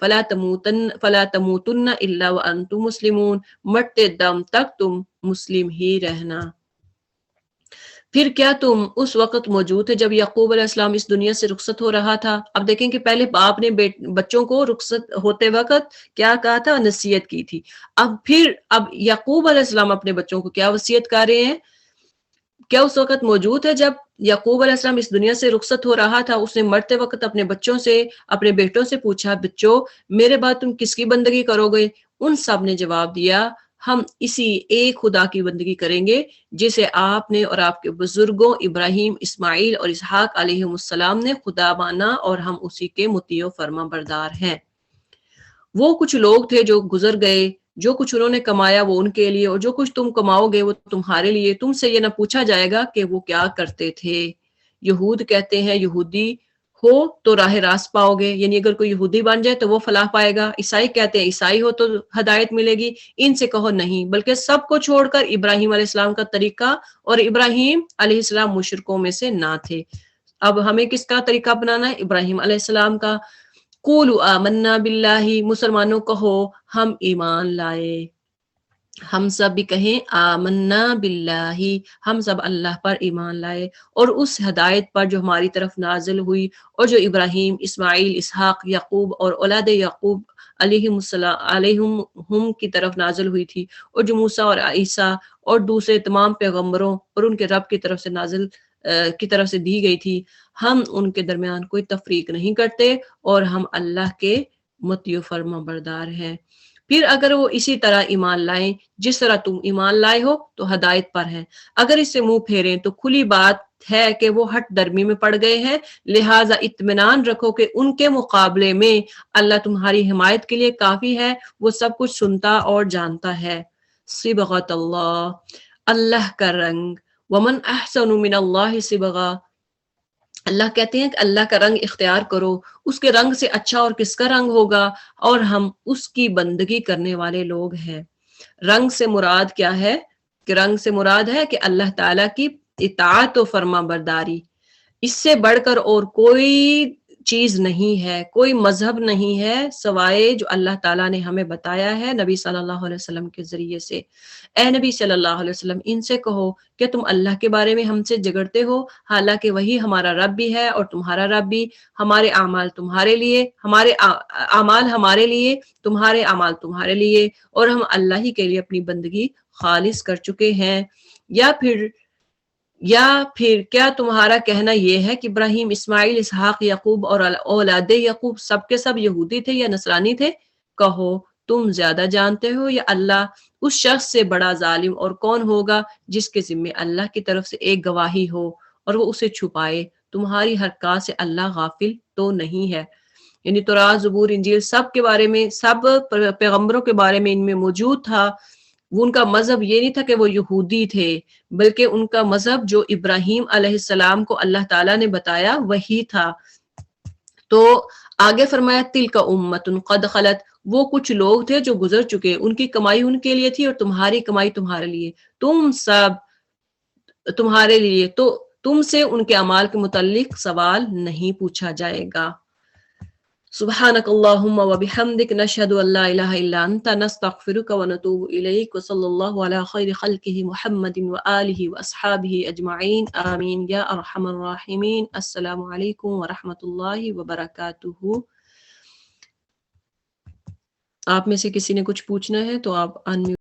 فلا تموتن الا وانتم مسلمون، مرتے دم تک تم مسلم ہی رہنا۔ پھر کیا تم اس وقت موجود تھے جب یعقوب علیہ السلام اس دنیا سے رخصت ہو رہا تھا؟ اب دیکھیں کہ پہلے باپ نے بچوں کو رخصت ہوتے وقت کیا کہا تھا، نصیحت کی تھی۔ اب یعقوب علیہ السلام اپنے بچوں کو کیا وصیت کر رہے ہیں؟ کیا اس وقت موجود ہے جب یعقوب علیہ السلام اس دنیا سے رخصت ہو رہا تھا؟ اس نے مرتے وقت اپنے بچوں سے، اپنے بیٹوں سے پوچھا، بچوں میرے بعد تم کس کی بندگی کرو گے؟ ان سب نے جواب دیا، ہم اسی ایک خدا کی بندگی کریں گے جسے آپ نے اور آپ کے بزرگوں ابراہیم، اسماعیل اور اسحاق علیہ السلام نے خدا مانا، اور ہم اسی کے مطیع و فرما بردار ہیں۔ وہ کچھ لوگ تھے جو گزر گئے، جو کچھ انہوں نے کمایا وہ ان کے لیے، اور جو کچھ تم کماؤ گے وہ تمہارے لیے، تم سے یہ نہ پوچھا جائے گا کہ وہ کیا کرتے تھے۔ یہود کہتے ہیں یہودی ہو تو راہ راست پاؤ گے، یعنی اگر کوئی یہودی بن جائے تو وہ فلاح پائے گا۔ عیسائی کہتے ہیں عیسائی ہو تو ہدایت ملے گی۔ ان سے کہو نہیں، بلکہ سب کو چھوڑ کر ابراہیم علیہ السلام کا طریقہ، اور ابراہیم علیہ السلام مشرکوں میں سے نہ تھے۔ اب ہمیں کس کا طریقہ اپنانا ہے؟ ابراہیم علیہ السلام کا۔ قولوا آمنا باللہ، مسلمانوں کہو ہم ایمان لائے۔ ہم سب بھی کہیں آمنا باللہ، ہم سب اللہ پر ایمان لائے، اور اس ہدایت پر جو ہماری طرف نازل ہوئی، اور جو ابراہیم، اسماعیل، اسحاق، یعقوب اور اولاد یعقوب علیہم کی طرف نازل ہوئی تھی، اور جو موسیٰ اور عیسیٰ اور دوسرے تمام پیغمبروں اور ان کے رب کی طرف سے دی گئی تھی۔ ہم ان کے درمیان کوئی تفریق نہیں کرتے، اور ہم اللہ کے مطیع و فرما بردار ہیں۔ پھر اگر وہ اسی طرح ایمان لائیں جس طرح تم ایمان لائے ہو تو ہدایت پر ہیں، اگر اس سے منہ پھیریں تو کھلی بات ہے کہ وہ ہٹ درمی میں پڑ گئے ہیں، لہٰذا اطمینان رکھو کہ ان کے مقابلے میں اللہ تمہاری حمایت کے لیے کافی ہے، وہ سب کچھ سنتا اور جانتا ہے۔ صبغۃ اللہ، اللہ کا رنگ، ومن احسن من اللہ صبغہ، اللہ کہتے ہیں کہ اللہ کا رنگ اختیار کرو، اس کے رنگ سے اچھا اور کس کا رنگ ہوگا، اور ہم اس کی بندگی کرنے والے لوگ ہیں۔ رنگ سے مراد کیا ہے؟ کہ رنگ سے مراد ہے کہ اللہ تعالیٰ کی اطاعت و فرما برداری، اس سے بڑھ کر اور کوئی چیز نہیں ہے، کوئی مذہب نہیں ہے سوائے جو اللہ تعالیٰ نے ہمیں بتایا ہے نبی صلی اللہ علیہ وسلم کے ذریعے سے۔ اے نبی صلی اللہ علیہ وسلم، ان سے کہو کہ تم اللہ کے بارے میں ہم سے جھگڑتے ہو، حالانکہ وہی ہمارا رب بھی ہے اور تمہارا رب بھی، ہمارے اعمال تمہارے لیے، ہمارے اعمال ہمارے لیے، تمہارے اعمال تمہارے لیے، اور ہم اللہ ہی کے لیے اپنی بندگی خالص کر چکے ہیں۔ یا پھر کیا تمہارا کہنا یہ ہے کہ ابراہیم، اسماعیل، اسحاق، یعقوب اور اولاد یعقوب سب کے سب یہودی تھے یا نصرانی تھے؟ کہو تم زیادہ جانتے ہو یا اللہ؟ اس شخص سے بڑا ظالم اور کون ہوگا جس کے ذمے اللہ کی طرف سے ایک گواہی ہو اور وہ اسے چھپائے؟ تمہاری حرکات سے اللہ غافل تو نہیں ہے۔ یعنی تورات، زبور، انجیل سب کے بارے میں، سب پیغمبروں کے بارے میں ان میں موجود تھا۔ وہ ان کا مذہب یہ نہیں تھا کہ وہ یہودی تھے، بلکہ ان کا مذہب جو ابراہیم علیہ السلام کو اللہ تعالیٰ نے بتایا وہی تھا۔ تو آگے فرمایا تلک امت قد خلت، وہ کچھ لوگ تھے جو گزر چکے، ان کی کمائی ان کے لیے تھی اور تمہاری کمائی تمہارے لیے، تم سب تمہارے لیے، تو تم سے ان کے اعمال کے متعلق سوال نہیں پوچھا جائے گا۔ سبحانک اللہم وبحمدک، نشہد ان لا الہ الا انت، نستغفرک ونتوب الیک، وصلی اللہ علی خیر خلقہ محمد وآلہ واصحابہ اجمعین، آمین یا ارحم الراحمین۔ السلام علیکم ورحمۃ اللہ وبرکاتہ۔ آپ میں سے کسی نے کچھ پوچھنا ہے تو آپ